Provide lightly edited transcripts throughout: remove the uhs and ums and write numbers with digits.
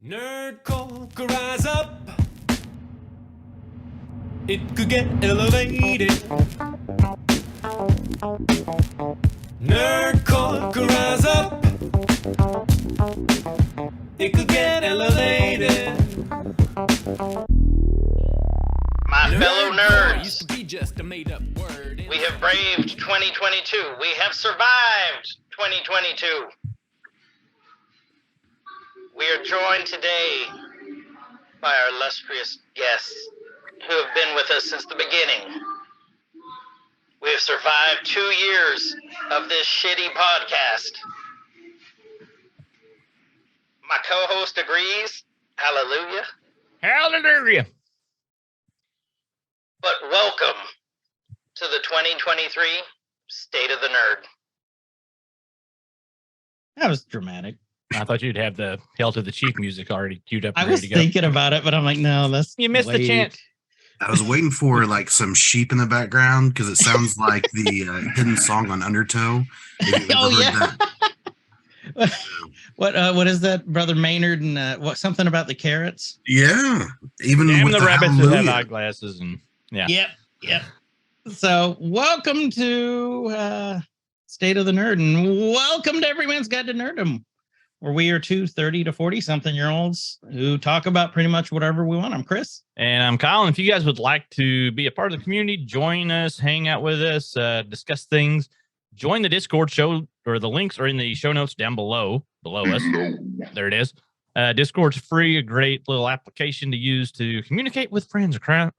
Nerd could rise up. It could get elevated. Nerd could rise up. It could get elevated. My fellow nerds, used to be just a made-up word. we have braved 2022. We have survived 2022. We are joined today by our illustrious guests who have been with us since the beginning. We have survived 2 years of this shitty podcast. My co-host agrees. Hallelujah. Hallelujah. But welcome to the 2023 State of the Nerd. That was dramatic. I thought you'd have the Hail to the Chief music already queued up. I And was ready to go. thinking about it, but I'm like, no, that's You missed the chance. I was waiting for like some sheep in the background because it sounds like the hidden song on Undertow. If you've Oh, ever heard yeah. that. What is that, Brother Maynard? And what something about the carrots? Yeah. Even Damn with the rabbits that have hallelujah. eyeglasses and yeah. Yep. So, welcome to State of the Nerd, and welcome to Everyone's Guide to Nerddom, where we are two 30 to 40 something year olds who talk about pretty much whatever we want. I'm Chris. And I'm Kyle. And if you guys would like to be a part of the community, join us, hang out with us, discuss things, join the Discord show, or the links are in the show notes down below us. There it is. Discord's free, a great little application to use to communicate with friends across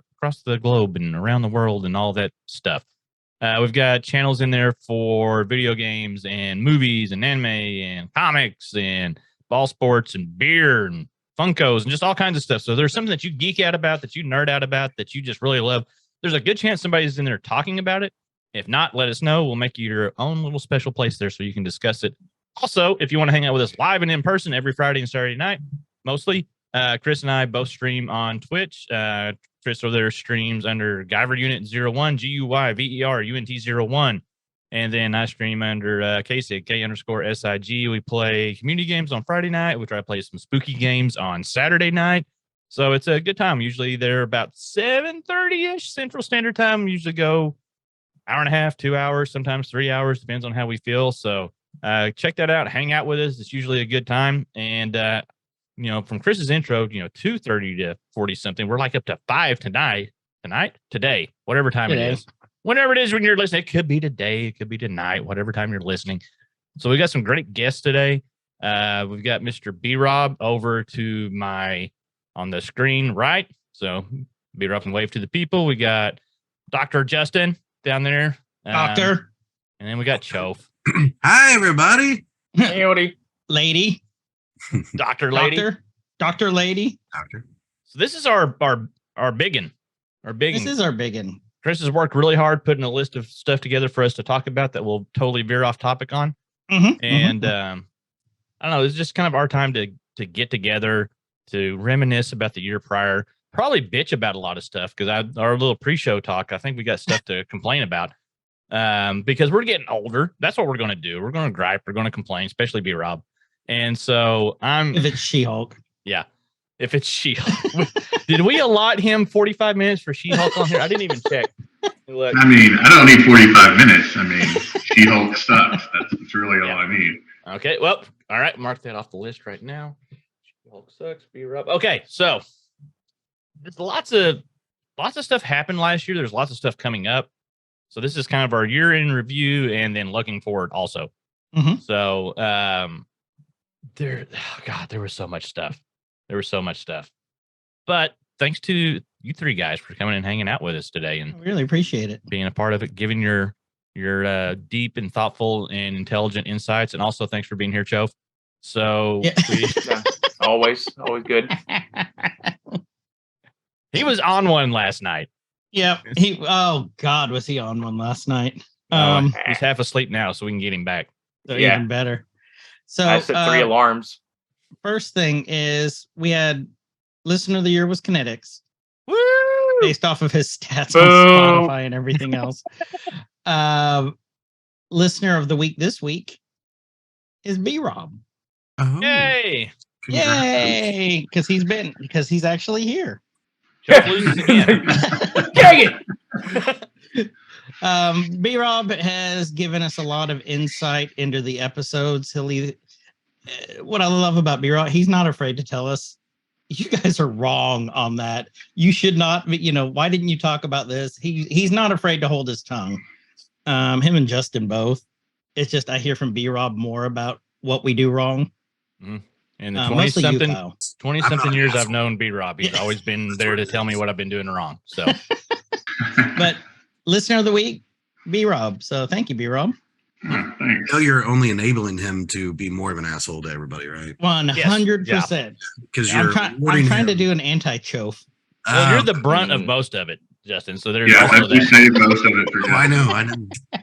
the globe and around the world and all that stuff. We've got channels in there for video games and movies and anime and comics and ball sports and beer and Funkos and just all kinds of stuff. So there's something that you geek out about, that you nerd out about, that you just really love. There's a good chance somebody's in there talking about it. If not, let us know. We'll make you your own little special place there so you can discuss it. Also, if you want to hang out with us live and in person every Friday and Saturday night, mostly, Chris and I both stream on Twitch. Chris over there streams under Guyver Unit 01, GUYVER UNT 01. And then I stream under KSIG, K_SIG. We play community games on Friday night. We try to play some spooky games on Saturday night. So it's a good time. Usually they're about 7:30-ish Central Standard Time. We usually go hour and a half, 2 hours, sometimes 3 hours, depends on how we feel. So check that out. Hang out with us. It's usually a good time. And from Chris's intro, 2:30 to 40 something, we're like up to 5 today, whatever time it is. Whenever it is when you're listening, it could be today, it could be tonight, whatever time you're listening. So we got some great guests today. We've got Mr. BRob over to my on the screen, right? So BRob can wave to the people. We got Dr. Justin down there. Doctor. And then we got Choaf. Hi, everybody. Howdy. Lady. Dr. Lady. Doctor Lady. Doctor. So this is our biggin. Our biggin. This is our biggin. Chris has worked really hard putting a list of stuff together for us to talk about that we'll totally veer off topic on. And I don't know, it's just kind of our time to get together, to reminisce about the year prior, probably bitch about a lot of stuff because our little pre-show talk, I think we got stuff to complain about because we're getting older. That's what we're going to do. We're going to gripe. We're going to complain, especially BRob. And so if it's She-Hulk. Yeah. If it's She-Hulk. Did we allot him 45 minutes for She-Hulk on here? I didn't even check. Look. I mean, I don't need 45 minutes. I mean, She-Hulk stuff. That's really all I need. Okay. Well, all right. Mark that off the list right now. She-Hulk sucks. BRob. Okay. So there's lots of stuff happened last year. There's lots of stuff coming up. So this is kind of our year in review and then looking forward also. So there was so much stuff. But thanks to you three guys for coming and hanging out with us today and I really appreciate it. being a part of it, giving your deep and thoughtful and intelligent insights. And also thanks for being here, Choaf. So Yeah. Always good. he was on one last night. Yep. Oh God, was he on one last night? He's half asleep now, so we can get him back. So Yeah. even better. So I set 3 alarms. first thing is we had listener of the year was Kinetics. Woo! Based off of his stats Boo. on Spotify and everything else. Listener of the week this week is BRob. Oh. Yay! Yay! Because he's actually here. Choaf loses again. Dang it! BRob has given us a lot of insight into the episodes. What I love about BRob, he's not afraid to tell us, you guys are wrong on that. You should not, why didn't you talk about this? He's not afraid to hold his tongue. Him and Justin both. It's just I hear from BRob more about what we do wrong. In the Mostly you, 20 something years I've known BRob, he's always been there to tell me what I've been doing wrong. So, but listener of the week, BRob. So thank you, BRob. Thanks. know you're only enabling him to be more of an asshole to everybody, right? 100%. Because I'm you're trying to do an anti-Choaf. well, you're the brunt of most of it, Justin. So there's Yeah, also we that. saved most of it for I Justin. know.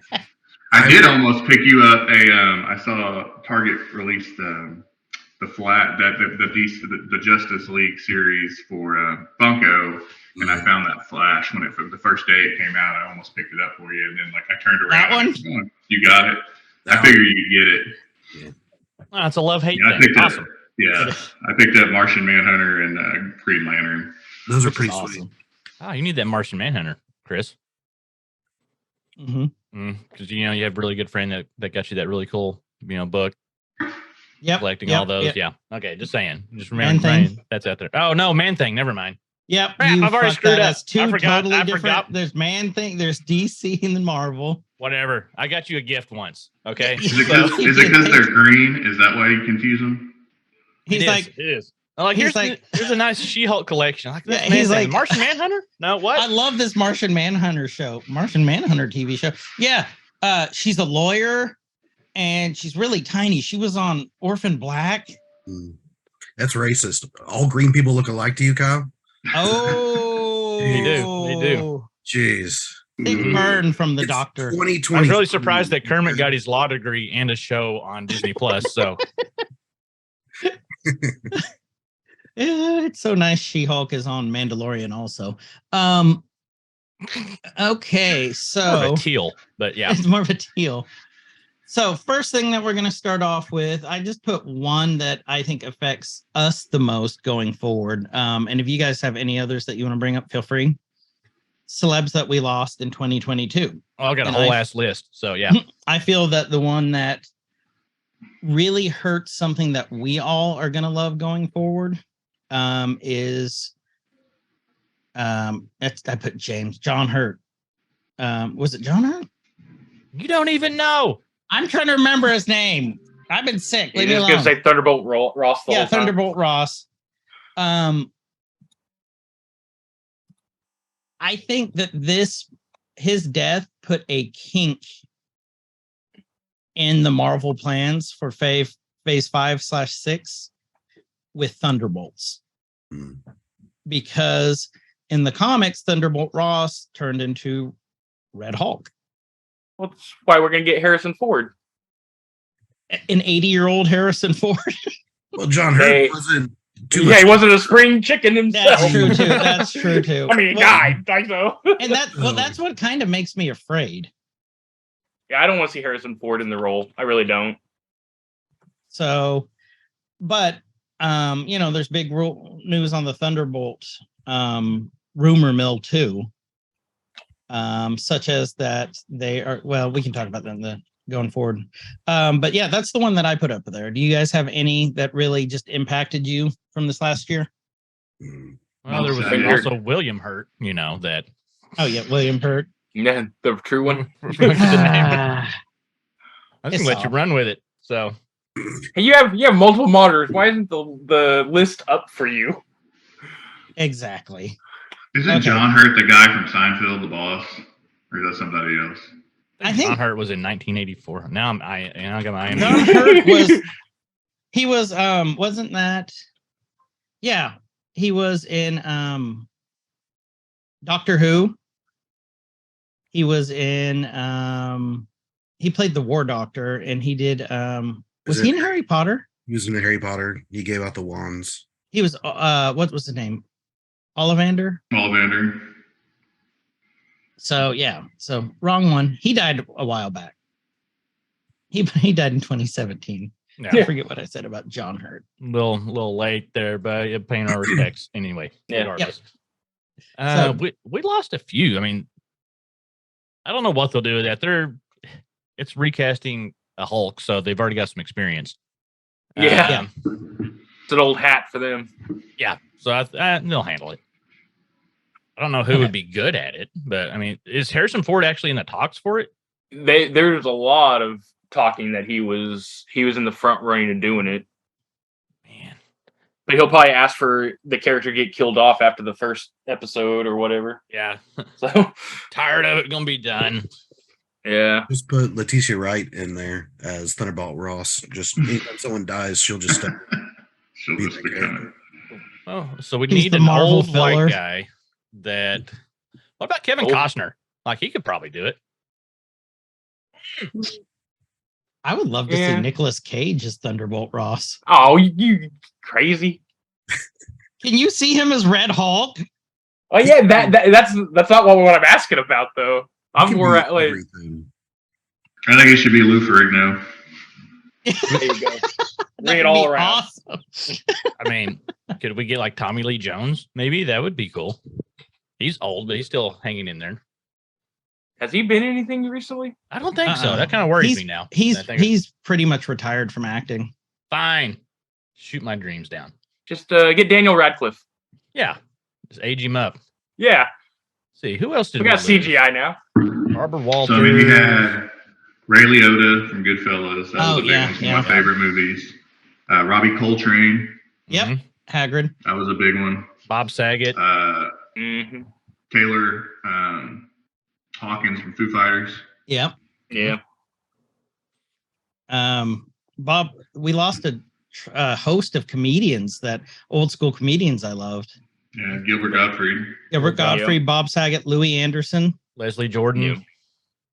I did almost pick you up I saw Target released the Justice League series for Funko, and I found that Flash when the first day it came out. I almost picked it up for you, and then I turned around. That one? And I was, you got it. I figured you could get it. Oh, it's a love-hate Yeah, thing. Awesome. I picked up Martian Manhunter and Green Lantern. Those are Which is pretty awesome. sweet. Oh, you need that Martian Manhunter, Chris. Because you have a really good friend that got you that really cool book. Yep. Collecting all those. Yep. Yeah. Okay. Just saying. Just Man remember Thing. that's out there. Oh no, Man Thing. Never mind. Yep. Crap, I've already screwed up. Two I forgot. totally I different. forgot. There's Man Thing. There's DC and then Marvel. Whatever. I got you a gift once. Okay. Is it because they're green? Is that why you confuse them? He's like, it is. I'm like, here's a nice She-Hulk collection. Like, Yeah, he's he's like like- Martian Manhunter. No, what? I love this Martian Manhunter TV show. Yeah. She's a lawyer and she's really tiny. She was on Orphan Black. That's racist. All green people look alike to you, Kyle? Oh, They do. Jeez. Big burn from the It's doctor. 2020. I was really surprised that Kermit got his law degree and a show on Disney Plus. So Yeah, it's so nice. She-Hulk is on Mandalorian also. Okay, more of so a teal, but yeah. it's more of a teal. So first thing that we're going to start off with, I just put one that I think affects us the most going forward. And if you guys have any others that you want to bring up, feel free. Celebs that we lost in 2022. I got a And whole ass list. So yeah. I feel that the one that really hurts something that we all are going to love going forward is I put John Hurt. Was it John Hurt? You don't even know. I'm trying to remember his name. I've been sick. You're Leave me just alone. gonna say Thunderbolt Ross. The Yeah, whole time. Thunderbolt Ross. I think that his death put a kink in the Marvel plans for phase 5/6 with Thunderbolts. Because in the comics, Thunderbolt Ross turned into Red Hulk. Well, that's why we're gonna get Harrison Ford. An 80-year-old Harrison Ford. Well, John Hurt wasn't too Yeah, much. he wasn't a spring chicken himself. That's true too. That's true too. I mean, he died. I know. And that's what kind of makes me afraid. Yeah, I don't want to see Harrison Ford in the role. I really don't. So, but there's big news on the Thunderbolt rumor mill too. Such as that they are. Well, we can talk about that going forward. But yeah, that's the one that I put up there. Do you guys have any that really just impacted you from this last year? Well, there was also William Hurt. That. Oh yeah, William Hurt. Yeah, the true one. I was It's gonna let you off. run with it. So Hey, you have multiple monitors. Why isn't the list up for you? Exactly. Isn't Okay. John Hurt the guy from Seinfeld, the boss? Or is that somebody else? I think John Hurt was in 1984. Now I got my John Hurt wasn't that? Yeah, he was in Doctor Who. He was in he played the War Doctor, and he did was he in Harry Potter? He was in Harry Potter. He gave out the wands. He was what was his name? Ollivander. Ollivander. So yeah, so wrong one. He died a while back. He died in 2017. Yeah, I forget what I said about John Hurt. little late there, but paying our respects anyway. Yeah. Regardless. So- We lost a few. I mean, I don't know what they'll do with that. It's recasting a Hulk, so they've already got some experience. Yeah. Um, It's an old hat for them. yeah. So they'll handle it. I don't know who Okay. would be good at it, but I mean, is Harrison Ford actually in the talks for it? There's a lot of talking that he was in the front running of doing it. Man, But he'll probably ask for the character to get killed off after the first episode or whatever. yeah. So Tired of it. Gonna be done. yeah. Just put Letitia Wright in there as Thunderbolt Ross. Just anytime someone dies, she'll just step. She'll Be just that become. Oh, so we He's need the an Marvel old filler. white guy. That. What about Kevin Old- Costner? Like he could probably do it. I would love to see Yeah. Nicolas Cage as Thunderbolt Ross. Oh, you crazy. Can you see him as Red Hulk? Oh yeah, that's not what I'm asking about though. He I'm can more be at like everything. I think it should be Lou Ferrigno. there you go. That Bring it would all be around. awesome. I mean, could we get like Tommy Lee Jones? Maybe that would be cool. He's old, but he's still hanging in there. Has he been in anything recently? I don't think so. Uh-uh. That kind of worries He's- me now. He's I think he's pretty much retired from acting. fine. Shoot my dreams down. Just get Daniel Radcliffe. Yeah, just age him up. Yeah, See who else did we got lose? CGI now. Barbara Walters. So I mean, you had Ray Liotta from Goodfellas. That Oh, was a big yeah, one. One yeah. of my favorite movies. Robbie Coltrane. Yep. Mhm. Hagrid. That was a big one. Bob Saget. Mm-hmm. Taylor Hawkins from Foo Fighters. Yep. Yeah. Bob, we lost a host of comedians, that old school comedians I loved. Yeah, Gilbert Gottfried. Gilbert Yeah. Godfrey, Bob Saget, Louis Anderson, Leslie Jordan. Yeah.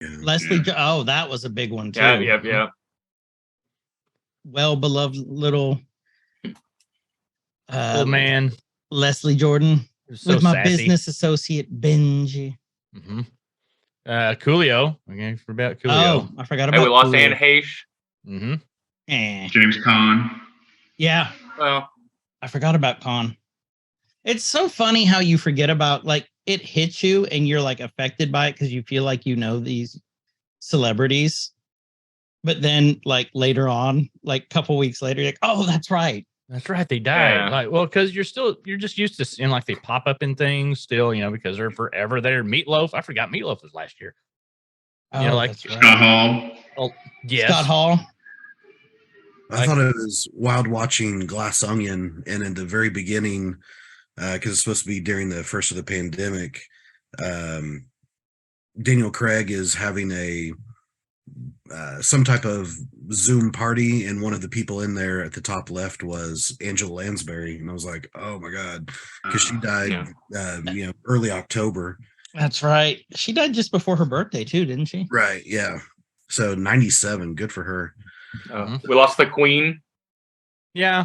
Yeah. Leslie. Yeah. Oh, that was a big one too. Yeah. Well beloved little Old man. Leslie Jordan So with my sassy. business associate Benji. Mm-hmm. Coolio. Okay, for about Coolio. Oh, I forgot Hey, about. we lost Coolio. Anne Heche. Mm-hmm. James Caan. Yeah, Well, I forgot about Con. It's so funny how you forget about, like, it hits you and you're like affected by it because you feel like you know these celebrities, but then like later on, like a couple weeks later, you're like, oh, that's right. That's right. They died. Yeah. Like, well, because you're just used to seeing like they pop up in things still, because they're forever there. Meatloaf. I forgot Meatloaf was last year. Oh, You know, like that's Scott Hall. Yes. Scott Hall. I thought it was wild watching Glass Onion, and in the very beginning, because it's supposed to be during the first of the pandemic, Daniel Craig is having a some type of Zoom party, and one of the people in there at the top left was Angela Lansbury, and I was like, oh my god, because she died, early October. That's right. She died just before her birthday too, didn't she? Right? Yeah. So 97, good for her. we lost the Queen. Yeah.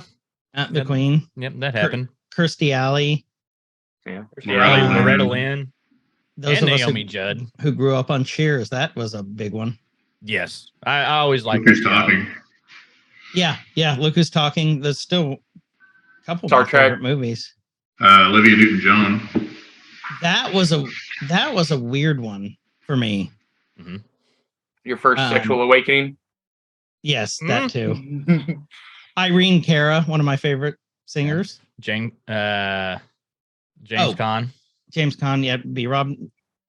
The Yep. Queen. Yep. That happened. Kirstie Alley. Yeah. Loretta Lynn Those and of us Naomi Judd. who grew up on Cheers, that was a big one. Yes. I always like Look who's talking. Yeah. Look who's talking. There's still a couple of Star my Trek. favorite movies. Olivia Newton-John. That was a weird one for me. Your first sexual awakening. Yes, that too. Irene Cara, one of my favorite singers. James Oh. Caan. James Caan, yeah, BRob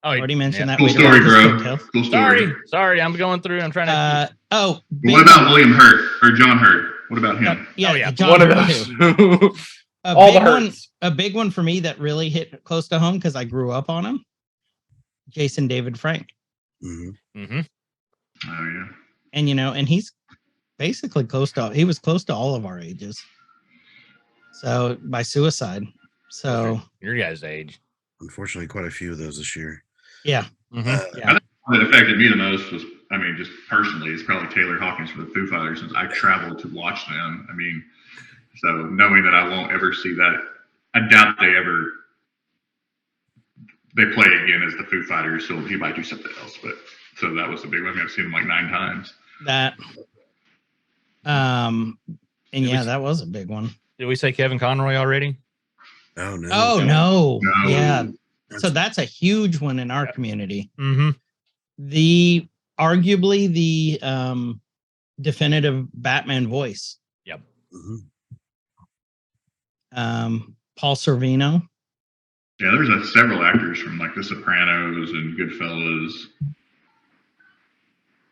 Oh, already mentioned that. Cool Wait, story, about bro. this hotel. Cool story. Sorry. I'm going through. I'm trying to. But what about William Hurt or John Hurt? What about him? Yeah, Oh, yeah. John One of Hurt, those. too. All the Hurts. A big one for me that really hit close to home because I grew up on him. Jason David Frank. Mhm. Mm-hmm. Oh yeah. And and he's basically he was close to all of our ages. So by suicide. So Your guys' age. Unfortunately, quite a few of those this year. yeah. Mm-hmm. Yeah. What affected me the most was, I mean, just personally, it's probably Taylor Hawkins for the Foo Fighters, since I traveled to watch them. I mean, so knowing that I won't ever see that, I doubt they play again as the Foo Fighters, so he might do something else. But so that was the big one. I mean, I've seen them like 9 times. That And Did we yeah, s- that was a big one. Did we say Kevin Conroy already? Oh no. Oh no. No. Yeah. That's- So that's a huge one in our Yeah. community. Mm-hmm. The arguably the definitive Batman voice. Yep. Mhm. Paul Sorvino. Yeah, there's several actors from like The Sopranos and Goodfellas.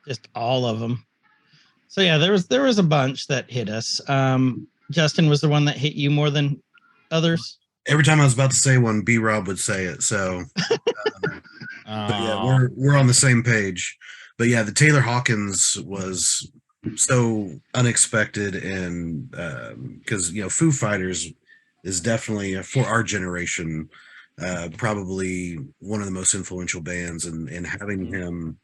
Just all of them. So yeah, there was a bunch that hit us. Justin was the one that hit you more than others. Every time I was about to say one, BRob would say it. So but yeah, we're on the same page. But yeah, the Taylor Hawkins was so unexpected, and because Foo Fighters is definitely for our generation probably one of the most influential bands, and having him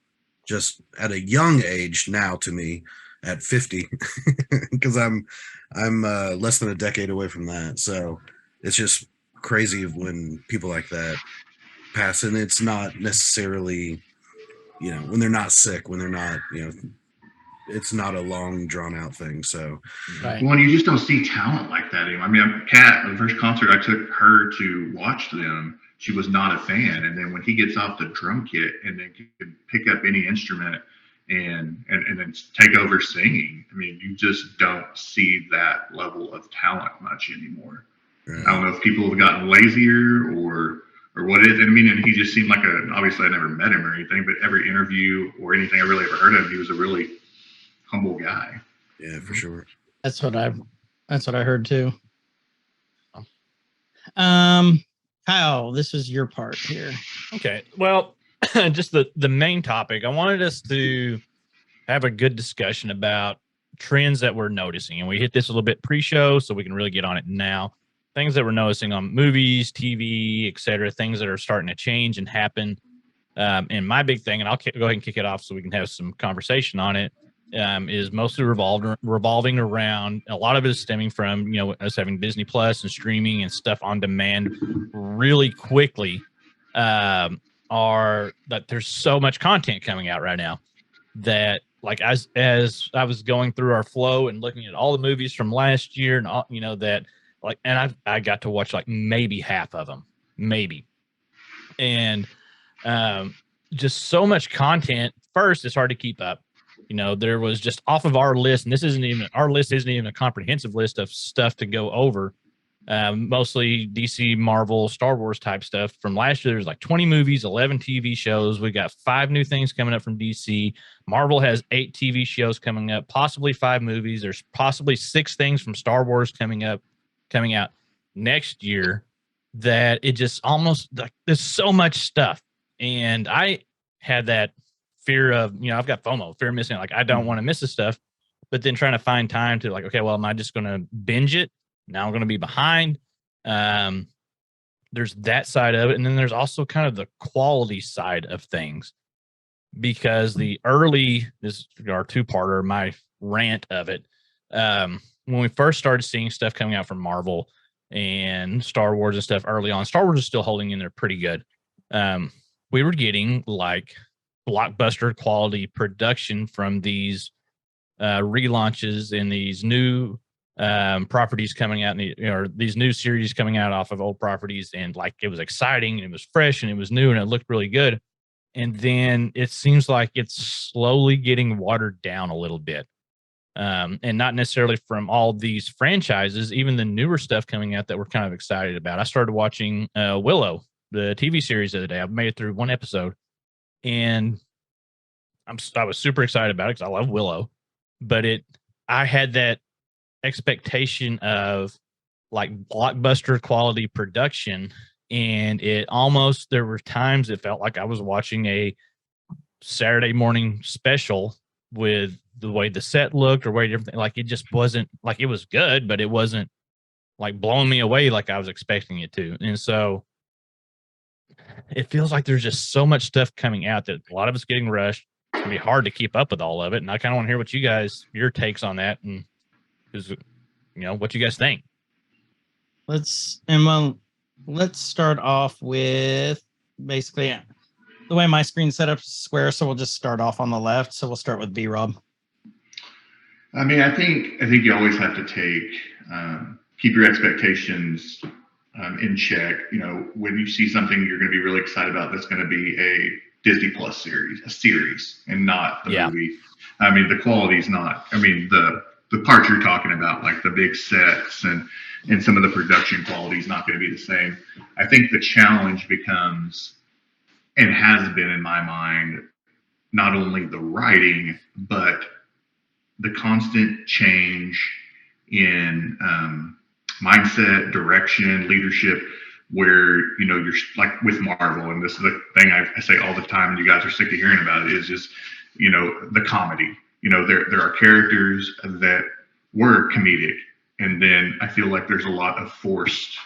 just at a young age now to me at 50 because I'm less than a decade away from that, so it's just crazy when people like that pass, and it's not necessarily when they're not sick, when they're not it's not a long drawn out thing. So Right. Well, and you just don't see talent like that anymore. I mean, Kat, the first concert I took her to watch them, she was not a fan. And then when he gets off the drum kit and then can pick up any instrument and then take over singing, I mean, you just don't see that level of talent much anymore. I don't know if people have gotten lazier or what it is. I mean, and he just seemed like obviously I never met him or anything, but every interview or anything I really ever heard of, he was a really humble guy. yeah, for sure. That's what I heard too. Kyle, this is your part here. Okay. Well, just the main topic. I wanted us to have a good discussion about trends that we're noticing. And we hit this a little bit pre-show, so we can really get on it now. Things that we're noticing on movies, TV, etc. Things that are starting to change and happen. And my big thing, and I'll go ahead and kick it off so we can have some conversation on it, is mostly revolving around, a lot of it is stemming from us having Disney Plus and streaming and stuff on demand really quickly. Are that there's so much content coming out right now that, like, as I was going through our flow and looking at all the movies from last year and all, that, like, and I got to watch like maybe half of them, maybe, and just so much content. First, it's hard to keep up. There was just off of our list, and our list isn't even a comprehensive list of stuff to go over. Mostly DC, Marvel, Star Wars type stuff from last year. There's like 20 movies, 11 TV shows. We got 5 new things coming up from DC. Marvel has 8 TV shows coming up, possibly 5 movies. There's possibly 6 things from Star Wars coming out next year. That it just almost, like, there's so much stuff. And I had that fear of, I've got FOMO, fear of missing. Like, I don't want to miss this stuff, but then trying to find time to, like, okay, well, am I just going to binge it? Now I'm going to be behind. There's that side of it. And then there's also kind of the quality side of things, because this is our 2-parter, my rant of it. When we first started seeing stuff coming out from Marvel and Star Wars and stuff early on, Star Wars is still holding in there pretty good. We were getting like blockbuster quality production from these relaunches and these new properties coming out, or these new series coming out off of old properties, and like it was exciting and it was fresh and it was new and it looked really good. And then it seems like it's slowly getting watered down a little bit. And not necessarily from all these franchises, even the newer stuff coming out that we're kind of excited about. I started watching Willow, the TV series, the other day. I've made it through 1 episode, and I was super excited about it because I love Willow. But I had that expectation of like blockbuster quality production, and there were times it felt like I was watching a Saturday morning special with the way the set looked or way everything. Like, it just wasn't, like, it was good, but it wasn't like blowing me away like I was expecting it to. And so it feels like there's just so much stuff coming out that a lot of it's getting rushed. It's gonna be hard to keep up with all of it. And I kind of want to hear what your takes on that, and what you guys think. Let's start off with basically the way my screen set up is square, so we'll just start off on the left. So we'll start with BRob. I mean, I think you always have to keep your expectations in check. You know, when you see something you're going to be really excited about, that's going to be a Disney Plus series, and not the movie. I mean, the quality's not. I mean, the parts you're talking about, like the big sets and some of the production quality, is not going to be the same. I think the challenge becomes, and has been in my mind, not only the writing, but the constant change in mindset, direction, leadership, where, you know, you're like with Marvel, and this is the thing I say all the time, and you guys are sick of hearing about it, is just, you know, the comedy. You know, there are characters that were comedic, and then I feel like there's a lot of forced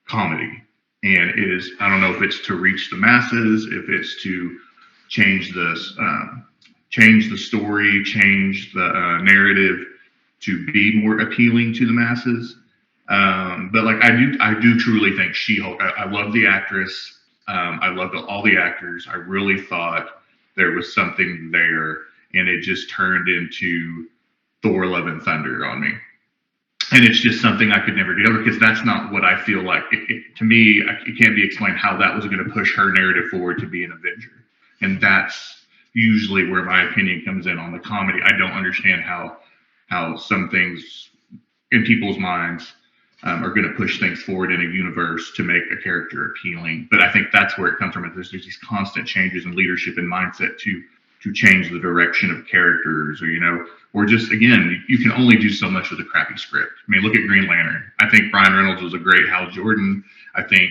comedy. And it is, I don't know if it's to reach the masses, if it's to change the story, change the narrative to be more appealing to the masses. But like I do truly think She-Hulk. I love the actress. I love all the actors. I really thought there was something there, and it just turned into Thor: Love and Thunder on me. And it's just something I could never get over, because that's not what I feel like. To me, it can't be explained how that was going to push her narrative forward to be an Avenger. And that's usually where my opinion comes in on the comedy. I don't understand how some things in people's minds are going to push things forward in a universe to make a character appealing. But I think that's where it comes from. There's these constant changes in leadership and mindset to change the direction of characters, or, you know, or just, again, you can only do so much with a crappy script. I mean, look at Green Lantern. I think Ryan Reynolds was a great Hal Jordan. I think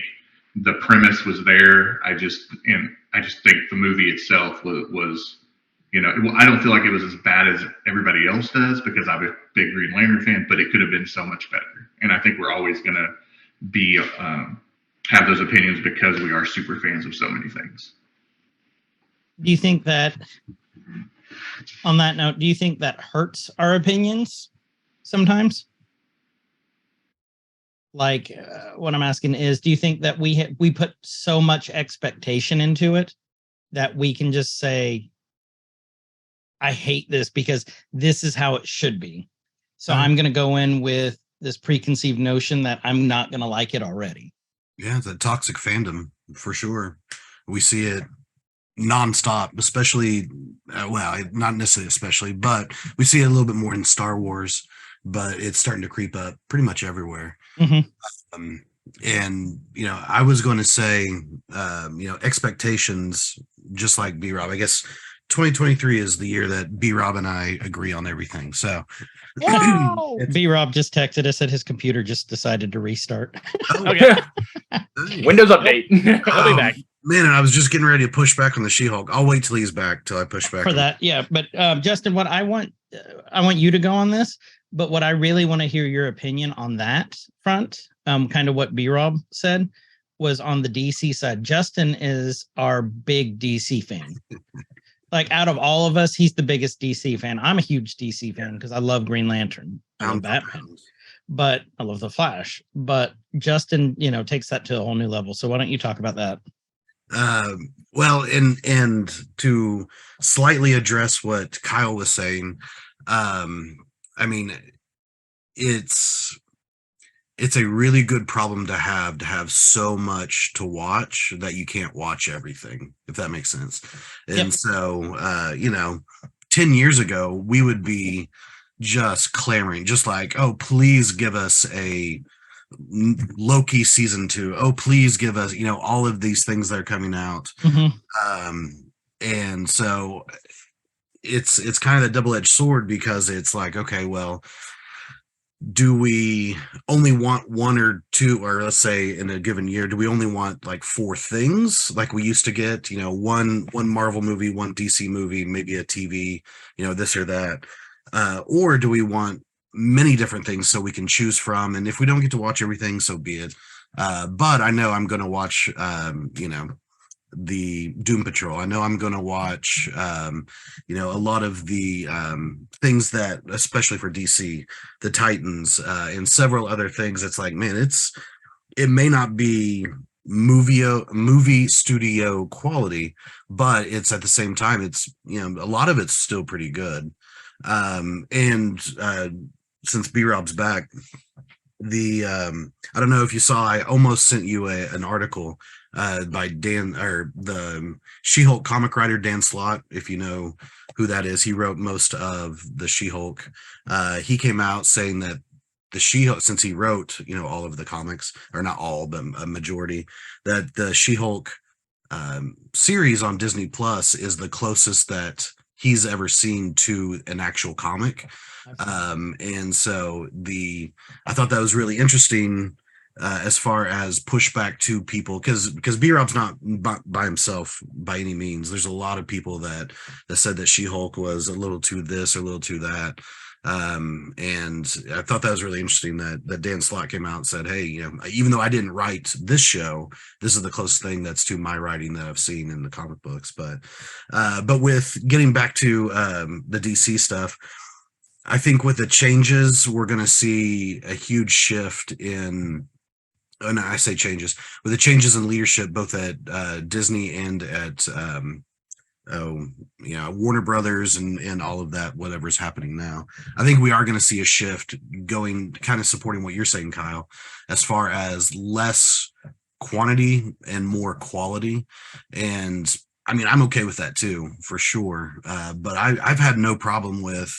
the premise was there. I just think the movie itself was, you know, I don't feel like it was as bad as everybody else does, because I'm a big Green Lantern fan, but it could have been so much better. And I think we're always going to be have those opinions, because we are super fans of so many things. Do you think that, on that note, do you think that hurts our opinions sometimes? Like, what I'm asking is, do you think that we put so much expectation into it that we can just say, I hate this because this is how it should be, so I'm going to go in with this preconceived notion that I'm not going to like it already? Yeah, the toxic fandom, for sure. We see it nonstop, especially, well, not necessarily especially, but we see it a little bit more in Star Wars, but it's starting to creep up pretty much everywhere. Mm-hmm. And, you know, I was going to say, you know, expectations, just like BRob, I guess 2023 is the year that BRob and I agree on everything. So BRob just texted us that his computer just decided to restart. Okay. Windows update. I'll be back. Man, I was just getting ready to push back on the She-Hulk. I'll wait till he's back till I push back For that. Yeah. But Justin, what I want you to go on this, but what I really want to hear your opinion on that front, kind of what BRob said, was on the DC side. Justin is our big DC fan. Like, out of all of us, he's the biggest DC fan. I'm a huge DC fan because I love Green Lantern. I love Batman, but I love the Flash. But Justin, you know, takes that to a whole new level. So why don't you talk about that? Well, and to slightly address what Kyle was saying, I mean, it's a really good problem to have so much to watch that you can't watch everything, if that makes sense. And Yep. So, you know, 10 years ago, we would be just clamoring, just like, oh, please give us a Loki season 2. Oh, please give us, you know, all of these things that are coming out. Mm-hmm. And so it's kind of a double-edged sword, because it's like, okay, well, do we only want one or two, or let's say in a given year, do we only want like 4 things like we used to get, you know, one Marvel movie, one DC movie, maybe a TV, you know, this or that, or do we want many different things so we can choose from? And if we don't get to watch everything, so be it. But I know I'm going to watch, you know, the Doom Patrol. I know I'm going to watch, you know, a lot of the things that, especially for DC, the Titans, and several other things. It's like, man, it may not be movie studio quality, but it's at the same time, it's, you know, a lot of it's still pretty good. And since BRob's back, I don't know if you saw, I almost sent you an article by Dan, or the She-Hulk comic writer Dan Slott, if you know who that is. He wrote most of the She-Hulk. He came out saying that the She-Hulk, since he wrote, all of the comics, or not all, but a majority, that the She-Hulk series on Disney Plus is the closest that he's ever seen to an actual comic. And so I thought that was really interesting as far as pushback to people, because BRob's not by himself by any means. There's a lot of people that said that She-Hulk was a little too this or a little too that. And I thought that was really interesting that Dan Slott came out and said, hey, even though I didn't write this show, this is the closest thing that's to my writing that I've seen in the comic books. But with getting back to the DC stuff, I think with the changes, we're going to see a huge shift in, and I say changes, with the changes in leadership, both at Disney and at Warner Brothers and all of that, whatever's happening now. I think we are going to see a shift going, kind of supporting what you're saying, Kyle, as far as less quantity and more quality. And I mean, I'm okay with that too, for sure. But I've had no problem with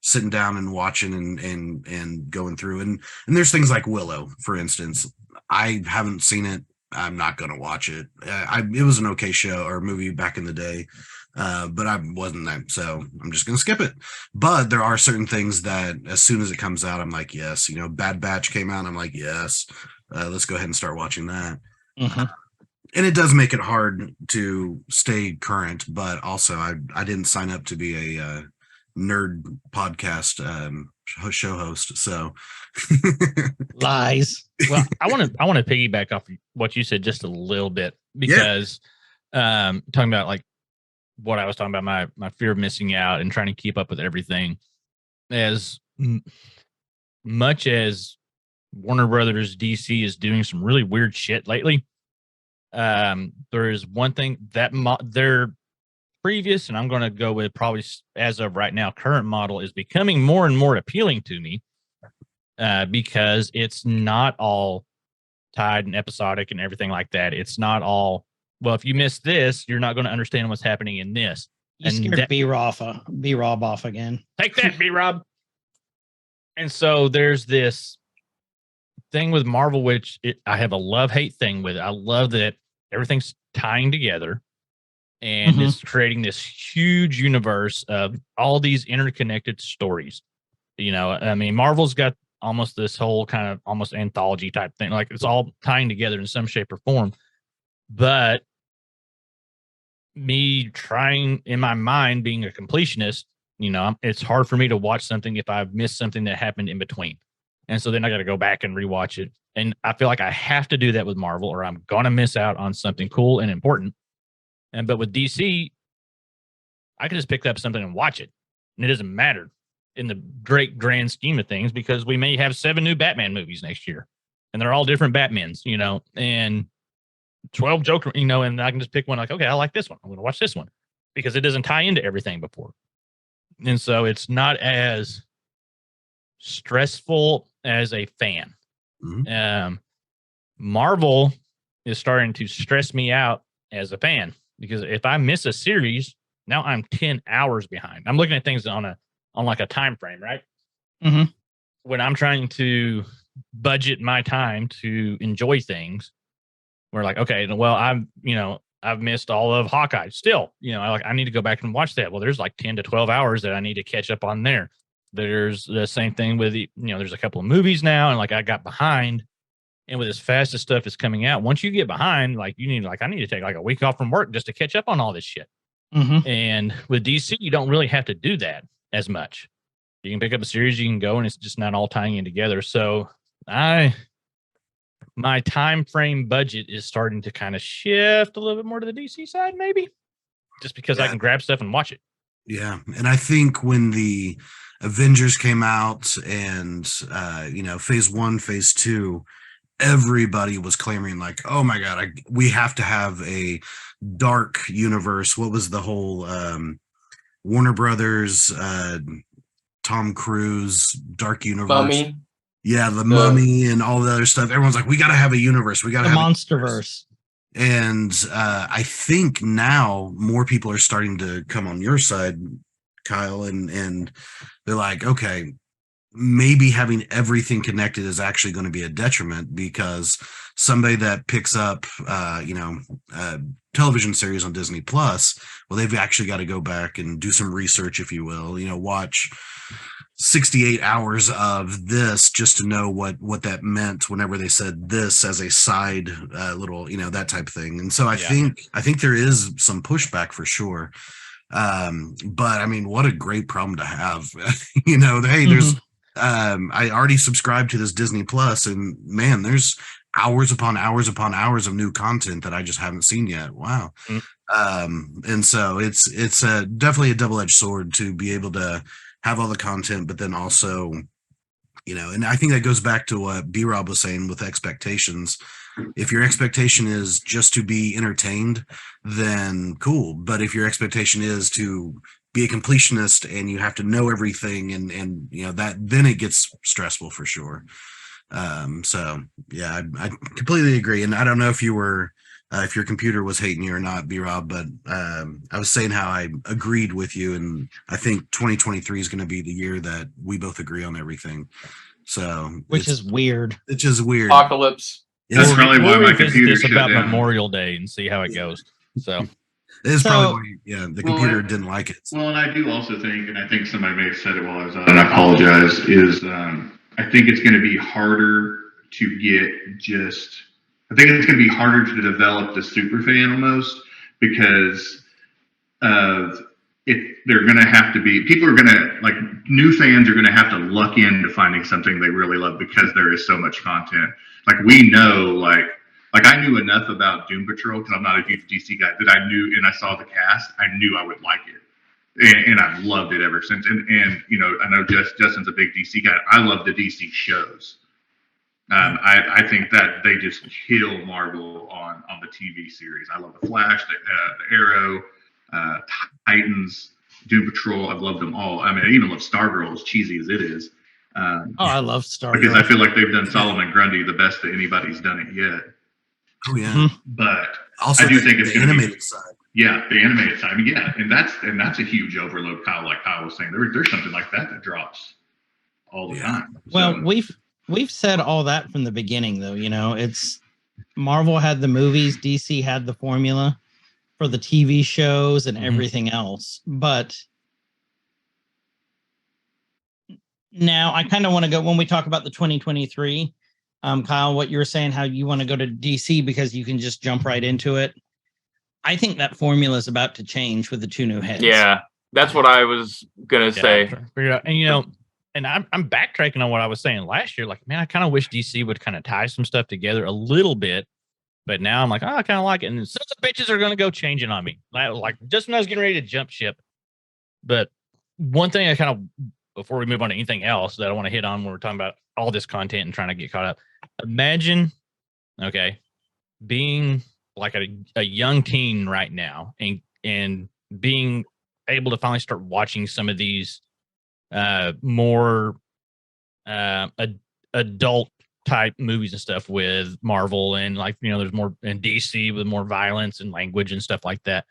sitting down and watching and going through. And there's things like Willow, for instance. I haven't seen it. I'm not going to watch it. It was an okay show or movie back in the day, but I wasn't that, so I'm just going to skip it. But there are certain things that as soon as it comes out, I'm like, yes. Bad Batch came out, I'm like, yes, let's go ahead and start watching that. Mm-hmm. And it does make it hard to stay current, but also I didn't sign up to be a nerd podcast show host, so Lies. Well, I want to piggyback off what you said just a little bit, because talking about like what I was talking about, my fear of missing out and trying to keep up with everything. As much as Warner Brothers DC is doing some really weird shit lately, there is one thing that their previous, and I'm going to go with probably as of right now, current model is becoming more and more appealing to me, because it's not all tied and episodic and everything like that. It's not all, well, if you miss this, you're not going to understand what's happening in this. You scared B-Rob off again. Take that, B-Rob. And so there's this thing with Marvel, which I have a love-hate thing with it. I love that everything's tying together, and it's creating this huge universe of all these interconnected stories. I mean, Marvel's got almost this whole kind of almost anthology type thing. Like, it's all tying together in some shape or form. But me trying, in my mind, being a completionist, it's hard for me to watch something if I've missed something that happened in between. And so then I got to go back and rewatch it. And I feel like I have to do that with Marvel, or I'm going to miss out on something cool and important. But with DC, I can just pick up something and watch it. And it doesn't matter in the great grand scheme of things, because we may have 7 new Batman movies next year, and they're all different Batmans, and 12 Joker, and I can just pick one, like, okay, I like this one, I'm going to watch this one, because it doesn't tie into everything before. And so it's not as stressful as a fan. Marvel is starting to stress me out as a fan, because if I miss a series, now I'm 10 hours behind. I'm looking at things on like a time frame, right? When I'm trying to budget my time to enjoy things, we're like, okay, well, I've missed all of Hawkeye still, I need to go back and watch that. Well, there's like 10 to 12 hours that I need to catch up on there. There's the same thing with there's a couple of movies now, and like I got behind, and with as fast as stuff is coming out, once you get behind, like I need to take like a week off from work just to catch up on all this shit. And with DC, you don't really have to do that as much. You can pick up a series, you can go, and it's just not all tying in together. So my time frame budget is starting to kind of shift a little bit more to the DC side, maybe, just because I can grab stuff and watch it. Yeah. And I think when the Avengers came out and, phase 1, phase 2, everybody was clamoring like, oh my God, we have to have a dark universe. What was the whole Warner Brothers Tom Cruise Dark Universe. Mummy. Yeah, the Mummy and all the other stuff. Everyone's like, we got to have a universe. We got to The have Monsterverse. And I think now more people are starting to come on your side, Kyle, and they're like, okay, maybe having everything connected is actually going to be a detriment, because somebody that picks up, television series on Disney Plus, well, they've actually got to go back and do some research, if you will, watch 68 hours of this just to know what that meant whenever they said this as a side little, that type of thing. And so I think there is some pushback for sure. But I mean, what a great problem to have. Hey, there's I already subscribed to this Disney Plus, and man, there's hours upon hours upon hours of new content that I just haven't seen yet. Wow. And so it's definitely a double-edged sword to be able to have all the content, but then also, and I think that goes back to what BRob was saying with expectations. If your expectation is just to be entertained, then cool. But if your expectation is to be a completionist and you have to know everything and that, then it gets stressful for sure. So yeah, I completely agree. And I don't know if you were, if your computer was hating you or not, BRob, but I was saying how I agreed with you, and I think 2023 is going to be the year that we both agree on everything. So, which is weird. It's just weird. Apocalypse. That's probably why my revisit computer this shut about down. Memorial Day and see how it goes. So it's probably why, the computer Well, didn't like it. Well, and I do also think, and I think somebody may have said it while I was out, and I apologize, is I think it's going to be harder to get just. I think it's going to be harder to develop the super fan almost, because of it. They're going to have to be, people are going to, like, new fans are going to have to luck into finding something they really love, because there is so much content. Like, we know, like I knew enough about Doom Patrol, because I'm not a huge DC guy, that I knew, and I saw the cast, I knew I would like it. And I've loved it ever since. And I know Justin's a big DC guy. I love the DC shows. I think that they just kill Marvel on the TV series. I love the Flash, the Arrow, Titans, Doom Patrol. I've loved them all. I mean, I even love Stargirl, as cheesy as it is. I love Stargirl because I feel like they've done Solomon Grundy the best that anybody's done it yet. Oh yeah, but also I do think it's the going to animated be, side. Yeah, the animated side. I mean, yeah, and that's a huge overload. Like Kyle was saying, there's something like that drops all the time. Well, we've said all that from the beginning, though. It's Marvel had the movies, DC had the formula for the TV shows and everything else. But now I kind of want to go, when we talk about the 2023, Kyle, what you were saying, how you want to go to DC because you can just jump right into it. I think that formula is about to change with the two new heads. Yeah, that's what I was gonna say. And and I'm backtracking on what I was saying last year. Like, man, I kind of wish DC would kind of tie some stuff together a little bit. But now I'm like, I kind of like it. And some of the bitches are going to go changing on me. Like, just when I was getting ready to jump ship. But one thing I kind of, before we move on to anything else that I want to hit on when we're talking about all this content and trying to get caught up. Imagine, being like a young teen right now and being able to finally start watching some of these more adult type movies and stuff with Marvel, and there's more in DC with more violence and language and stuff like that.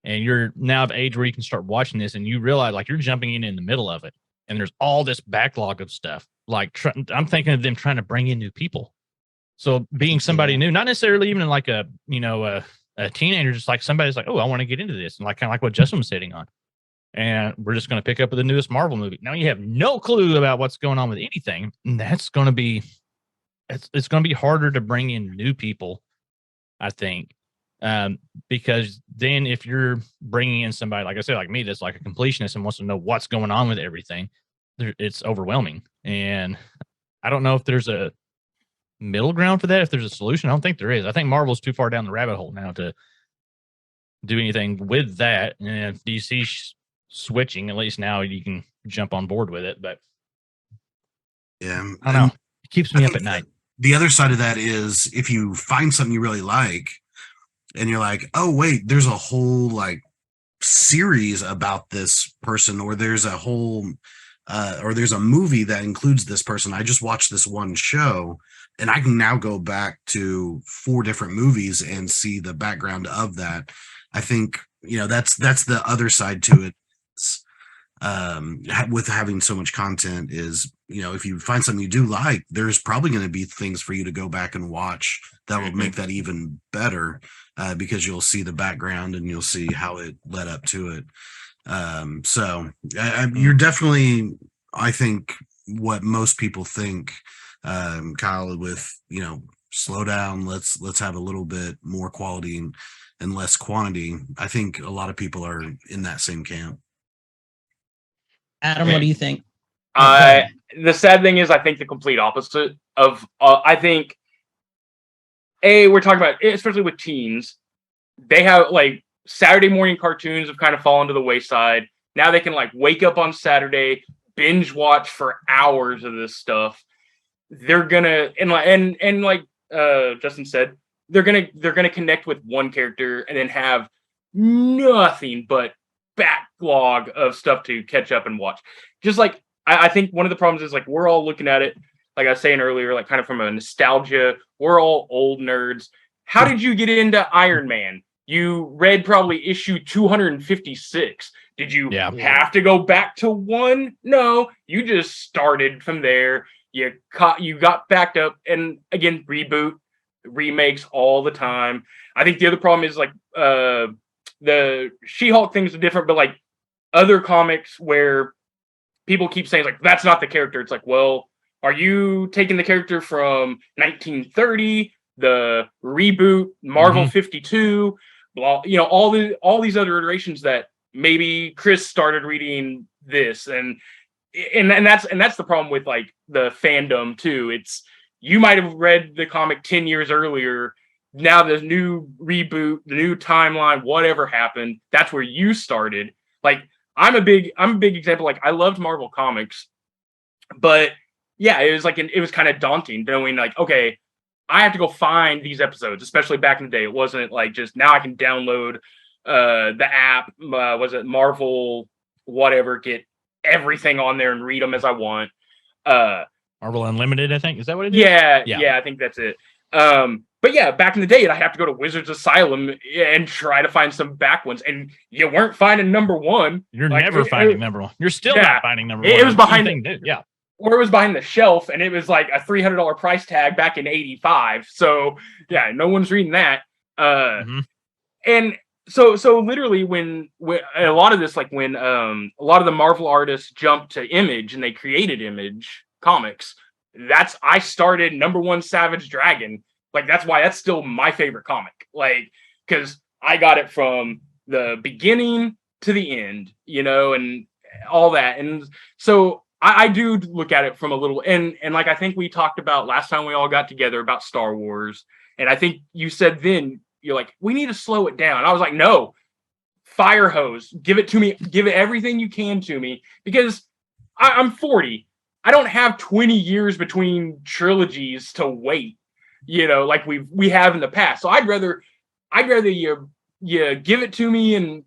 And you're now of age where you can start watching this and you realize like you're jumping in the middle of it. And there's all this backlog of stuff. Like I'm thinking of them trying to bring in new people. So being somebody new, not necessarily even like a teenager, just like somebody's like, oh, I want to get into this. And like kind of like what Justin was sitting on. And we're just going to pick up with the newest Marvel movie. Now you have no clue about what's going on with anything. And that's going to be, it's going to be harder to bring in new people, I think. Because then if you're bringing in somebody, like I said, like me, that's like a completionist and wants to know what's going on with everything, it's overwhelming. And I don't know if there's a middle ground for that. If there's a solution, I don't think there is. I think Marvel's too far down the rabbit hole now to do anything with that. And if DC's switching, at least now you can jump on board with it. But yeah, I don't know. It keeps me up at night. The other side of that is if you find something you really like and you're like, oh, wait, there's a whole like series about this person, or there's a whole or there's a movie that includes this person. I just watched this one show, and I can now go back to 4 different movies and see the background of that. I think, that's the other side to it. With having so much content is, if you find something you do like, there's probably going to be things for you to go back and watch that will make that even better, because you'll see the background and you'll see how it led up to it. So you're definitely, I think, what most people think, Kyle, with, slow down, let's have a little bit more quality and less quantity. I think a lot of people are in that same camp. Adam, what do you think? The sad thing is, I think the complete opposite of. I think, we're talking about, especially with teens, they have like Saturday morning cartoons have kind of fallen to the wayside. Now they can like wake up on Saturday, binge watch for hours of this stuff. They're gonna and like Justin said, they're gonna connect with one character and then have nothing but backlog of stuff to catch up and watch. Just like I think one of the problems is like we're all looking at it, like I was saying earlier, like kind of from a nostalgia. We're all old nerds. How did you get into Iron Man? You read probably issue 256. Did you have to go back to 1? No, you just started from there. You got backed up, and again, remakes all the time. I think the other problem is like the She-Hulk things are different, but like other comics where people keep saying like that's not the character. It's like, well, are you taking the character from 1930, the reboot, Marvel 52, blah, all these other iterations that maybe Chris started reading this, and that's the problem with like the fandom too. It's you might have read the comic 10 years earlier. Now the new reboot, the new timeline, whatever happened, that's where you started. Like I'm a big example. Like I loved Marvel comics, but yeah, it was kind of daunting knowing like, okay, I have to go find these episodes, especially back in the day. It wasn't like just now I can download the app, was it Marvel, whatever, get everything on there and read them as I want. Marvel Unlimited, I think. Is that what it is? Yeah, I think that's it. But yeah, back in the day, I'd have to go to Wizards Asylum and try to find some back ones, and you weren't finding number 1. You're like, never finding number 1. You're still not finding number 1. It was behind or it was behind the shelf, and it was like a $300 price tag back in '85. So yeah, no one's reading that. And so literally when a lot of this, like when a lot of the Marvel artists jumped to Image and they created Image Comics, I started number 1 Savage Dragon. Like that's why that's still my favorite comic. Like because I got it from the beginning to the end, and all that. And so I do look at it from a little and like I think we talked about last time we all got together about Star Wars, and I think you said then you're like, we need to slow it down. I was like, no, fire hose, give it to me, give it everything you can to me, because I'm 40. I don't have 20 years between trilogies to wait, like we have in the past. So I'd rather you give it to me and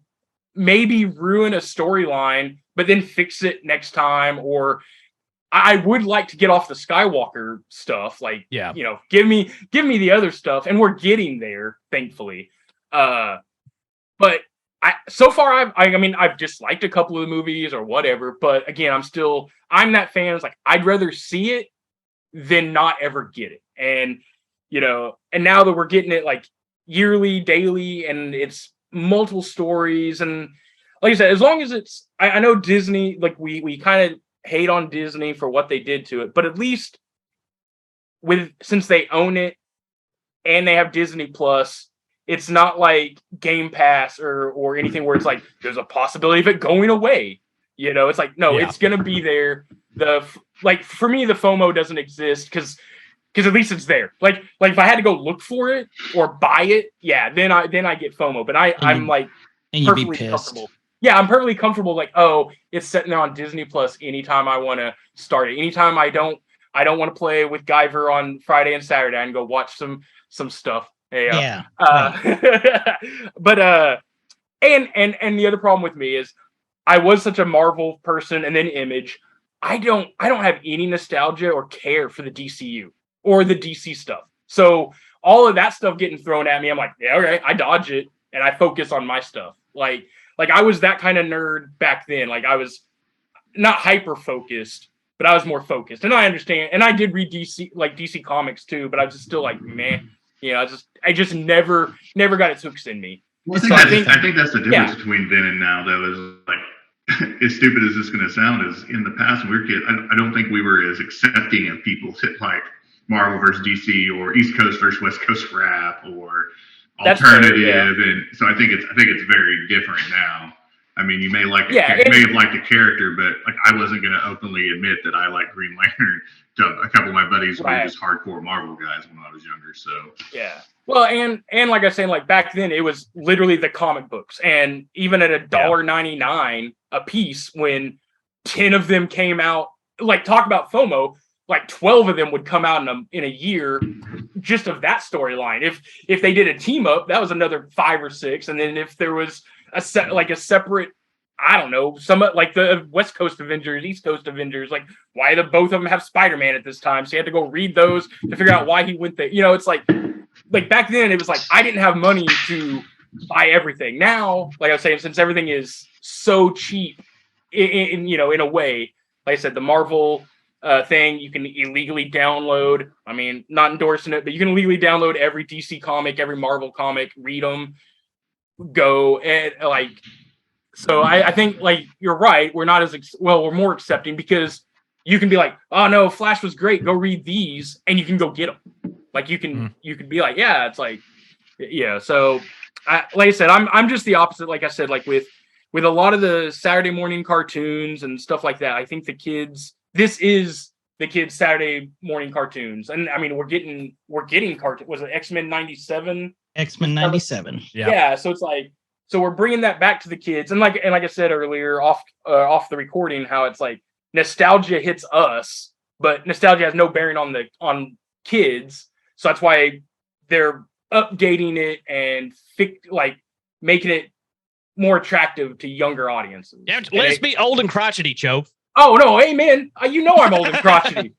maybe ruin a storyline, but then fix it next time. Or I would like to get off the Skywalker stuff. Like, give me the other stuff, and we're getting there, thankfully. But so far I've disliked a couple of the movies or whatever, but again, I'm that fan. It's like I'd rather see it than not ever get it. And and now that we're getting it like yearly, daily, and it's multiple stories, and like I said, as long as it's I know Disney, like we kind of hate on Disney for what they did to it, but at least since they own it and they have Disney Plus, it's not like Game Pass or anything where it's like there's a possibility of it going away. It's like no, it's gonna be there. For me, the FOMO doesn't exist because at least it's there. Like if I had to go look for it or buy it, then I get FOMO. But I'm perfectly comfortable. Yeah, I'm perfectly comfortable. Like, oh, it's sitting there on Disney Plus anytime I want to start it. Anytime I don't want to play with Guyver on Friday and Saturday, I can go watch some stuff. Yeah. But and the other problem with me is I was such a Marvel person and then Image. I don't have any nostalgia or care for the DCU or the DC stuff. So all of that stuff getting thrown at me, I'm like, yeah, okay, I dodge it and I focus on my stuff. Like I was that kind of nerd back then. Like I was not hyper focused, but I was more focused. And I understand. And I did read DC comics too, but I was just still like, man, I just never got its hooks in me. Well, I think that's the difference between then and now, though, is like, as stupid as this is going to sound, is in the past when we were kids, I don't think we were as accepting of people like Marvel versus DC or East Coast versus West Coast rap or alternative, and so I think it's very different now. I mean, you may may have liked a character, but like I wasn't going to openly admit that I like Green Lantern. A couple of my buddies were just hardcore Marvel guys when I was younger. So yeah. Well, and like I was saying, like back then it was literally the comic books, and even at $1.99 a piece, when 10 of them came out, like talk about FOMO, like 12 of them would come out in a year, just of that storyline. If they did a team up, that was another 5 or 6, and then if there was a separate, I don't know, some like the West Coast Avengers, East Coast Avengers, like why both of them have Spider-Man at this time, so you had to go read those to figure out why he went there. It's like back then it was like I didn't have money to buy everything. Now, like I was saying, since everything is so cheap in a way, like I said, the Marvel thing you can illegally download. I mean, not endorsing it, but you can illegally download every DC comic, every Marvel comic, read them, go, and like. So I think like you're right. We're not we're more accepting because you can be like, oh no, Flash was great. Go read these, and you can go get them. Like you can be like, yeah, it's like, yeah. So like I said, I'm just the opposite. Like I said, like with a lot of the Saturday morning cartoons and stuff like that, I think this is the kids' Saturday morning cartoons. And I mean, we're getting cartoon. Was it X-Men 97? X-Men 97. Yeah. So it's like, so we're bringing that back to the kids. And like I said earlier off the recording, how it's like nostalgia hits us, but nostalgia has no bearing on kids. So that's why they're updating it and making it more attractive to younger audiences. Yeah, let's be old and crotchety, Choaf. Oh no, amen. I'm old and crotchety.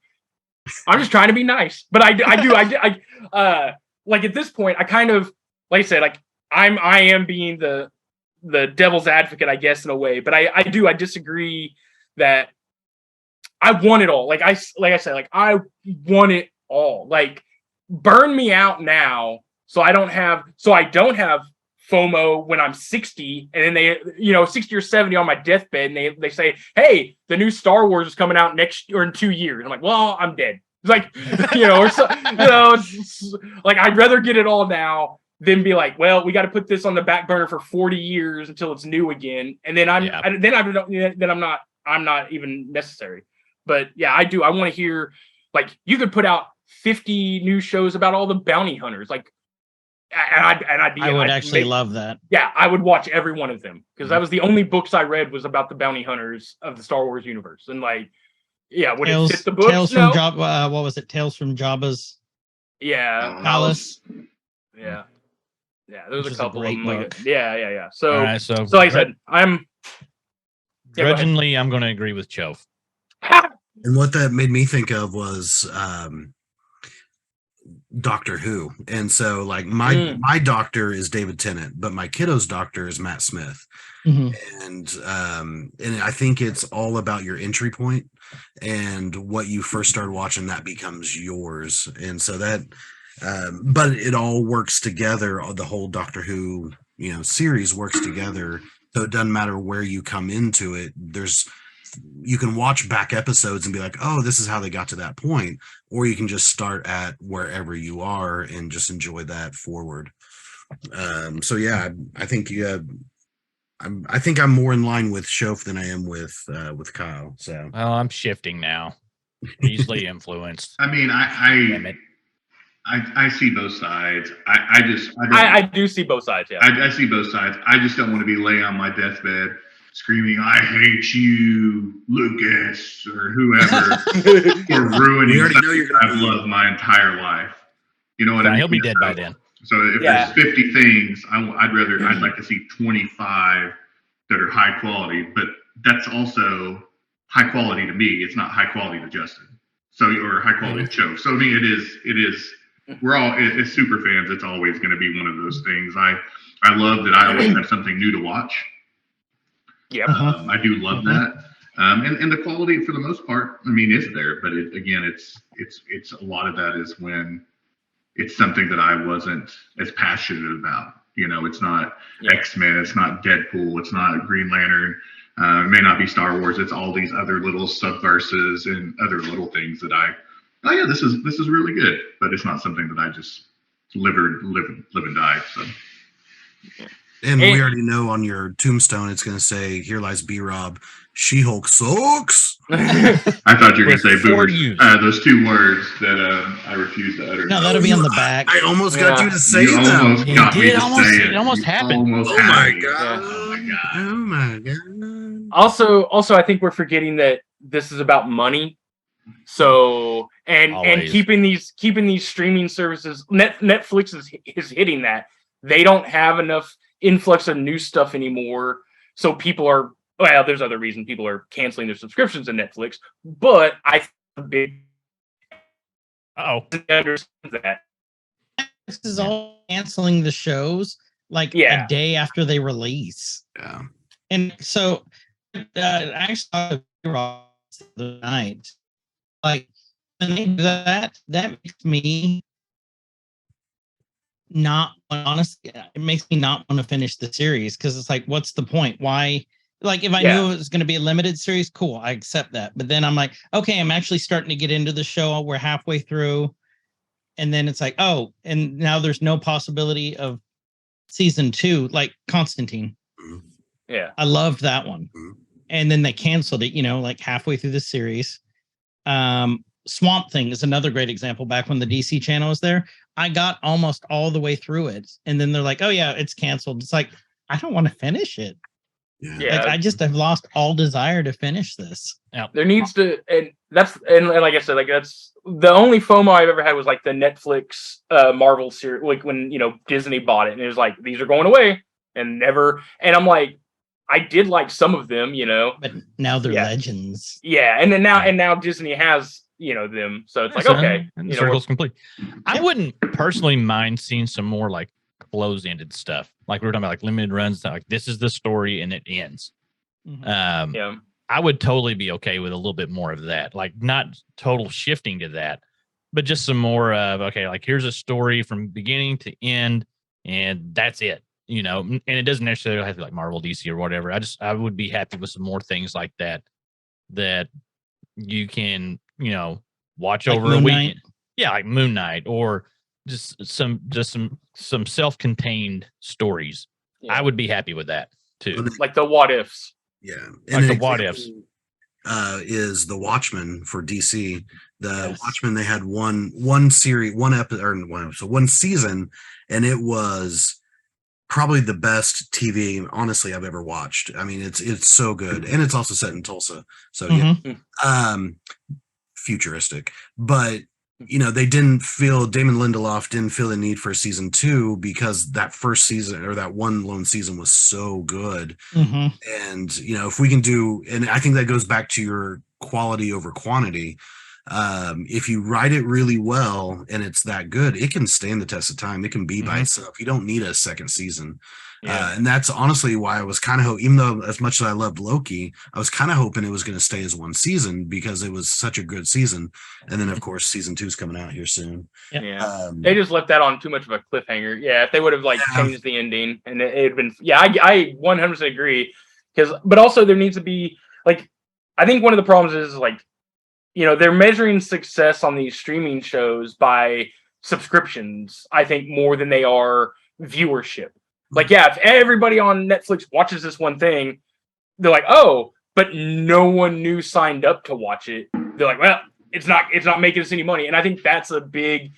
I'm just trying to be nice, but I like at this point, I kind of, like I said, like I am being the devil's advocate, I guess, in a way, but I disagree that I want it all. Like I said, like I want it all. Like burn me out now, so I don't have FOMO when I'm 60, and then they, 60 or 70 on my deathbed, and they say, hey, the new Star Wars is coming out next or in 2 years. I'm like, well, I'm dead. It's like, like I'd rather get it all now than be like, well, we got to put this on the back burner for 40 years until it's new again, and then I'm not even necessary. But yeah, I do. I want to hear, like, you could put out 50 new shows about all the bounty hunters, like. I would actually love that. Yeah, I would watch every one of them because that was the only books I read was about the bounty hunters of the Star Wars universe. And like, yeah, would it fit the books? Tales from Jabba, what was it? Tales from Jabba's Palace. Yeah, there's a couple of them. Like, yeah. So, right, so like I said, I'm grudgingly, I'm going to agree with Choaf. And what that made me think of was Doctor Who. And so like my doctor is David Tennant, but my kiddo's doctor is Matt Smith. And I think it's all about your entry point and what you first started watching, that becomes yours. And so that but it all works together. The whole Doctor Who series works together, so it doesn't matter where you come into it. You can watch back episodes and be like, oh, this is how they got to that point, or you can just start at wherever you are and just enjoy that forward. So yeah, I think I think I'm more in line with Choaf than I am with Kyle. So well, I'm shifting now. Easily influenced. I mean, I see both sides. I do see both sides. Yeah, I see both sides. I just don't want to be laying on my deathbed screaming, "I hate you, Lucas," or whoever, for ruining something I've loved my entire life. You know what I mean? He'll be dead by then. So if there's 50 things, I'd like to see 25 that are high quality. But that's also high quality to me. It's not high quality to Justin. So, or high quality to Choaf. So I mean, it is. We're all as super fans. It's always going to be one of those things. I love that I always have something new to watch. Yep. I do love that. And the quality for the most part, I mean, is there. But it's a lot of that is when it's something that I wasn't as passionate about. You know, it's not X-Men, it's not Deadpool, it's not Green Lantern. It may not be Star Wars. It's all these other little subverses and other little things that this is really good. But it's not something that I just live and die. So. And we already know on your tombstone it's going to say, "Here lies BRob. She-Hulk sucks." I thought you were going to say boomers. Before Those two words that I refuse to utter. No, that'll be on the back. I almost got you to say You them. almost got me to say it. It almost happened. Almost Oh had my me. god! Oh my god! Oh my god! Also, I think we're forgetting that this is about money. So and Always. keeping these streaming services, Netflix is hitting that. They don't have enough influx of new stuff anymore. So people are, well, there's other reasons people are canceling their subscriptions to Netflix. But I think understands that. This is all canceling the shows like Yeah. a day after they release. Yeah. And so I saw the other night. Like when they do that makes me not, honestly, it makes me not want to finish the series, because it's like, what's the point? Why? Like, if I knew it was going to be a limited series, cool, I accept that. But then I'm like, okay, I'm actually starting to get into the show. We're halfway through. And then it's like, oh, and now there's no possibility of season 2, like Constantine. Yeah. I loved that one. And then they canceled it, like halfway through the series. Swamp Thing is another great example. Back when the DC channel was there, I got almost all the way through it. And then they're like, oh yeah, it's canceled. It's like, I don't want to finish it. Yeah. Like, I just have lost all desire to finish this. There needs to, and like I said, like that's the only FOMO I've ever had was like the Netflix Marvel series, like when Disney bought it, and it was like, these are going away and never. And I'm like, I did like some of them, but now they're legends. Yeah, and then now Disney has them, so it's like, okay, and the circle's complete. I wouldn't personally mind seeing some more like close-ended stuff, like we were talking about, like limited runs. Like, this is the story and it ends. I would totally be okay with a little bit more of that, like not total shifting to that, but just some more of, okay, like here's a story from beginning to end, and that's it. And it doesn't necessarily have to be like Marvel, DC, or whatever. I would be happy with some more things like that you can, watch like over Moon a weekend. Knight. Yeah, like Moon Knight, or just some self-contained stories. Yeah. I would be happy with that too. Like the what ifs. Yeah. Like the what ifs. Is the Watchmen for DC. The Watchmen, they had one series, one season, and it was probably the best TV, honestly, I've ever watched. I mean, it's so good, and it's also set in Tulsa, so futuristic. But Damon Lindelof didn't feel the need for season 2 because that first season, or that one lone season, was so good. And if we can do, and I think that goes back to your quality over quantity. If you write it really well and it's that good, it can stand the test of time. It can be by itself. You don't need a second season. And that's honestly why I was kind of, even though as much as I loved Loki, I was kind of hoping it was going to stay as one season because it was such a good season. And then of course season 2 is coming out here soon. They just left that on too much of a cliffhanger. If they would have changed the ending, and it had been, I 100% agree. But also there needs to be, like, I think one of the problems is like, they're measuring success on these streaming shows by subscriptions, I think, more than they are viewership. Like, if everybody on Netflix watches this one thing, they're like, oh, but no one new signed up to watch it. They're like, well, it's not making us any money. And I think that's a big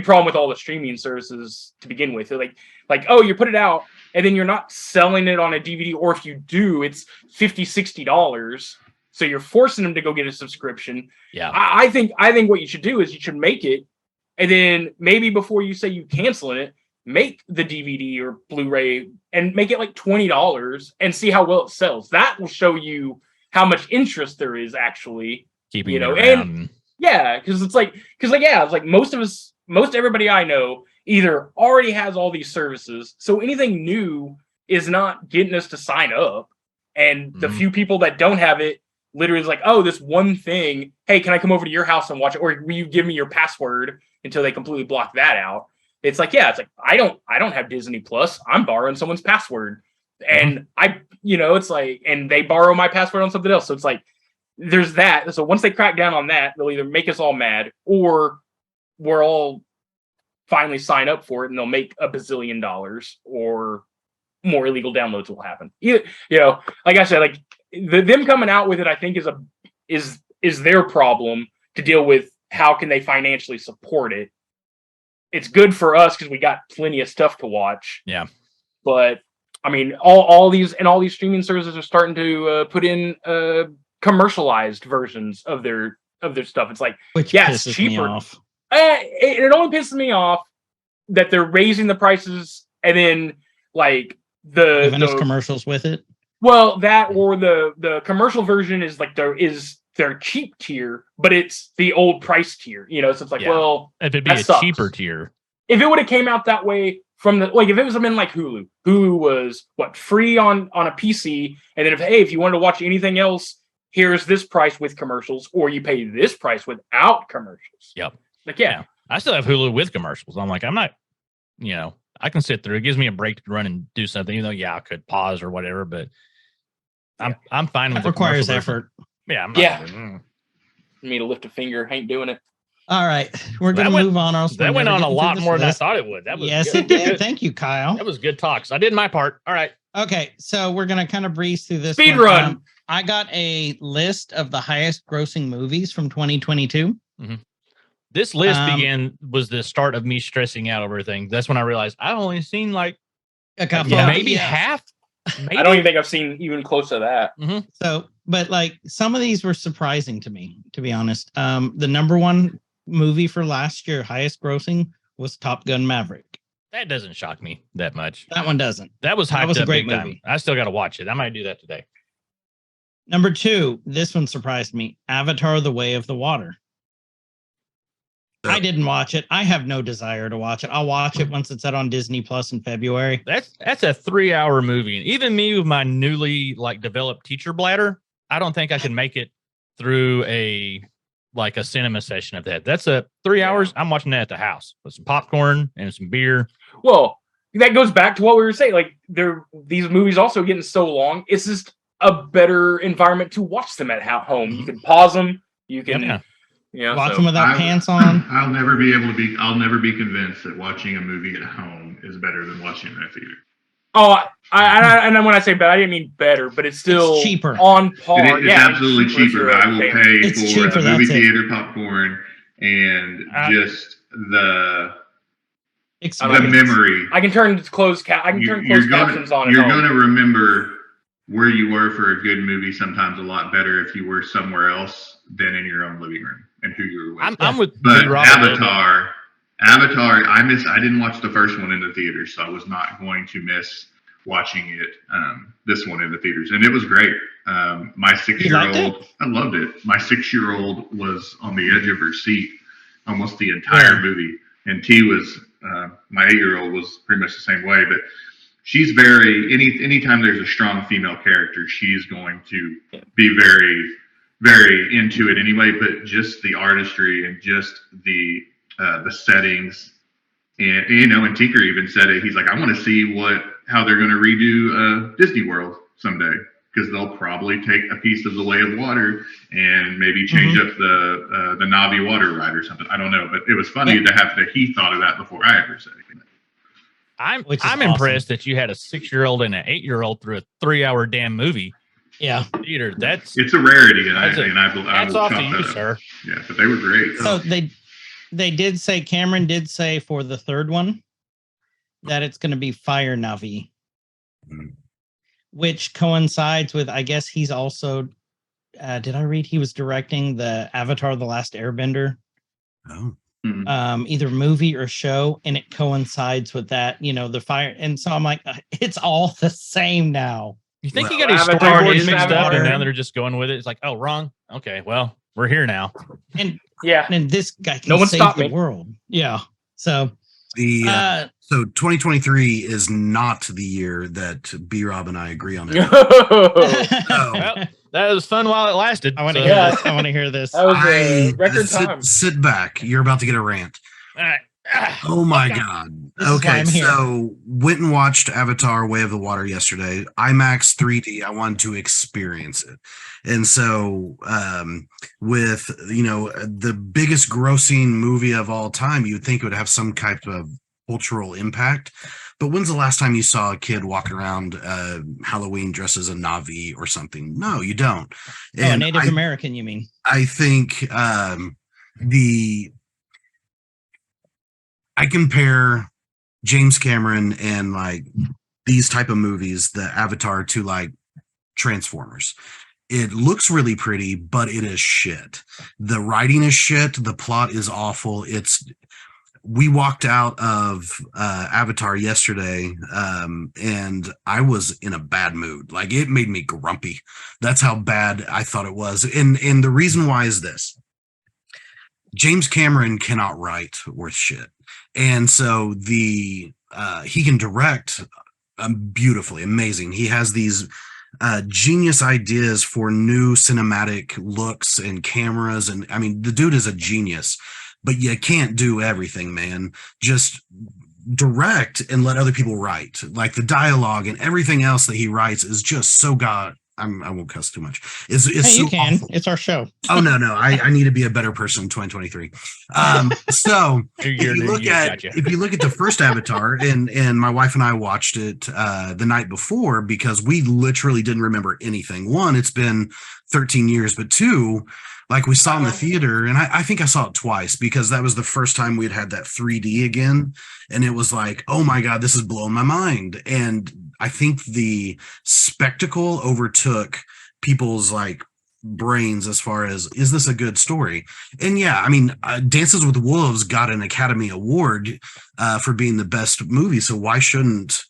problem with all the streaming services to begin with. They're like, oh, you put it out and then you're not selling it on a DVD, or if you do, it's $50, $60. So you're forcing them to go get a subscription. Yeah. I think what you should do is you should make it, and then maybe before you say you canceling it, make the DVD or Blu-ray and make it like $20 and see how well it sells. That will show you how much interest there is actually, Keeping you know, it around. yeah, because it's like most everybody I know either already has all these services, so anything new is not getting us to sign up, and the few people that don't have it literally is like, oh, this one thing, hey, can I come over to your house and watch it, or will you give me your password until they completely block that out? It's like, yeah, it's like I don't have Disney Plus, I'm borrowing someone's password, and it's like, and they borrow my password on something else, so it's like there's that. So once they crack down on that, they'll either make us all mad, or we're all finally sign up for it and they'll make $1 bazillion, or more illegal downloads will happen. Like I said, like them coming out with it, I think is their problem to deal with. How can they financially support it? It's good for us because we got plenty of stuff to watch. Yeah. But I mean, all these streaming services are starting to put in commercialized versions of their stuff. It's like, Which it's pisses cheaper. me off. It only pisses me off that they're raising the prices and then like Giving us the commercials with it. well, that or the commercial version is like their cheap tier, but it's the old price tier. So it's like, well, if it'd be that a sucks. cheaper tier, if it would have came out that way from the, like, if it was something like Hulu was free on a PC, and then if you wanted to watch anything else, here's this price with commercials, or you pay this price without commercials. Yep. Like, yeah. I still have Hulu with commercials. I'm like, I'm not, I can sit through. It gives me a break to run and do something, even though, I could pause or whatever, but I'm fine with That the requires commercial effort. version. Yeah. Me to lift a finger, ain't doing it. All right, we're going to move on. That went on a lot more than I thought it would. That was yes, good. it did. Good. Thank you, Kyle. That was good talks. I did my part. All right. Okay, so we're going to kind of breeze through this. Speed one. run. I got a list of the highest grossing movies from 2022. Mm-hmm. This list was the start of me stressing out over everything. That's when I realized I've only seen like a couple, maybe half. Maybe. I don't even think I've seen even close to that. Mm-hmm. So, but like some of these were surprising to me, to be honest. The number one movie for last year, highest grossing, was Top Gun Maverick. That doesn't shock me that much. That one doesn't. That was hyped a up great big movie. time. I still got to watch it. I might do that today. Number two, this one surprised me. Avatar: The Way of the Water. I didn't watch it. I have no desire to watch it. I'll watch it once it's out on Disney Plus in February. That's a 3-hour movie. And even me with my newly developed teacher bladder, I don't think I can make it through a cinema session of that. That's a 3 hours. I'm watching that at the house with some popcorn and some beer. Well, that goes back to what we were saying. Like, these movies also getting so long. It's just a better environment to watch them at home. You can pause them. You can, watch them without pants on. I'll never be convinced that watching a movie at home is better than watching it in a theater. Oh, and then when I say better, I didn't mean better, but it's still cheaper. On par. It's absolutely cheaper. I will pay for cheaper, a movie theater popcorn and just the memory. I can turn closed captions on. You're going to remember where you were for a good movie sometimes a lot better if you were somewhere else than in your own living room and who you were with. I'm with BRob. Avatar, I didn't watch the first one in the theaters, so I was not going to miss watching it, this one in the theaters. And it was great. My 6-year-old, I loved it. My 6-year-old was on the edge of her seat almost the entire movie. And T was, my 8-year-old was pretty much the same way, but she's anytime there's a strong female character, she's going to be very, very into it anyway. But just the artistry and just the settings, and and Tinker even said it. He's like, I want to see how they're going to redo Disney World someday, because they'll probably take a piece of The Way of Water and maybe change up the Navi water ride or something. I don't know, but it was funny that he thought of that before I ever said anything. I'm impressed that you had a 6-year-old and an 8-year-old through a 3-hour damn movie. Yeah, theater. It's a rarity, and I hats off to you, sir. Yeah, but they were great. So they did say, Cameron did say for the third one that it's going to be Fire Navi, which coincides with, I guess he's also, did I read he was directing the Avatar: The Last Airbender? Oh. Either movie or show, and it coincides with that, the fire. And so I'm like, it's all the same now. You think he Well, got his Avatar storyboards is mixed up, Avatar. and now they're just going with it? It's like, oh, wrong. Okay, well, we're here now. And Yeah. and this guy can No one save stopped the me. world. Yeah. So The so 2023 is not the year that BRob and I agree on it. Well, that was fun while it lasted. I want to so- hear Yeah. this. I want to hear this. That was a record sit, time. sit back. You're about to get a rant. All right. Oh my God. This is why Okay, I'm here. so went and watched Avatar Way of the Water yesterday. IMAX 3D. I wanted to experience it. And so with, the biggest grossing movie of all time, you'd think it would have some type of cultural impact. But when's the last time you saw a kid walking around Halloween dressed as a Na'vi or something? No, you don't. Oh, a Native American, you mean? I think I compare James Cameron and like these type of movies, the Avatar, to like Transformers. It looks really pretty, but it is shit. The writing is shit. The plot is awful. We walked out of Avatar yesterday, and I was in a bad mood. Like, it made me grumpy. That's how bad I thought it was. And the reason why is this: James Cameron cannot write worth shit. And so he can direct beautifully, amazing. He has these genius ideas for new cinematic looks and cameras. And I mean, the dude is a genius, but you can't do everything, man. Just direct and let other people write. Like, the dialogue and everything else that he writes is just so I won't cuss too much. It's Hey, so you can. awful. It's our show. Oh no, I need to be a better person in 2023. So if you look at the first Avatar, and my wife and I watched it the night before because we literally didn't remember anything. One, it's been 13 years, but two, like, we saw it in the theater, and I think I saw it twice because that was the first time we'd had that 3D again, and it was like, oh my God, this is blowing my mind. And I think the spectacle overtook people's like brains as far as, is this a good story? And yeah, I mean, Dances with Wolves got an Academy Award for being the best movie, so why shouldn't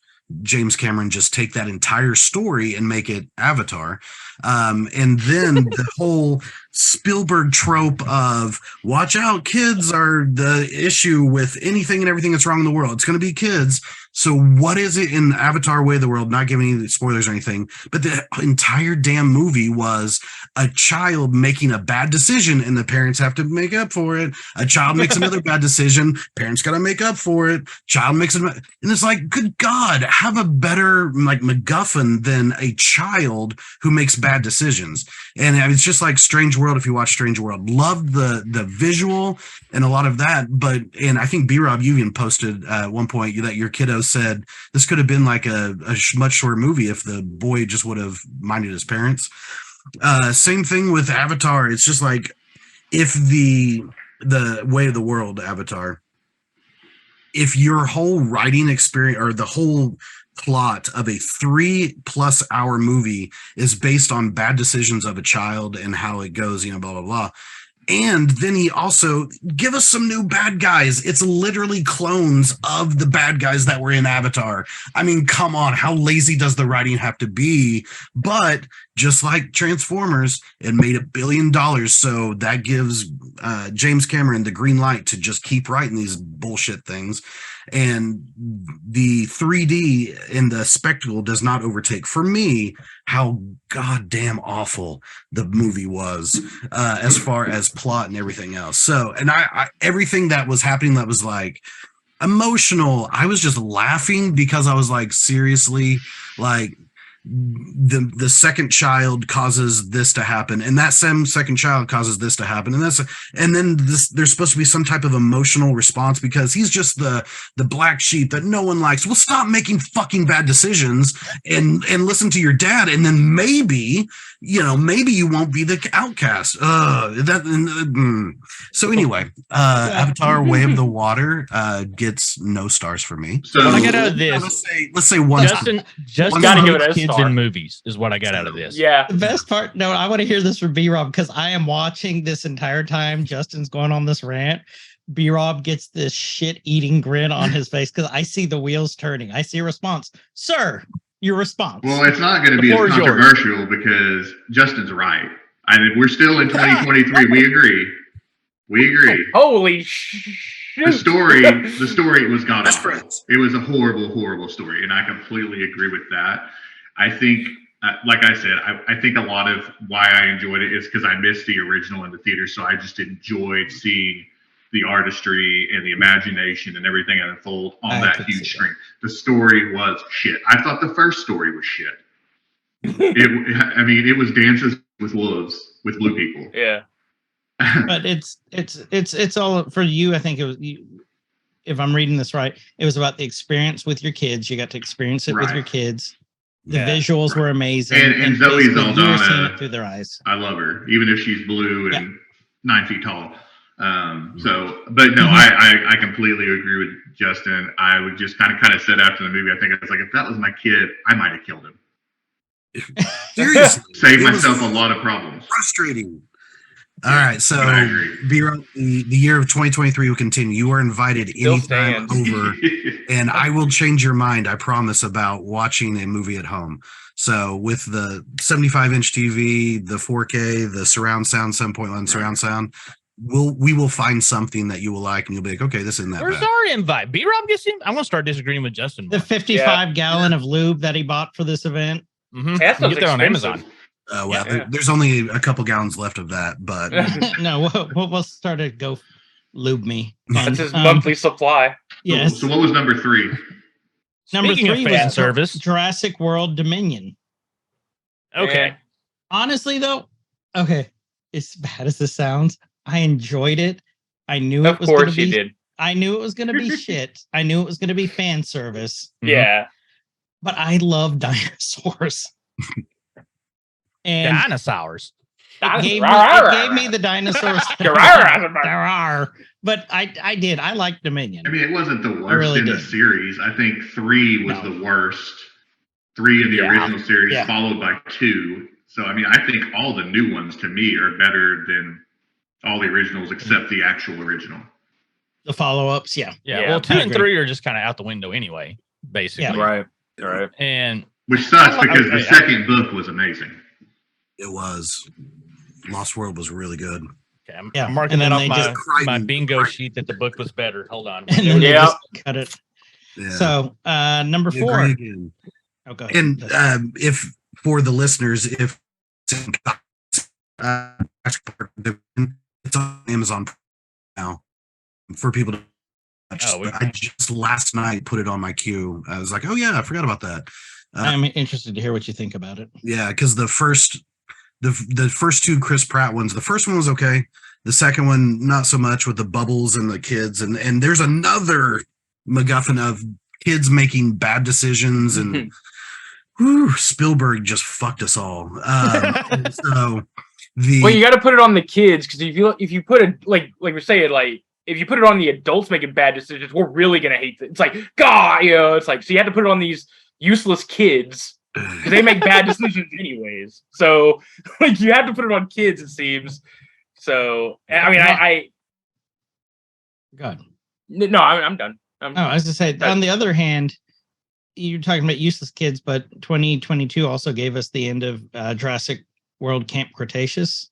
James Cameron just take that entire story and make it Avatar? And then the whole Spielberg trope of, watch out, kids are the issue with anything and everything that's wrong in the world. It's going to be kids. So what is it in Avatar Way of the World? Not giving any spoilers or anything, but the entire damn movie was a child making a bad decision and the parents have to make up for it. A child makes another bad decision. Parents got to make up for it. Child makes it. And it's like, good God, have a better like MacGuffin than a child who makes bad decisions. And it's just like Strange World. If you watch Strange World, loved the visual and a lot of that. But, and I think BRob, you even posted at one point that your kiddo said this could have been like a much shorter movie if the boy just would have minded his parents. Same thing with Avatar. It's just like, if the Way of the World Avatar, if your whole writing experience or the whole plot of a 3+ hour movie is based on bad decisions of a child and how it goes, blah, blah, blah. And then he also give us some new bad guys. It's literally clones of the bad guys that were in Avatar. I mean, come on, how lazy does the writing have to be? But just like Transformers, it made $1 billion. So that gives James Cameron the green light to just keep writing these bullshit things. And the 3D in the spectacle does not overtake, for me, how goddamn awful the movie was as far as plot and everything else. So, and I everything that was happening that was like emotional, I was just laughing because I was like, seriously, like, the second child causes this to happen, and that same second child causes this to happen, and then there's supposed to be some type of emotional response because he's just the black sheep that no one likes. Well, stop making fucking bad decisions and listen to your dad, and then maybe you won't be the outcast. So anyway, Avatar Way of the Water gets no stars for me. So What I got out of this, Let's say one. Justin Gotta give it a hates kids star. in movies is what I got out of this. Yeah. The best part, no, I want to hear this from BRob because I am watching this entire time. Justin's going on this rant. BRob gets this shit-eating grin on his face because I see the wheels turning. I see a response. Sir, your response. Well, it's not going to The be as floor is yours. controversial because Justin's right. I mean, we're still in 2023. We agree. We agree. Holy shoot. The story was god Best awful. friends. It was a horrible, horrible story, and I completely agree with that. I think, like I said, I think a lot of why I enjoyed it is because I missed the original in the theater, so I just enjoyed seeing the artistry and the imagination and everything unfold on I that could huge see screen. The story was shit. I thought the first story was shit. It was Dances with Wolves with blue people. Yeah. But it's all for you. I think it was. If I'm reading this right, it was about the experience with your kids. You got to experience it with Right. your kids. The Yeah. visuals were amazing, And Zoe basically you were seeing Saldana- it through their eyes. I love her, even if she's blue and 9 feet tall. Mm-hmm. But no, I completely agree with Justin. I would just kind of said after the movie, I think I was like, if that was my kid, I might have killed him. Seriously, Save it was myself a lot of problems. frustrating. All right, so But I agree. BRob, the year of 2023 will continue. You are invited Still anytime stands. over, and I will change your mind. I promise about watching a movie at home. So with the 75-inch TV, the 4K, the surround sound, 7.1 surround sound, we will find something that you will like, and you'll be like, okay, this isn't that Where's bad. our invite? BRob gets in. I'm gonna start disagreeing with Justin. The 55 gallon of lube that he bought for this event. Mm-hmm. That You stuff's get that on expensive. Amazon. Well, Yeah. there's only a couple gallons left of that, but No, we'll start to go lube me. That's his monthly supply. Yes. So what was number 3? Number Speaking 3 of fan was service. Jurassic World Dominion. Okay. Honestly, though, okay, as bad as this sounds, I enjoyed it. I knew it Of was going course to you be. did. I knew it was going to be shit. I knew it was going to be fan service. Mhm. Yeah. But I love dinosaurs. And Dinosaurs. it gave me the dinosaurs. There are. But I did. I liked Dominion. I mean, it wasn't the worst really in the did. series. I think 3 was No. the worst. 3 in the Yeah. original series, Yeah. followed by 2. So, I mean, I think all the new ones to me are better than all the originals except the actual original. The follow-ups, yeah. Yeah. Yeah, Well, 2 I and agree. 3 are just kind of out the window anyway, basically. Right. Right. And Which sucks I- because I- the second book was amazing. it was. Lost World was really good. okay, I'm, Yeah, I'm marking and that then off they my, just my bingo sheet that the book was better. Hold on. And then they Yeah. just cut it. Yeah. So number I 4. agree again. Oh, go ahead. And if for the listeners, if it's on Amazon now for people to watch. Oh, we- I just last night put it on my queue. I was like, oh yeah, I forgot about that. I'm interested to hear what you think about it. Yeah, because the first 2 Chris Pratt ones, the first one was okay. The second one, not so much, with the bubbles and the kids, and there's another MacGuffin of kids making bad decisions, and whew, Spielberg just fucked us all. So Well, you got to put it on the kids because if you put it like we're saying, like if you put it on the adults making bad decisions, we're really gonna hate it. It's like God, it's like so you have to put it on these useless kids because they make bad decisions anyways. So like you have to put it on kids, it seems. So I mean, God. no, I'm done. Oh, I was just saying. On the other hand, you're talking about useless kids, but 2022 also gave us the end of Jurassic World Camp Cretaceous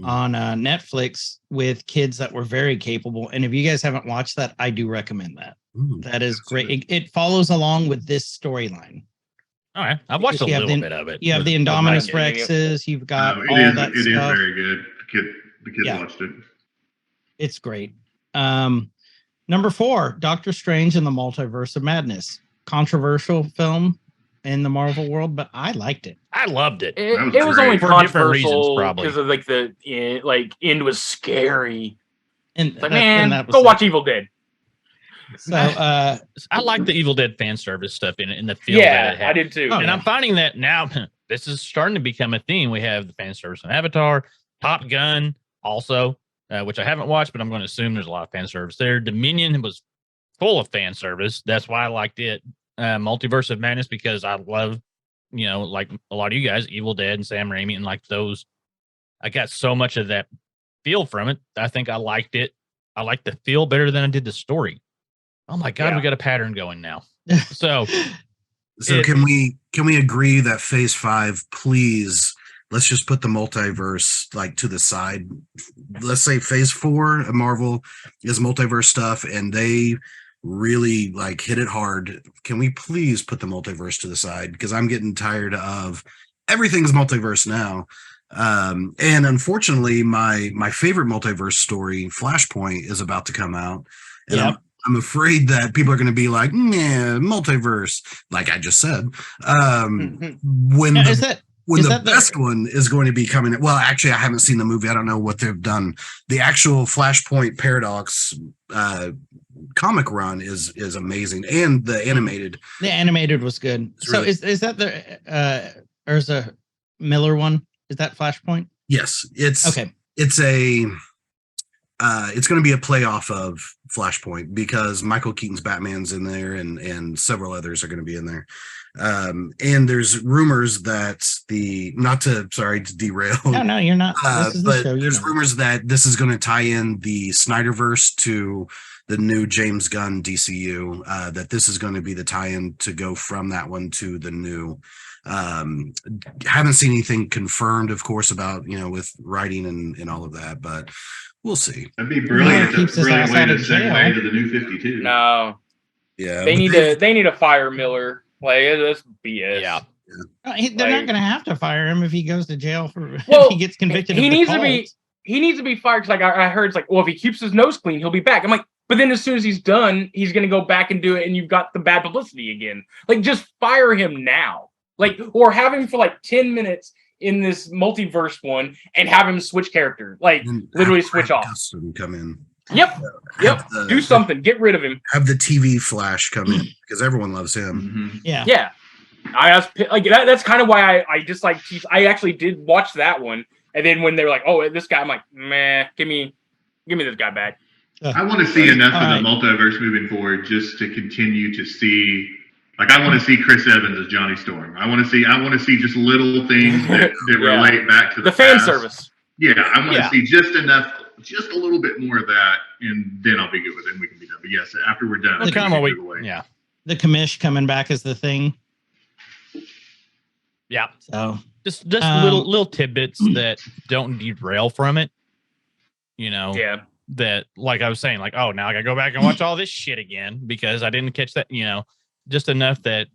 on Netflix with kids that were very capable. And if you guys haven't watched that, I do recommend that. Ooh, That is great. It follows along with this storyline. all right. I've watched a You have little the- bit of it. You have the with my Indominus kid. Rexes. You've got No, all that it is stuff. very good. The kids Yeah. watched it. It's great. Number 4, Doctor Strange and the Multiverse of Madness. Controversial film in the Marvel world, but I liked it. I loved it. That was It was great. only For different reasons, controversial probably. because of like the end was scary. And It's like, that- man, and that was go it. watch Evil Dead. So I like the Evil Dead fan service stuff in the feel that Yeah, it had. I did too. Oh, And yeah. I'm finding that now this is starting to become a theme. We have the fan service on Avatar, Top Gun, also, which I haven't watched, but I'm going to assume there's a lot of fan service there. Dominion was full of fan service. That's why I liked it. Multiverse of Madness, because I love, like a lot of you guys, Evil Dead and Sam Raimi and like those. I got so much of that feel from it. I think I liked it. I liked the feel better than I did the story. Oh my God, Yeah. we got a pattern going now. So So can we agree that Phase 5, please, let's just put the multiverse like to the side. Let's say Phase 4 of Marvel is multiverse stuff, and they really like hit it hard. Can we please put the multiverse to the side? Because I'm getting tired of everything's multiverse now. And unfortunately, my favorite multiverse story, Flashpoint, is about to come out. And I'm afraid that people are going to be like, "Yeah, multiverse," like I just said. When the best one is going to be coming. Well, actually, I haven't seen the movie. I don't know what they've done. The actual Flashpoint Paradox comic run is amazing, and the animated. The animated was good. So really, is that the or is a Miller one? Is that Flashpoint? Yes, it's okay. It's going to be a playoff of Flashpoint because Michael Keaton's Batman's in there, and several others are going to be in there. And there's rumors that sorry to derail. No, you're not. This is the show, there's rumors that this is going to tie in the Snyderverse to the new James Gunn DCU. That this is going to be the tie-in to go from that one to the new. Haven't seen anything confirmed, of course, about with writing and all of that, but we'll see. That'd be brilliant. That's a brilliant way to segue to the new 52. No. Yeah. They need to fire Miller. Like, it's BS. Yeah. They're not going to have to fire him if he goes to jail if he gets convicted. He needs to be fired. Cause like I heard, it's like, well, if he keeps his nose clean, he'll be back. I'm like, but then as soon as he's done, he's going to go back and do it, and you've got the bad publicity again. Like, just fire him now. Like, or have him for like 10 minutes in this multiverse one and have him switch character. Like, literally switch off. Come in. Yep. Do something. Get rid of him. Have the TV Flash come in because everyone loves him. Mm-hmm. Yeah. I was like that's kind of why I dislike Chief. I actually did watch that one, and then when they were like, "Oh, this guy," I'm like, "Meh, give me this guy back." I want to see enough of the multiverse moving forward just to continue to see. Like, I want to see Chris Evans as Johnny Storm. I want to see just little things that relate back to the fan past. Service. Yeah, I want to see just enough, just a little bit more of that, and then I'll be good with it, and we can be done. But yes, after we're done, the commish coming back is the thing. Yeah. So just little tidbits that don't derail from it. Yeah. That, like I was saying, like, oh, now I gotta go back and watch all this shit again because I didn't catch that. Just enough that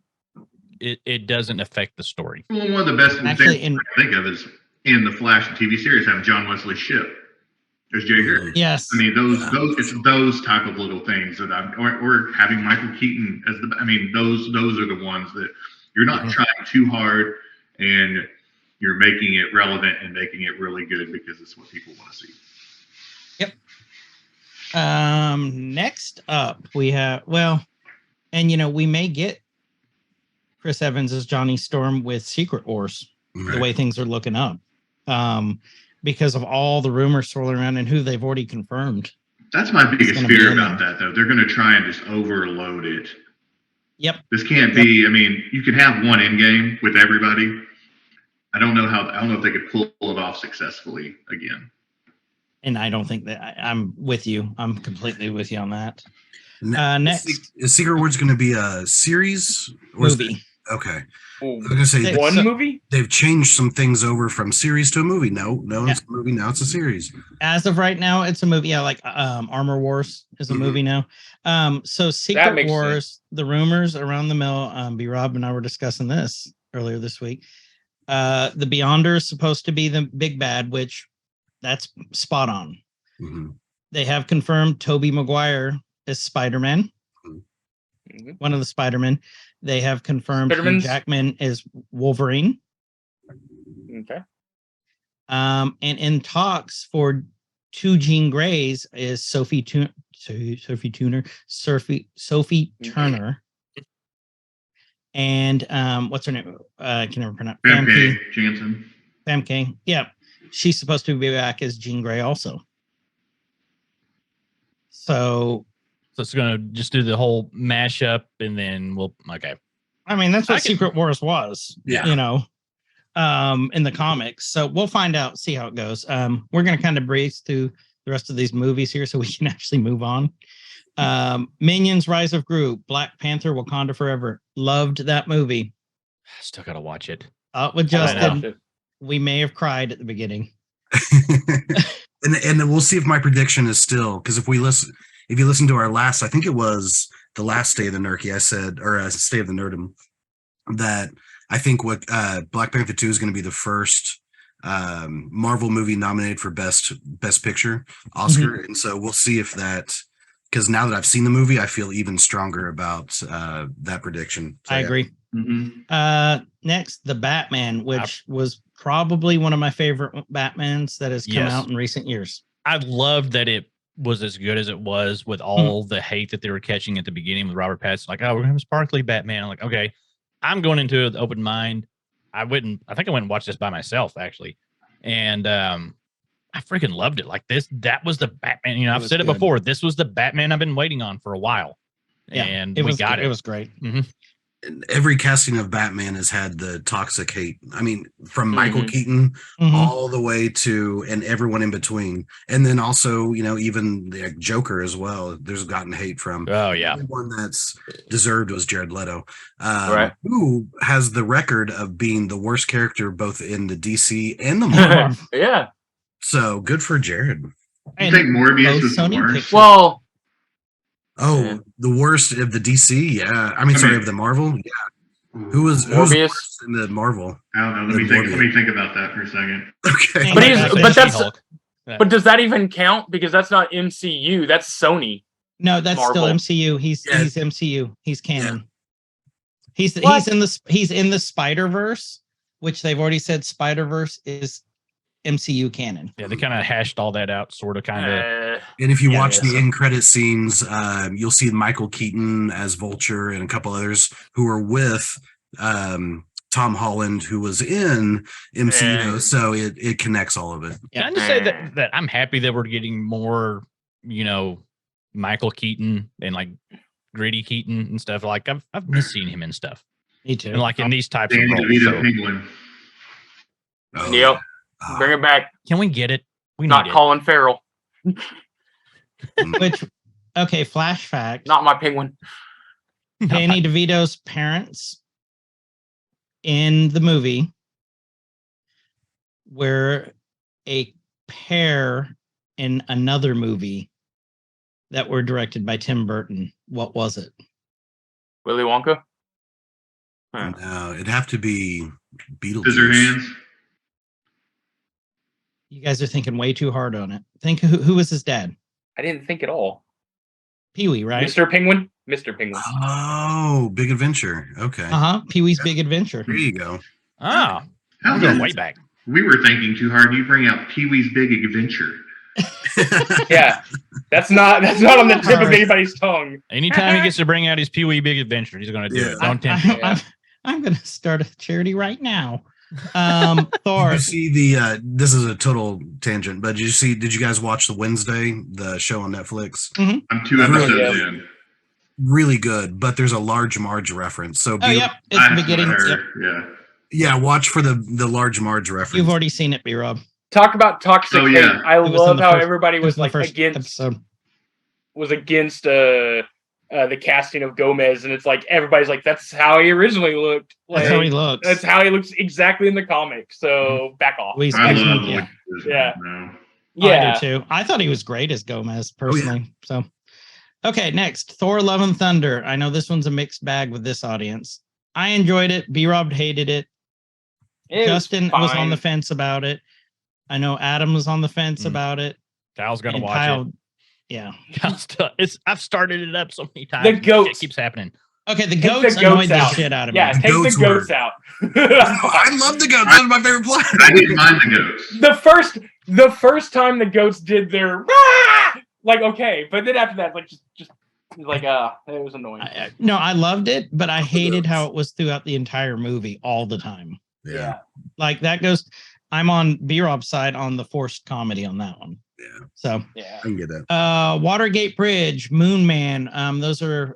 it doesn't affect the story. Well, one of the best things I think of is in the Flash TV series having John Wesley Shipp as Jay Garrick. Yes. I mean, it's those type of little things that or having Michael Keaton as those are the ones that you're not trying too hard and you're making it relevant and making it really good because it's what people want to see. Yep. Next up we have, and we may get Chris Evans as Johnny Storm with Secret Wars, the way things are looking up, because of all the rumors swirling around and who they've already confirmed. That's my biggest fear about that, though. They're going to try and just overload it. Yep. This can't be. I mean, you can have one end game with everybody. I don't know if they could pull it off successfully again. And I don't think that I'm with you. I'm completely with you on that. Next, is Secret Wars going to be a series or movie? Okay. I was going to say one movie. They've changed some things over from series to a movie. No, it's a movie now. It's a series. As of right now, it's a movie. Yeah, like Armor Wars is a movie now. So Secret Wars, the rumors around the mill. BRob and I were discussing this earlier this week. The Beyonder is supposed to be the big bad, which that's spot on. Mm-hmm. They have confirmed Tobey Maguire is Spider-Man. Mm-hmm. One of the Spider-Men. They have confirmed Hugh Jackman is Wolverine. Okay. And in talks for 2 Jean Greys is Sophie Turner. And what's her name? I can never pronounce. Famke Janssen. Famke. Yeah. She's supposed to be back as Jean Grey also. So it's going to just do the whole mashup and then okay. I mean, that's what Secret Wars was, in the comics. So we'll find out, see how it goes. We're going to kind of breeze through the rest of these movies here so we can actually move on. Minions: Rise of Gru, Black Panther: Wakanda Forever. Loved that movie. Still gotta watch it. With I know. Justin, we may have cried at the beginning. and we'll see if my prediction is still, because if you listen to our last, I think it was the last Stay of the Nerky, I said, or Stay of the Nerdum, that I think what Black Panther 2 is going to be the first Marvel movie nominated for best picture Oscar. And so we'll see if that, because now that I've seen the movie, I feel even stronger about that prediction. So, I agree. Next, The Batman, which was probably one of my favorite Batmans that has come out in recent years. I loved that it was as good as it was with all the hate that they were catching at the beginning with Robert Pattinson. Like, oh, we're going to have a sparkly Batman. I'm like, okay, I'm going into it with open mind. I think I went and watched this by myself, actually. And I freaking loved it. Like that was the Batman. You know, I've said it before. This was the Batman I've been waiting on for a while. Yeah, and we got it. It was great. Every casting of Batman has had the toxic hate. I mean, from Michael Keaton all the way to, and everyone in between. And then also, you know, even the Joker as well. There's gotten hate from. Oh, yeah. The one that's deserved was Jared Leto, Right. who has the record of being the worst character both in the DC and the Marvel. Yeah. So good for Jared. You think Morbius was the worst? Well, The worst of the DC, yeah. I mean, sorry, of the Marvel, yeah. Who was Morbius worst in the Marvel? I don't know. Let me think about that for a second. Okay. But does that even count? Because that's not MCU. That's Sony. No, that's Marvel. still MCU. He's MCU. He's canon. Yeah. He's in the Spider-Verse, which they've already said Spider-Verse is MCU canon. Yeah, they kind of hashed all that out, sort of, kind of. And if you watch the end credit scenes, you'll see Michael Keaton as Vulture and a couple others who are with Tom Holland, who was in MCU. So it connects all of it. Can I just say that I'm happy that we're getting more, you know, Michael Keaton and like Gritty Keaton and stuff. Like I've missed seeing him in stuff. Me too. And like in these types Danny of roles. DeVito So. Penguin. Oh, Yep. Bring it back. Can we get it? We Not need Colin Farrell. Flash fact. Not my penguin. Danny DeVito's parents in the movie were a pair in another movie that were directed by Tim Burton. What was it? Willy Wonka? No, it'd have to be Beetlejuice. Scissorhands. You guys are thinking way too hard on it. Think who was his dad? I didn't think at all. Pee-wee, right? Mr. Penguin? Mr. Penguin. Oh, Big Adventure. Okay. Pee-wee's Big Adventure. There you go. Oh, How I'm going did- way back. We were thinking too hard. You bring out Pee-wee's Big Adventure. Yeah. That's not on the tip of anybody's tongue. Anytime he gets to bring out his Pee-wee Big Adventure, he's going to do it. Don't tempt me. I'm going to start a charity right now. Thor. Did you see this is a total tangent, but did you guys watch the Wednesday, the show on Netflix? I'm 2 episodes in. Really good, but there's a Large Marge reference. So it's the beginning. Yeah. Yeah, watch for the Large Marge reference. You've already seen it, BRob. Talk about toxic hate. I love how everybody was like against the casting of Gomez, and it's like everybody's like, that's how he originally looked. Like, that's how he looks. That's how he looks exactly in the comic. So back off. I love yeah. I do too. I thought he was great as Gomez personally. So okay, next, Thor: Love and Thunder. I know this one's a mixed bag with this audience. I enjoyed it. B-Rob hated it. Justin was on the fence about it. I know Adam was on the fence about it. Kyle's gonna watch it. Yeah, I've started it up so many times. The goats. It keeps happening. Okay, the goats annoyed the shit out of me. Yeah, take the goats out. I love the goats. That was my favorite part. I didn't mind the goats. The first time the goats did their like okay, but then after that, like just like it was annoying. I loved it, but I hated how it was throughout the entire movie all the time. Yeah. Like that goes. I'm on B-Rob's side on the forced comedy on that one. Yeah. So I can get that. Watergate Bridge, Moon Man. Those are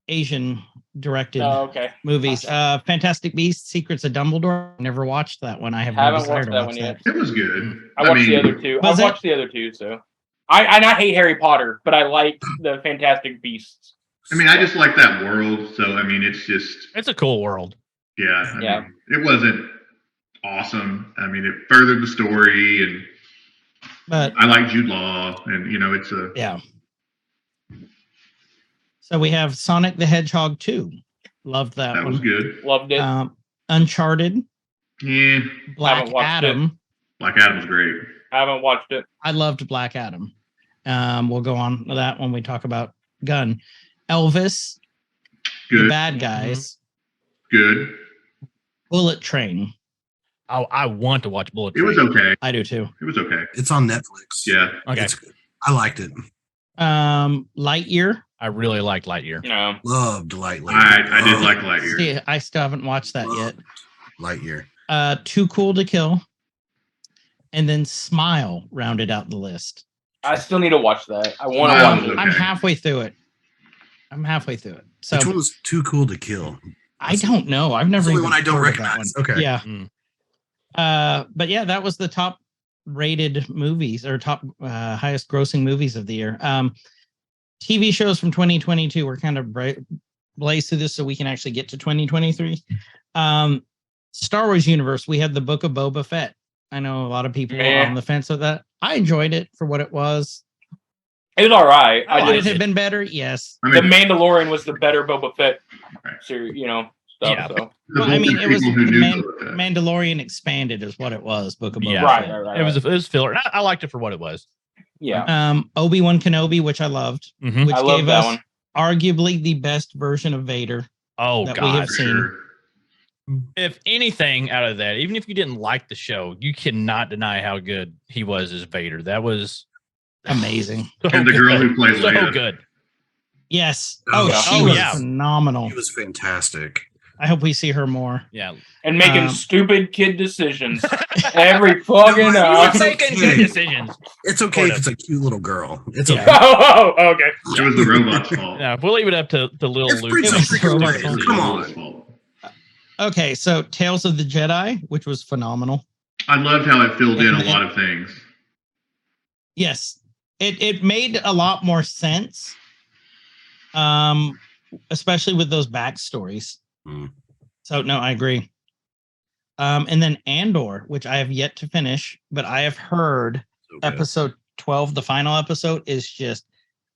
Asian directed movies. Fantastic Beasts, Secrets of Dumbledore. Never watched that one. I haven't watched that one yet. It was good. I watched the other two. I watched the other two, so I hate Harry Potter, but I like the Fantastic Beasts. I mean, I just like that world. So I mean, It's a cool world. yeah. I Yeah. mean, it wasn't awesome. I mean, it furthered the story, and But I like Jude Law, and it's a yeah. So we have Sonic the Hedgehog 2. Loved that that one. was good. Loved it. Uncharted, Yeah, Black Haven't watched Adam. Black Adam's great. I haven't watched it. I loved Black Adam. We'll go on to that when we talk about Gun. Elvis, The Good, Bad Guys, good. Bullet Train. Oh, I want to watch Bullet It was Train. okay. I do too. It was okay. It's on Netflix. Yeah. Okay. It's good. I liked it. Lightyear. I really like Lightyear. No. Loved Lightyear. I did like Lightyear. See, I still haven't watched that yet. Loved Lightyear. Too Cool to Kill. And then Smile rounded out the list. I still need to watch that. I want to Wow. watch it. Okay. I'm halfway through it. So Which one was Too Cool to Kill? I don't know. I've never That's the only even one I don't heard of that recognize. one. Okay. Yeah. Mm. But yeah, that was the top rated movies or top highest grossing movies of the year. TV shows from 2022 were kind of blazed through this so we can actually get to 2023. Star Wars universe, we had the Book of Boba Fett. I know a lot of people were on the fence with that. I enjoyed it for what it was. It was all right. Would it have been better? Yes. I The mean, Mandalorian was the better Boba Fett series, stuff. Yeah. So. the Well, I mean, it was people who the knew Boba Fett. Mandalorian expanded is what it was. Book of Boba Yeah. Fett. Right. It was filler. And I liked it for what it was. Yeah. Obi-Wan Kenobi, which I loved, Mhm. which I love gave that us one. arguably the best version of Vader. Oh, That we God. have For seen. sure. If anything out of that, even if you didn't like the show, you cannot deny how good he was as Vader. That was Amazing. so And the girl good. who played so Leia. good. Yes. Oh, Oh, she oh, was yeah. phenomenal. He was fantastic. I hope we see her more. Yeah. And making Um, stupid kid decisions every fucking No, He I- was hour. making good decisions. It's okay Sort if of. it's a cute little girl. It's Yeah. okay. Oh, okay. It was the robot's fault. Yeah, we'll leave it up to little It's Luke. Princess It was Leia. so Come Robot's on. fault. Okay, so Tales of the Jedi, which was phenomenal. I loved how it filled in a lot of things. Yes, it made a lot more sense, especially with those backstories. Mm. So no, I agree. And then Andor, which I have yet to finish, but I have heard So good. episode 12, the final episode, is just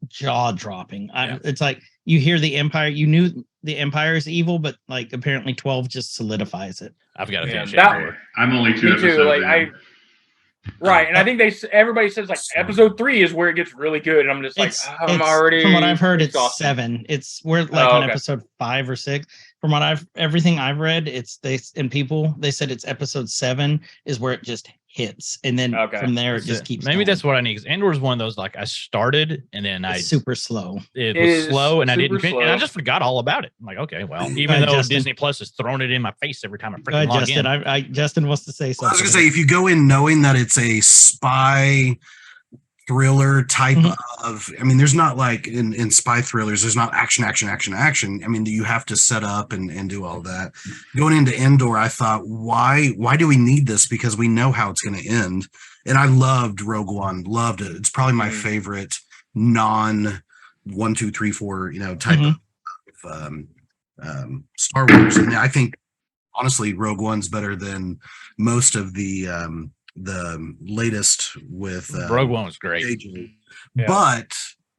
jaw dropping. Yeah. It's like you hear the Empire, you knew the Empire is evil, but like apparently 12 just solidifies it. I've got to Yeah, finish that- Andor. I'm only two Me episodes too. Like in. right, and I think everybody says like episode 3 is where it gets really good, and I'm just like, I'm already. from what I've heard, it's exhausted. 7. We're like Oh, on okay. episode 5 or 6. From what everything I've read, they said it's episode 7 is where it just hits, and then Okay. from there it just keeps. Maybe going. that's what I need. 'Cause Andor is one of those like I started and then It's super slow. it It was is slow and I didn't super finish, and I slow. just forgot all about it. I'm like, okay, well, Go even ahead, though Justin. Disney Plus is throwing it in my face every time I Go freaking ahead, log Justin. in. Justin wants to say Well, I was something. gonna say, if you go in knowing that it's a spy thriller type Mhm. of, I mean, there's not like in spy thrillers, there's not action. I mean, you have to set up and do all that. Going into Endor, I thought, why do we need this? Because we know how it's going to end. And I loved Rogue One, loved it. It's probably my favorite non 1, 2, 3, 4, type of Star Wars. And I think honestly, Rogue One's better than most of the latest with Rogue One was great. JJ. Yeah. But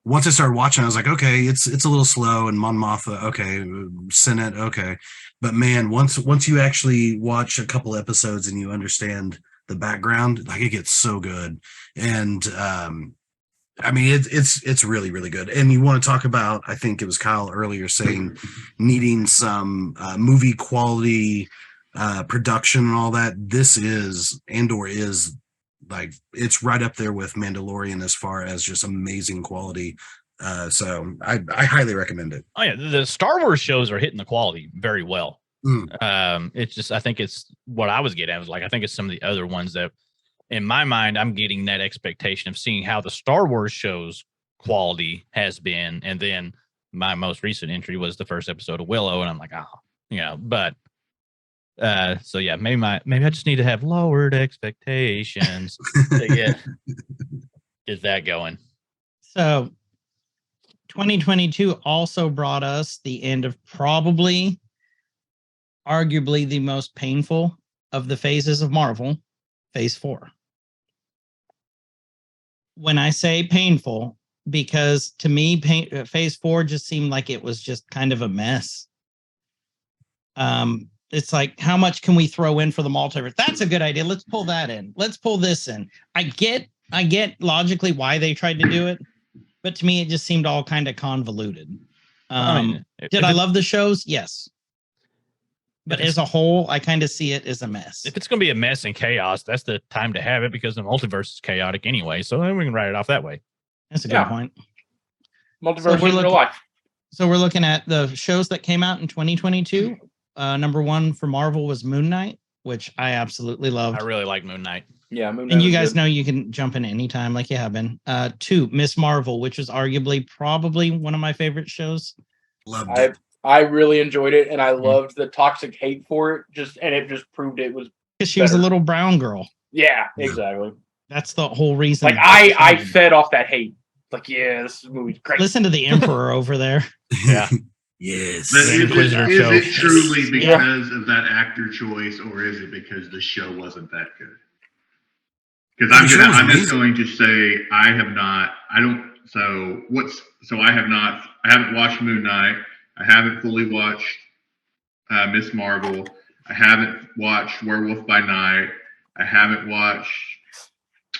once I started watching, I was like, okay, it's a little slow, and Mon Mothma, okay, Senate, okay. But man, once you actually watch a couple episodes and you understand the background, like it gets so good. And I mean, it's really, really good. And you want to talk about, I think it was Kyle earlier saying needing some movie quality production and all that. Andor is like, it's right up there with Mandalorian as far as just amazing quality. So I highly recommend it. Oh yeah, the Star Wars shows are hitting the quality very well. It's just, I think it's what I was getting at was like, I think it's some of the other ones that in my mind, I'm getting that expectation of seeing how the Star Wars shows quality has been. And then my most recent entry was the first episode of Willow. And I'm like, but so yeah, maybe I just need to have lowered expectations to get is that going? So 2022 also brought us the end of probably, arguably the most painful of the phases of Marvel, Phase 4. When I say painful, because to me, Phase 4 just seemed like it was just kind of a mess. It's like, how much can we throw in for the multiverse? That's a good idea. Let's pull that in. Let's pull this in. I get logically why they tried to do it, but to me, it just seemed all kind of convoluted. Did I love the shows? Yes. But as a whole, I kind of see it as a mess. If it's going to be a mess and chaos, that's the time to have it because the multiverse is chaotic anyway. So then we can write it off that way. That's a good point. Multiverse in real life. So we're looking at the shows that came out in 2022. Number 1 for Marvel was Moon Knight, which I absolutely loved. I really like Moon Knight. Yeah, Moon Knight. And you guys know you can jump in anytime like you have been. 2, Miss Marvel, which was arguably probably one of my favorite shows. Loved it. I really enjoyed it, and I loved the toxic hate for it. It just proved it was because she was a little brown girl. Yeah, exactly. That's the whole reason. Like I fed off that hate. Like, yeah, this movie's great. Listen to the Emperor over there. Yeah. Yes. Is it truly because of that actor choice, or is it because the show wasn't that good? Because I'm just going to say I haven't watched Moon Knight. I haven't fully watched Miss Marvel. I haven't watched Werewolf by Night. I haven't watched.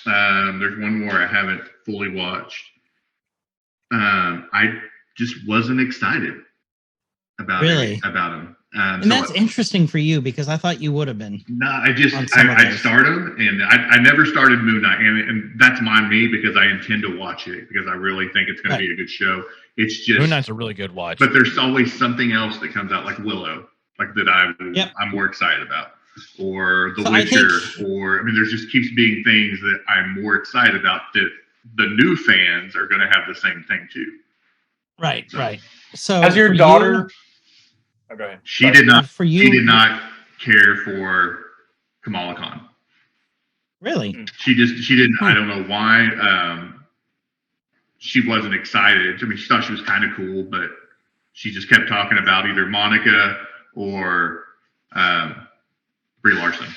There's one more I haven't fully watched. I just wasn't excited about him. And that's interesting for you because I thought you would have been. No, I'd start them, and I never started Moon Knight, and that's me because I intend to watch it because I really think it's going to be a good show. It's just Moon Knight's a really good watch, but there's always something else that comes out, like Willow, like that I'm more excited about, or The Witcher, or there just keeps being things that I'm more excited about that the new fans are going to have the same thing too. Right. So has your daughter? Go ahead. She did not care for Kamala Khan. Really? She didn't. I don't know why. She wasn't excited. I mean, she thought she was kind of cool, but she just kept talking about either Monica or Brie Larson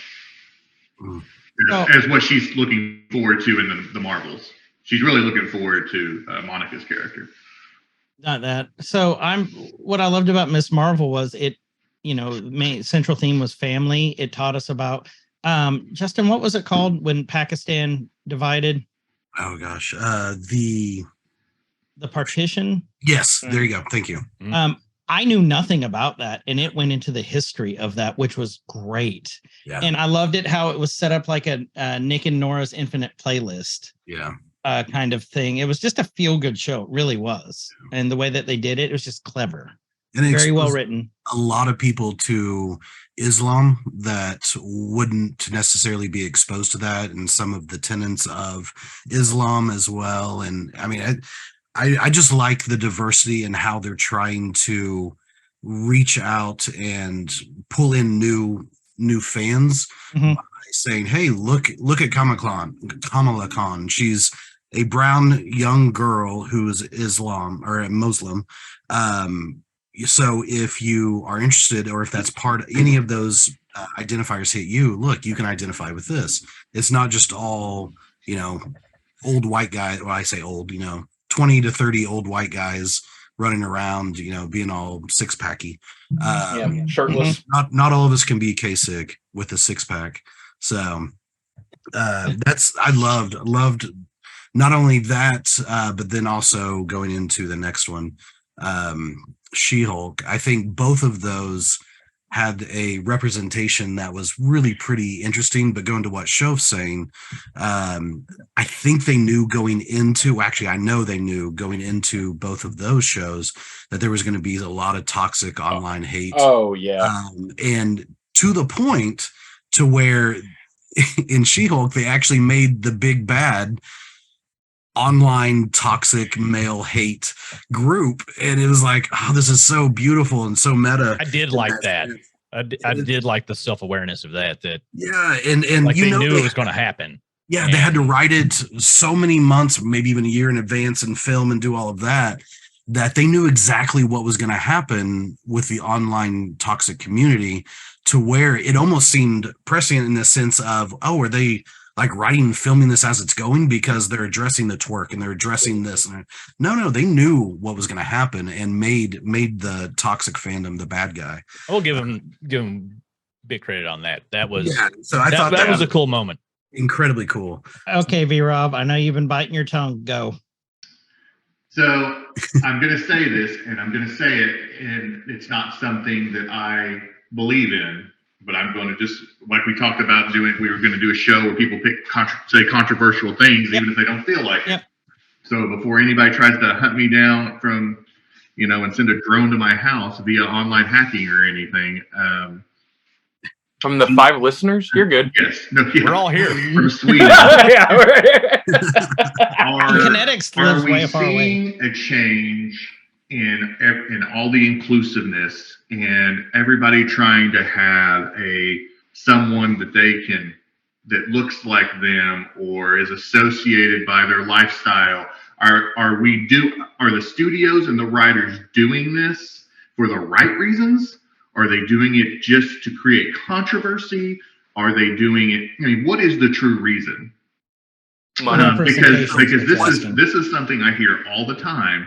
as what she's looking forward to in the Marvels. She's really looking forward to Monica's character. Not that. So what I loved about Miss Marvel was it, main central theme was family. It taught us about Justin, what was it called when Pakistan divided? Oh gosh. The partition. Yes, there you go. Thank you. I knew nothing about that, and it went into the history of that, which was great. Yeah. And I loved it how it was set up like a Nick and Nora's Infinite Playlist. Yeah. Kind of thing. It was just a feel-good show. It really was. And the way that they did it, it was just clever. And very well written. A lot of people to Islam that wouldn't necessarily be exposed to that, and some of the tenets of Islam as well. And I mean, I just like the diversity and how they're trying to reach out and pull in new fans by saying, "Hey, look at Kamala Khan. She's a brown young girl who's Islam or a Muslim. So if you are interested, or if that's part of any of those identifiers hit you, look, you can identify with this. It's not just all old white guys. Well, I say old, 20 to 30 old white guys running around, being all six-packy. Shirtless. Not all of us can be K-Sig with a six-pack. So I loved not only that, but then also going into the next one, She-Hulk. I think both of those had a representation that was really pretty interesting. But going to what Choaf's saying, I think they knew going into, actually, I know they knew going into both of those shows that there was going to be a lot of toxic online hate. Oh, yeah. And to the point to where in She-Hulk, they actually made the big bad online toxic male hate group, and it was like, oh, this is so beautiful and so meta. I did like that. I did like the self-awareness of that. Yeah, and like they knew it was going to happen. Yeah, they had to write it so many months, maybe even a year in advance, and film and do all of that, that they knew exactly what was going to happen with the online toxic community, to where it almost seemed prescient in the sense of, oh, are they like writing and filming this as it's going because they're addressing the twerk and they're addressing this? And no, they knew what was going to happen and made the toxic fandom the bad guy. I will give him big credit on that. That was So I thought that was a cool moment. Incredibly cool. Okay, BRob, I know you've been biting your tongue. Go. So I'm going to say this, and I'm going to say it, and it's not something that I believe in, but I'm going to just, like we talked about we were going to do a show where people say controversial things, even if they don't feel like it. So before anybody tries to hunt me down from, and send a drone to my house via online hacking or anything. From the 5 listeners, you're good. Yes. No, yeah. We're all here. From Sweden. Kinetics lives way far away. Are we seeing a change in all the inclusiveness and everybody trying to have someone that looks like them or is associated by their lifestyle? Are the studios and the writers doing this for the right reasons? Are they doing it just to create controversy? Are they doing it? I mean, what is the true reason? Because this is something I hear all the time,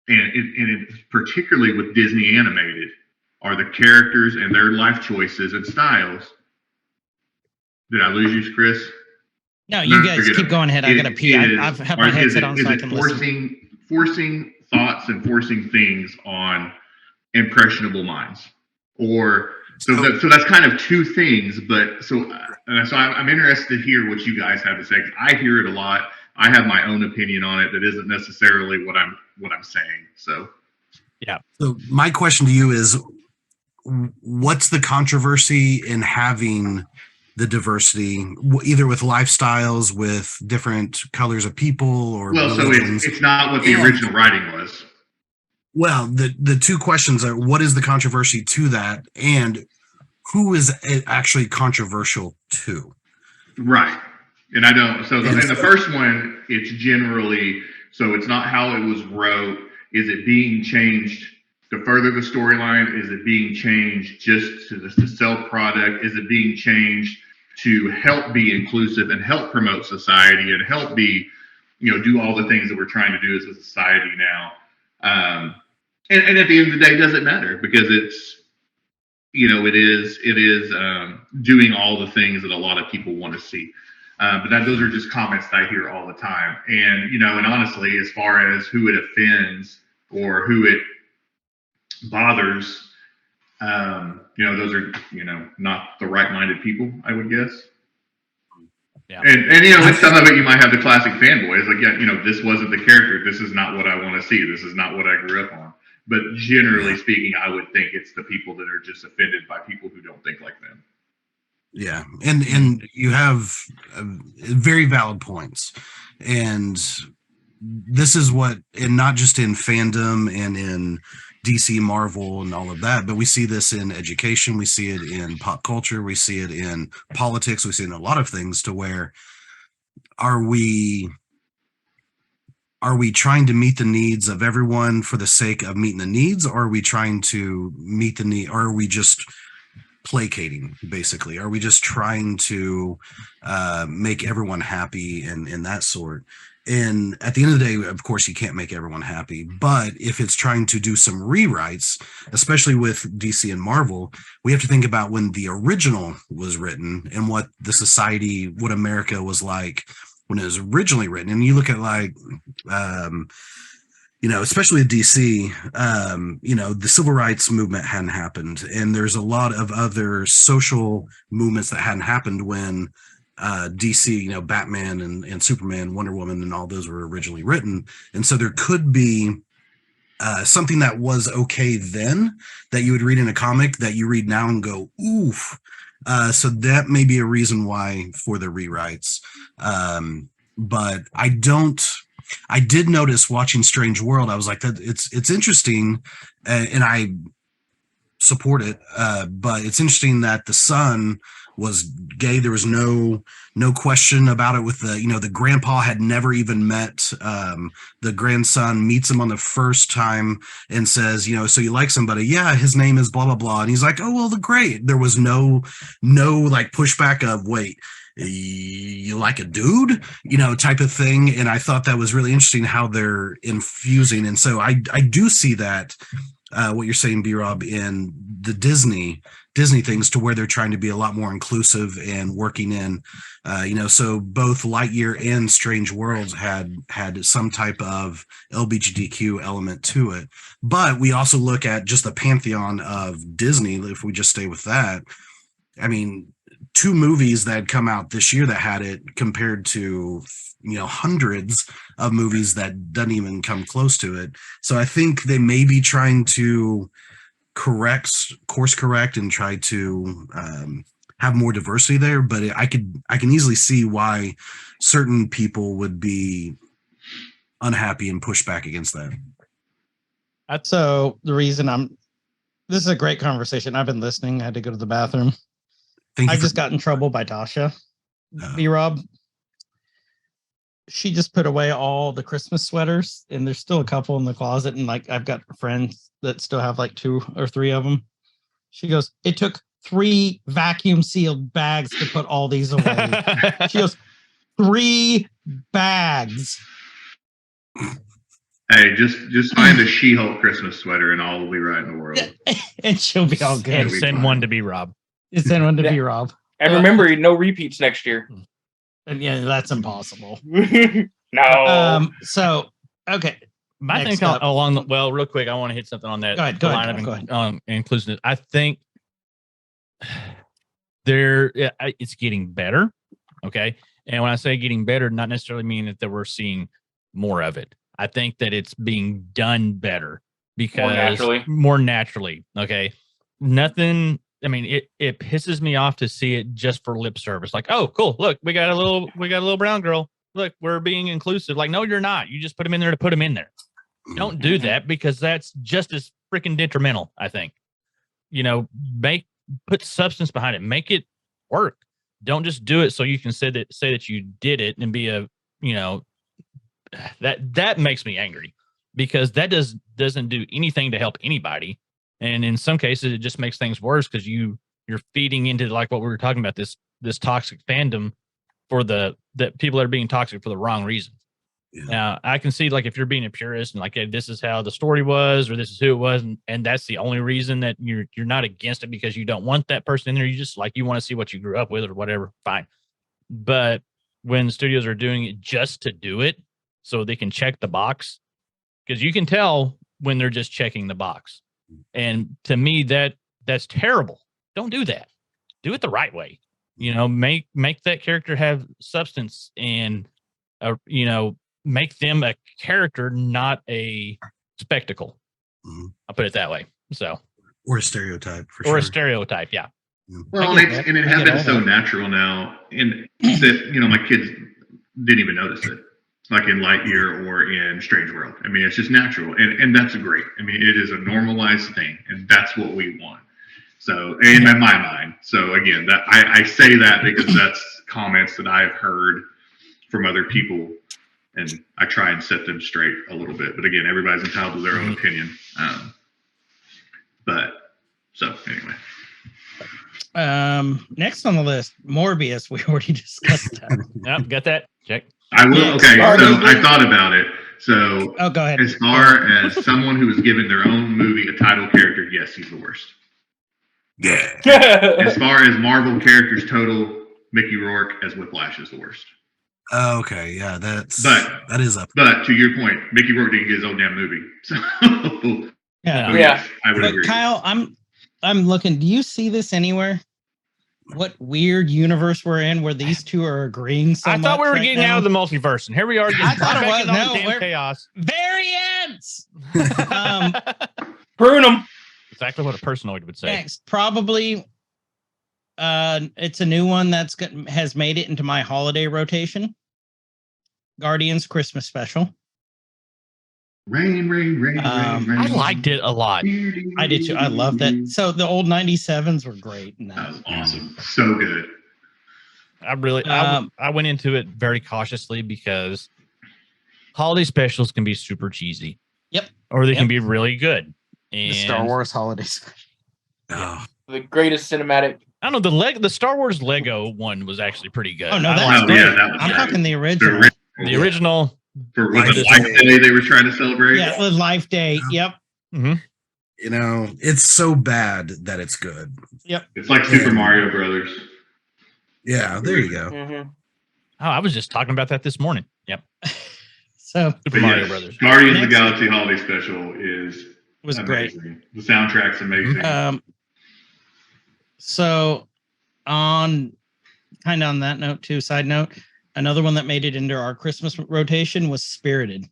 and it particularly with Disney animated, are the characters and their life choices and styles. Did I lose you, Chris? No, you guys keep going ahead. I gotta pee. I've had my headset on, so I can listen. Forcing thoughts and forcing things on impressionable minds, so that's kind of two things. But so I'm interested to hear what you guys have to say. I hear it a lot. I have my own opinion on it that isn't necessarily what I'm saying. So yeah. So my question to you is, what's the controversy in having the diversity, either with lifestyles, with different colors of people, or so it's not what the original writing was. Well, the two questions are, what is the controversy to that, and who is it actually controversial to? Right. And I don't, so in the first one, it's generally, so it's not how it was wrote. Is it being changed to further the storyline? Is it being changed just to sell product? Is it being changed to help be inclusive and help promote society and help be, do all the things that we're trying to do as a society now? And at the end of the day, it doesn't matter, because it's, it is doing all the things that a lot of people want to see. But those are just comments that I hear all the time. And, and honestly, as far as who it offends or who it bothers, those are, not the right-minded people, I would guess. Yeah. And with some of it, you might have the classic fanboys, like, yeah, this wasn't the character. This is not what I want to see. This is not what I grew up on. But generally speaking, I would think it's the people that are just offended by people who don't think like them. Yeah, and you have very valid points, and this is and not just in fandom and in DC, Marvel, and all of that, but we see this in education, we see it in pop culture, we see it in politics, we see it in a lot of things, to where are we trying to meet the needs of everyone for the sake of meeting the needs, or are we trying to meet the need, or are we just placating, basically? Are we just trying to make everyone happy and that sort? And at the end of the day, of course, you can't make everyone happy. But if it's trying to do some rewrites, especially with DC and Marvel, we have to think about when the original was written and what what America was like when it was originally written. And you look at especially at DC, the civil rights movement hadn't happened. And there's a lot of other social movements that hadn't happened when DC, Batman and Superman, Wonder Woman, and all those were originally written. And so there could be something that was okay then that you would read in a comic that you read now and go, oof. So that may be a reason why for the rewrites. But I did notice watching Strange World, I was like, that it's interesting. And support it. But it's interesting that the son was gay. There was no question about it with the grandpa had never even met the grandson, meets him on the first time and says, so you like somebody? Yeah, his name is blah, blah, blah. And he's like, oh, well, great. There was no like pushback of, wait, you like a dude, type of thing. And I thought that was really interesting how they're infusing. And so I do see that what you're saying, BRob, in the Disney things, to where they're trying to be a lot more inclusive and working in, so both Lightyear and Strange Worlds had some type of LGBTQ element to it. But we also look at just the pantheon of Disney. If we just stay with that, I mean, 2 movies that had come out this year that had it, compared to hundreds of movies that doesn't even come close to it. So I think they may be trying to course correct and try to have more diversity there. But I can easily see why certain people would be unhappy and push back against that. So the reason this is a great conversation. I've been listening. I had to go to the bathroom. I just got in trouble by Tasha. BRob. She just put away all the Christmas sweaters, and there's still a couple in the closet. And like, I've got friends that still have like 2 or 3 of them. She goes, it took 3 vacuum sealed bags to put all these away. She goes, 3 bags. Hey, just find a She-Hulk Christmas sweater and all will be right in the world. And she'll be all good. And send one to BRob. Send one to BRob. And remember, no repeats next year. And yeah, that's impossible. No. So, okay. My thing real quick, I want to hit something on that. Go ahead. Inclusiveness. I think it's getting better. Okay. And when I say getting better, not necessarily mean that we're seeing more of it. I think that it's being done better because more naturally. Okay. Nothing. I mean, it pisses me off to see it just for lip service. Like, oh, cool. Look, we got a little brown girl. Look, we're being inclusive. Like, no, you're not. You just put them in there to put them in there. Don't do that, because that's just as freaking detrimental, I think. Put substance behind it. Make it work. Don't just do it so you can say that you did it and be that makes me angry, because that doesn't do anything to help anybody. And in some cases, it just makes things worse, because you're feeding into, like what we were talking about, this toxic fandom for the people that are being toxic for the wrong reasons. Yeah. Now, I can see, like, if you're being a purist and like, hey, this is how the story was, or this is who it was, and that's the only reason that you're not against it, because you don't want that person in there. You just you want to see what you grew up with or whatever. Fine. But when studios are doing it just to do it so they can check the box, because you can tell when they're just checking the box. And to me, that's terrible. Don't do that. Do it the right way. Make that character have substance, and make them a character, not a spectacle. Mm-hmm. I'll put it that way. So, or a stereotype, a stereotype, yeah. Well, and it has been so natural now, and that my kids didn't even notice it, like in Lightyear or in Strange World. I mean, it's just natural, and that's great. I mean, it is a normalized thing, and that's what we want. So, in my mind. So again, that I say that because that's comments that I've heard from other people, and I try and set them straight a little bit. But again, everybody's entitled to their own opinion. So anyway. Next on the list, Morbius. We already discussed that. Yep, got that. Check. I will. Okay, so I thought about it. So, go ahead. As far as someone who was given their own movie a title character, yes, he's the worst. Yeah. As far as Marvel characters total, Mickey Rourke as Whiplash is the worst. Okay, yeah, that is up. But to your point, Mickey Rourke didn't get his own damn movie. So yeah, yes, I would agree. Kyle, I'm looking. Do you see this anywhere? What weird universe we're in where these two are agreeing so much? I thought we were getting out of the multiverse, and here we are. I thought it was. No, chaos. Variants. Prune them. Exactly what a personoid would say. Next, probably. It's a new one has made it into my holiday rotation. Guardians Christmas special. Rain, rain, rain, rain, rain. I liked it a lot. I did too. I love that. So the old 97s were great. In That that. was awesome. So good. I went into it very cautiously because holiday specials can be super cheesy. Yep. Or they can be really good. And The Star Wars holidays. Oh, The greatest cinematic. I don't know, the Star Wars Lego one was actually pretty good. Oh no, I that's liked Oh, great. yeah, that was I'm great. talking the original. the original. For was it Life Life Day they were trying to celebrate? Yeah, it was Life Day. Yep. you know, it's so bad that it's good. It's like Super Mario Brothers. Yeah, there you go. Mm-hmm. Oh, I was just talking about that this morning. Yep. So Super But Mario yes, Brothers. Guardians of the Next- Galaxy Holiday Special is was great. amazing. The soundtrack's amazing. So on that note too, side note, another one that made it into our Christmas rotation was Spirited,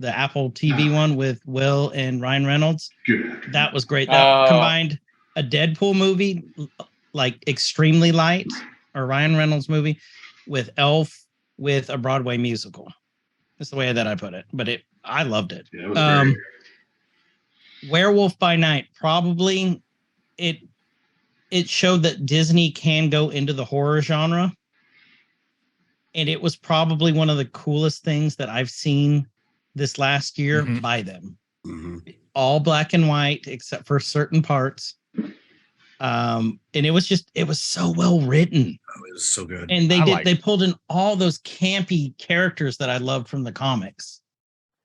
the Apple TV one with Will and Ryan Reynolds. Good. That was great. That combined a Deadpool movie, like extremely light, or Ryan Reynolds movie, with Elf with a Broadway musical. That's the way that I put it. But I loved it. Yeah, it was great. Werewolf by Night, probably it showed that Disney can go into the horror genre. And it was probably one of the coolest things that I've seen this last year by them. Mhm. All black and white, except for certain parts. And it was so well written. Oh, it was so good. And they pulled in all those campy characters that I loved from the comics.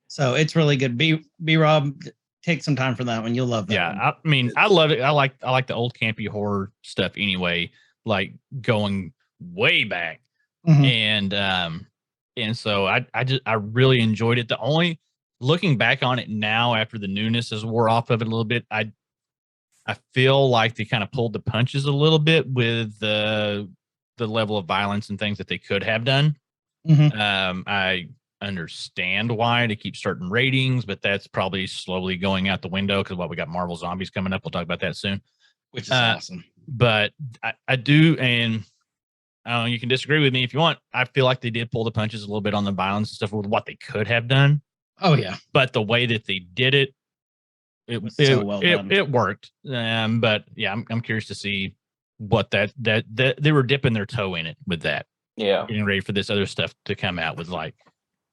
So it's really good. BRob, take some time for that one. You'll love that. Yeah, one. I mean, I love it. I like the old campy horror stuff anyway, like going way back. Mhm. And so I really enjoyed it. The only looking back on it now after the newness has wore off of it a little bit, I feel like they kind of pulled the punches a little bit with the level of violence and things that they could have done. I understand why to keep certain ratings, but that's probably slowly going out the window because we got Marvel Zombies coming up. We'll talk about that soon, Which is awesome. But I do, and you can disagree with me if you want. I feel like they did pull the punches a little bit on the violence and stuff with what they could have done. Oh yeah, but the way that they did it, it was so well done. It worked. But yeah, I'm curious to see what that they were dipping their toe in it with that. Yeah, getting ready for this other stuff to come out with, like,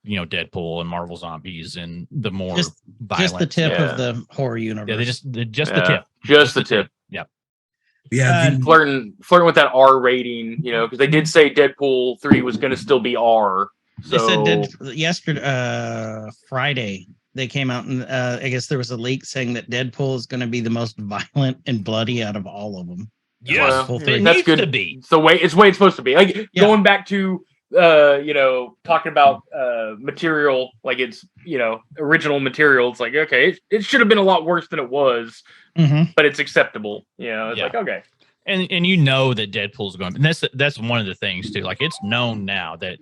Deadpool and Marvel Zombies and the more violence. Just the tip of the horror universe. Yeah, the tip. Just the tip. Yeah. Yeah, flirting with that R rating, because they did say Deadpool 3 was going to still be R. So They said yesterday, Friday, they came out and I guess there was a leak saying that Deadpool is going to be the most violent and bloody out of all of them. Yes, well, it that's needs good to be. It's the way it's supposed to be. Like going back to talking about material, like it's original material. It's like, okay, it should have been a lot worse than it was, but it's acceptable. It's like, okay. And that Deadpool's going, and that's one of the things too. Like, it's known now that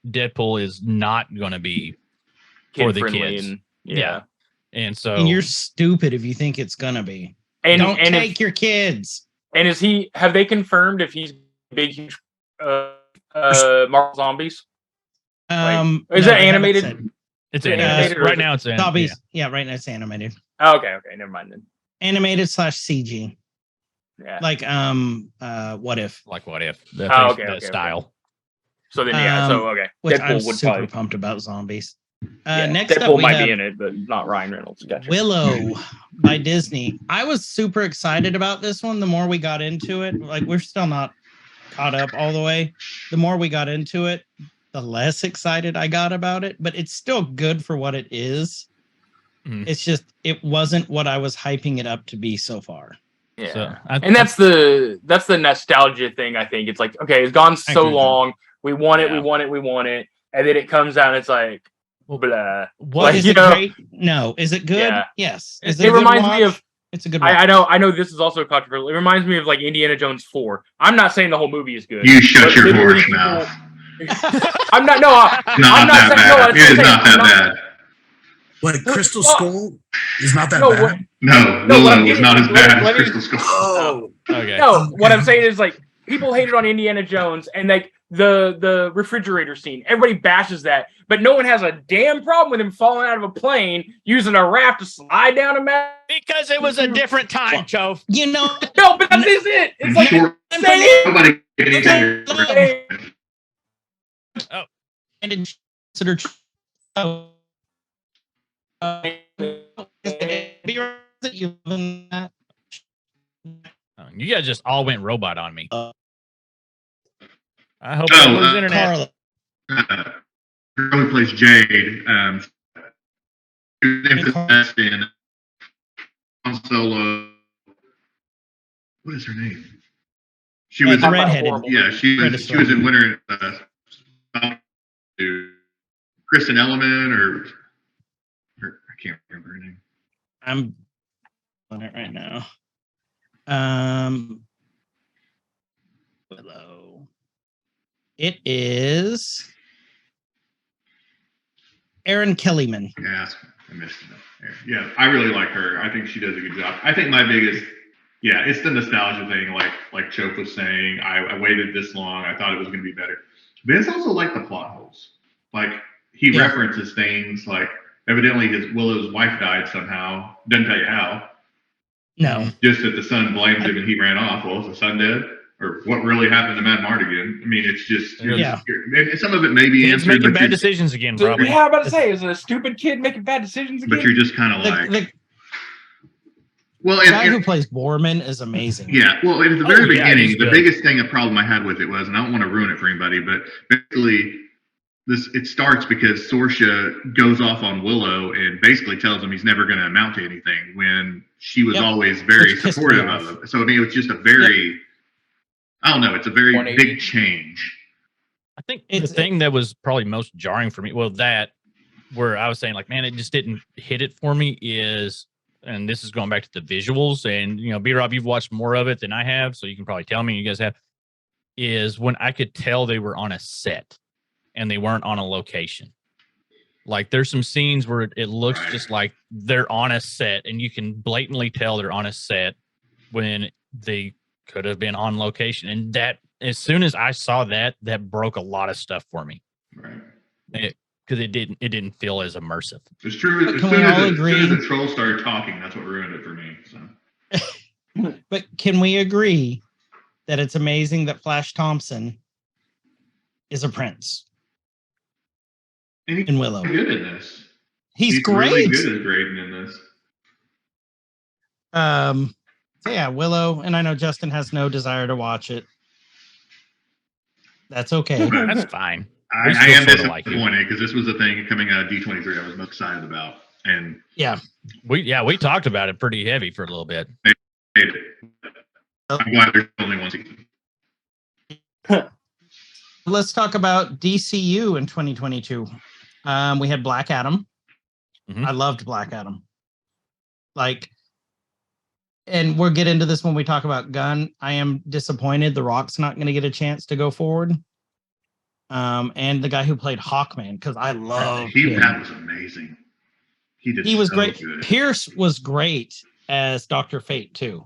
Deadpool is not going to be for the kids. And so, and you're stupid if you think it's gonna be. And don't take your kids. And have they confirmed if he's big, huge Marvel Zombies? Is that animated? It's animated. Right now it's animated. Zombies. Yeah, right now it's animated. Oh, okay, never mind then. Animated / CG. Yeah. Like What If? Like What If? Okay, style. Okay. So then okay. Which Deadpool I'm would super probably pumped about zombies. Yeah, next Deadpool up, might be in it, but not Ryan Reynolds. Gotcha. Willow by Disney. I was super excited about this one. The more we got into it, like, we're still not caught up all the way. The more we got into it, the less excited I got about it. But it's still good for what it is. It's just it wasn't what I was hyping it up to be so far. Yeah, so, and that's the nostalgia thing. I think it's like, okay, it's gone so long. We want it, we want it, and then it comes out and it's like, blah. Is it great? No. Is it good? Yeah. Yes. It reminds me of. It's a good watch. I know this is also controversial. It reminds me of like Indiana Jones 4. I'm not saying the whole movie is good. You shut your horse mouth. I'm not. No, I'm not saying bad. It is not that bad. What, Crystal Skull is not that bad? No, Willow is not as bad as Crystal Skull. Oh, okay. No, what I'm saying is, like, people hated on Indiana Jones, and like the refrigerator scene. Everybody bashes that, but no one has a damn problem with him falling out of a plane using a raft to slide down a mountain. Because it was a different time, Choaf. You know, No, but that is it. It's And like short, saying nobody can even Hey. and consider. Oh, You guys just all went robot on me. I hope Oh, I lose internet. Carla. girl who plays Jade, she was infamous in Han Solo. What is her name? She was the redheaded. Yeah, she was in Winter. Kristen Elliman or I can't remember her name. I'm on it right now. Willow. It is Erin Kellyman. Yeah, I missed it. Yeah, I really like her. I think she does a good job. I think my biggest, it's the nostalgia thing. Like Choaf was saying, I waited this long. I thought it was going to be better. But it's also like the plot holes. Like he references things like evidently Willow's wife died somehow. Doesn't tell you how. No. Just that the son blamed him and he ran off. Well, is the son dead? Or what really happened to Matt Mardigan? I mean, it's just some of it may be He's making bad decisions again, probably. Yeah, I'm about to say, is it a stupid kid making bad decisions again? But you're just kind of like. Well, the guy who plays Borman is amazing. Yeah, well, at the very beginning, the biggest problem I had with it was, and I don't want to ruin it for anybody, but basically, it starts because Sorsha goes off on Willow and basically tells him he's never going to amount to anything when she was always very supportive of him. So I mean, it was just a very, I don't know, it's a very big change. I think the thing that was probably most jarring for me, where I was saying like, man, it just didn't hit it for me is. And this is going back to the visuals, and BRob, you've watched more of it than I have, so you can probably tell me. You guys have. Is when I could tell they were on a set, and they weren't on a location. Like there's some scenes where it looks just like they're on a set, and you can blatantly tell they're on a set when they could have been on location. And that, as soon as I saw that broke a lot of stuff for me. Right. Because it didn't feel as immersive. It's true. As soon as the troll started talking, that's what ruined it for me. So. But can we agree that it's amazing that Flash Thompson is a prince? And Willow. Good in this. He's great. Really good at grading in this. So yeah, Willow, and I know Justin has no desire to watch it. That's okay. That's fine. I am disappointed because this was a thing coming out of D23 I was most excited about. And we talked about it pretty heavy for a little bit. I'm glad there's only one season. Let's talk about DCU in 2022. We had Black Adam. I loved Black Adam. And we'll get into this when we talk about Gunn. I am disappointed The Rock's not going to get a chance to go forward. And the guy who played Hawkman, because I love him. That was amazing. He was so great. Good. Pierce was great as Dr. Fate too.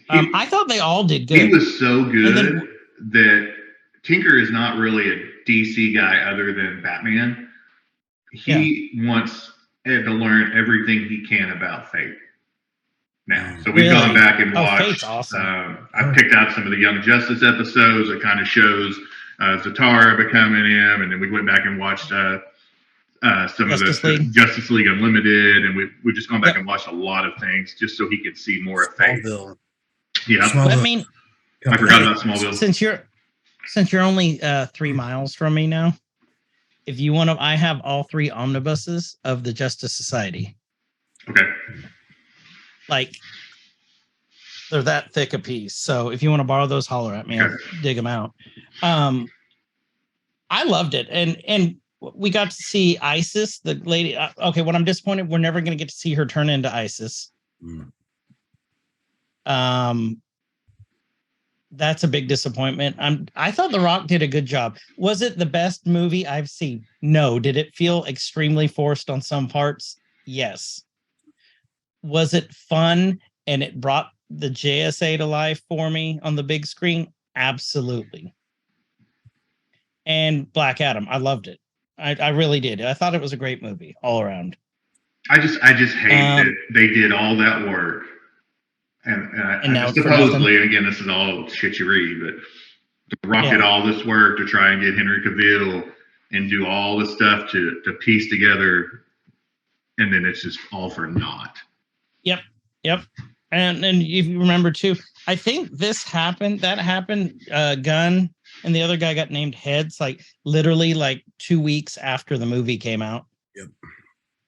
I thought they all did good. He was so good that Tinker is not really a DC guy other than Batman. He wants Ed to learn everything he can about Fate. Now, so we've gone back and watched. Fate's awesome. I picked out some of the Young Justice episodes that kind of shows Zatara becoming him, and then we went back and watched some of the Justice League Unlimited, and we've just gone back and watched a lot of things just so he could see more of Fate. Yeah, I mean, I forgot about Smallville. Since you're only 3 miles from me now, if you want to, I have all 3 omnibuses of the Justice Society. Okay. They're that thick a piece. So if you want to borrow those, holler at me. I'll dig them out. I loved it. And we got to see Isis, the lady. Okay, what I'm disappointed, we're never going to get to see her turn into Isis. That's a big disappointment. I thought The Rock did a good job. Was it the best movie I've seen? No. Did it feel extremely forced on some parts? Yes. Was it fun and it brought the JSA to life for me on the big screen? Absolutely. and Black Adam. I loved it. I really did. I thought it was a great movie all around. I just hate that they did all that work, and now it's for supposedly, and again, this is all shit you read, but The Rock did all this work to try and get Henry Cavill and do all this stuff to piece together, and then it's just all for naught. Yep. And if you remember too, I think that happened. Gunn and the other guy got named heads like literally like 2 weeks after the movie came out. Yep.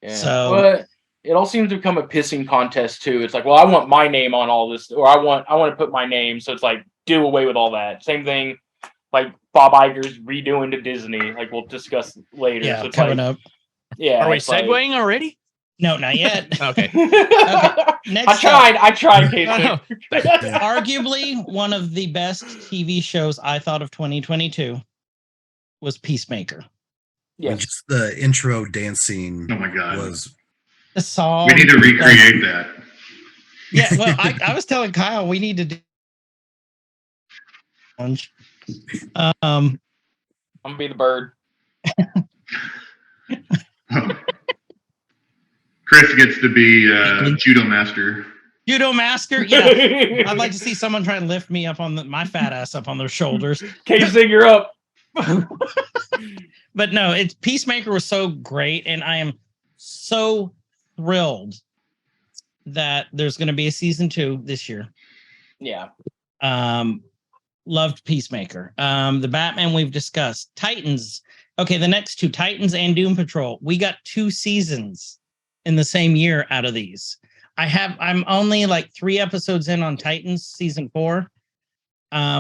Yeah. So but it all seems to become a pissing contest too. It's like, well, I want my name on all this, or I want to put my name. So it's like, do away with all that. Same thing, like Bob Iger's redoing to Disney. Like we'll discuss later. yeah, so it's coming like, up. Yeah. Are we segueing already? No, not yet. Okay. Next I tried, Casey. Arguably one of the best TV shows I thought of 2022 was Peacemaker. Yes. Just the intro dance scene. Oh my God. Was the song. We need to recreate that. Yeah, well, I was telling Kyle we need to do. I'm gonna be the bird. Chris gets to be judo master. Judo master, yeah. I'd like to see someone try and lift me up on my fat ass up on their shoulders. Casey, you're up. But no, it's Peacemaker was so great, and I am so thrilled that there's going to be a season 2 this year. Yeah. Loved Peacemaker. The Batman we've discussed. Titans. Okay, the next 2, Titans and Doom Patrol. We got 2 seasons in the same year out of these. I'm only like 3 episodes in on Titans season 4.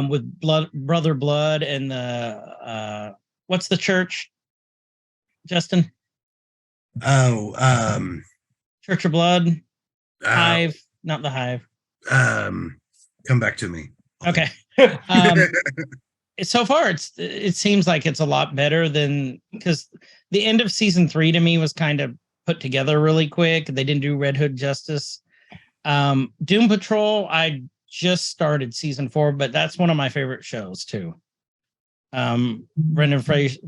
With Brother Blood and the what's the church? Justin? Oh, Church of Blood. Hive, not the Hive. Come back to me. Okay. So far it seems like it's a lot better than, because the end of season 3 to me was kind of put together really quick. They didn't do Red Hood justice. Doom Patrol, I just started season 4, but that's one of my favorite shows too. Brendan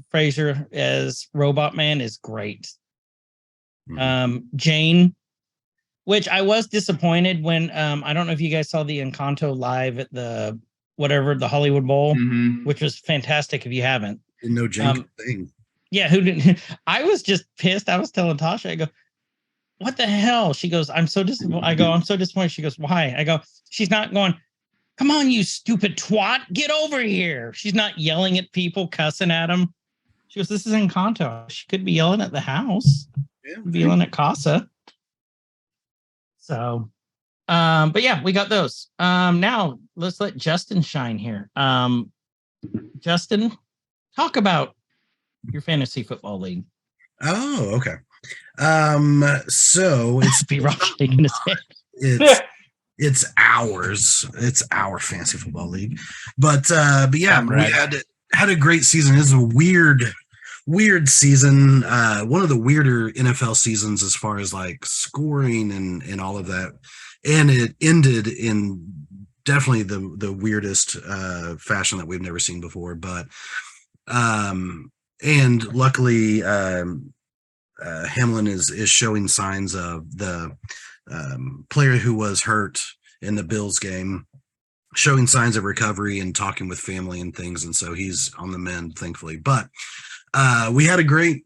Fraser as Robot Man is great. Jane, which I was disappointed when I don't know if you guys saw the Encanto live at the Hollywood Bowl, which was fantastic. If you haven't, didn't know Jane thing. Yeah, who didn't? I was just pissed. I was telling Tasha, I go, what the hell? She goes, I'm so disappointed. I go, I'm so disappointed. She goes, why? I go, she's not going, come on, you stupid twat, get over here. She's not yelling at people, cussing at them. She goes, this is Encanto. She could be yelling at the house. Yeah. Be yelling at Casa. So, but yeah, we got those. Now let's let Justin shine here. Justin, talk about your fantasy football league. Oh, okay. So it's BRob shaking his head. It's ours. It's our fantasy football league. But yeah, we had a great season. It was a weird season. One of the weirder NFL seasons as far as like scoring and all of that. And it ended in definitely the weirdest fashion that we've never seen before. But and luckily Hamlin is showing signs of the player who was hurt in the Bills game, showing signs of recovery and talking with family and things. And so he's on the mend, thankfully. But we had a great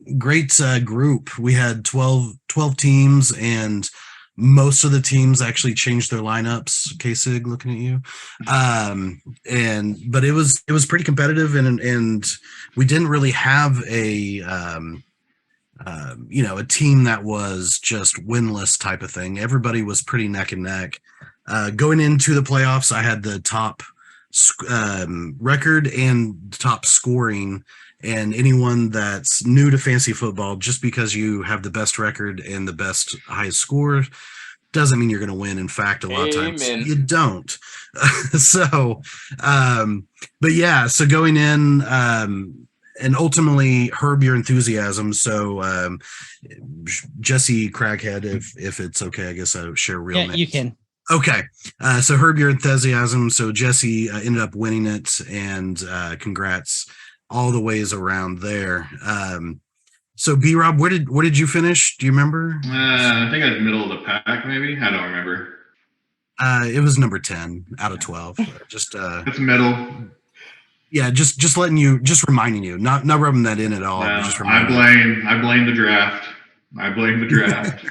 group. We had 12 teams, and most of the teams actually changed their lineups. K-Sig, looking at you. But it was pretty competitive, and we didn't really have a team that was just winless type of thing. Everybody was pretty neck and neck. Going into the playoffs, I had the top record and top scoring. And anyone that's new to fantasy football, just because you have the best record and the best highest score doesn't mean you're going to win. In fact, a lot of times you don't. But yeah, so going in, and ultimately herb your enthusiasm. So Jesse Craghead, if it's okay, I guess I'll share real names. You can. Okay. So herb your enthusiasm. So Jesse ended up winning it, and congrats all the ways around there. So BRob, where did you finish? Do you remember? I think I was middle of the pack, maybe. I don't remember. It was number 10 out of 12. Just It's middle. yeah, just reminding you, not rubbing that in at all. No, But just I blame the draft. I blame the draft.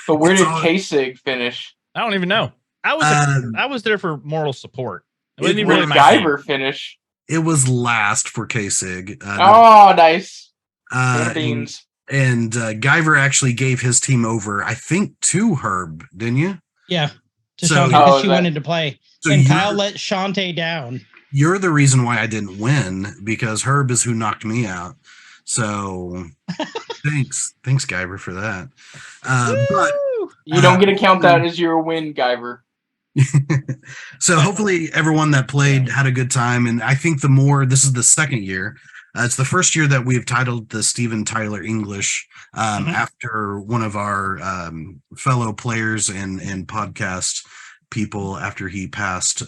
But where It's did all- Kasich finish? I don't even know. I was there for moral support. It wasn't It even Where really did my team. Guyver finish? It was last for Kasig. Oh, nice. and, Beans. and Guyver actually gave his team over, I think, to Herb, didn't you? Yeah. To So- Shantae, because Oh, she that- wanted to play. So And you're- Kyle let Shantae down. You're the reason why I didn't win, because Herb is who knocked me out. So thanks, Guyver, for that. But You don't get to count that as your win, Guyver. so hopefully everyone that played had a good time, and I think this is the second year. It's the first year that we've titled the Steven Tyler English after one of our fellow players and podcast people after he passed.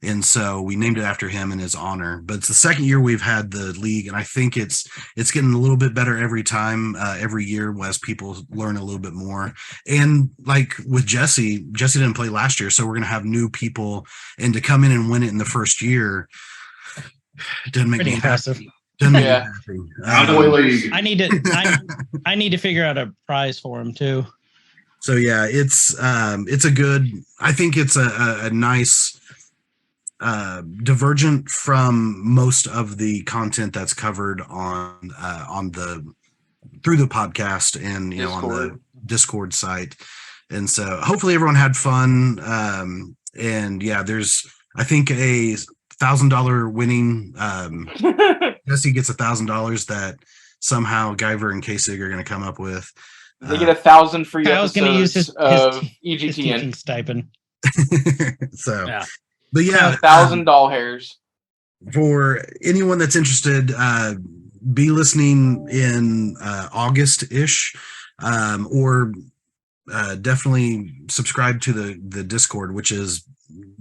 And so we named it after him in his honor. But it's the second year we've had the league, and I think it's getting a little bit better every time, every year, as people learn a little bit more. And like with Jesse didn't play last year, so we're gonna have new people, and to come in and win it in the first year, it doesn't make Pretty me impressive. happy. Doesn't make Yeah. me Out of happy. the league. I need to I need to figure out a prize for him too. So yeah, it's a good. I think it's a nice divergent from most of the content that's covered on through the podcast and on the Discord site. And so hopefully everyone had fun. And yeah, there's I think a $1,000 winning. Jesse gets $1,000 that somehow Guyver and Kasig are going to come up with. They get 1,000 free Kyle's gonna use episodes of E his EGTN. teaching stipend. So, Yeah. but yeah, 1,000 doll hairs. for anyone that's interested, be listening in August-ish, or definitely subscribe to the Discord, which is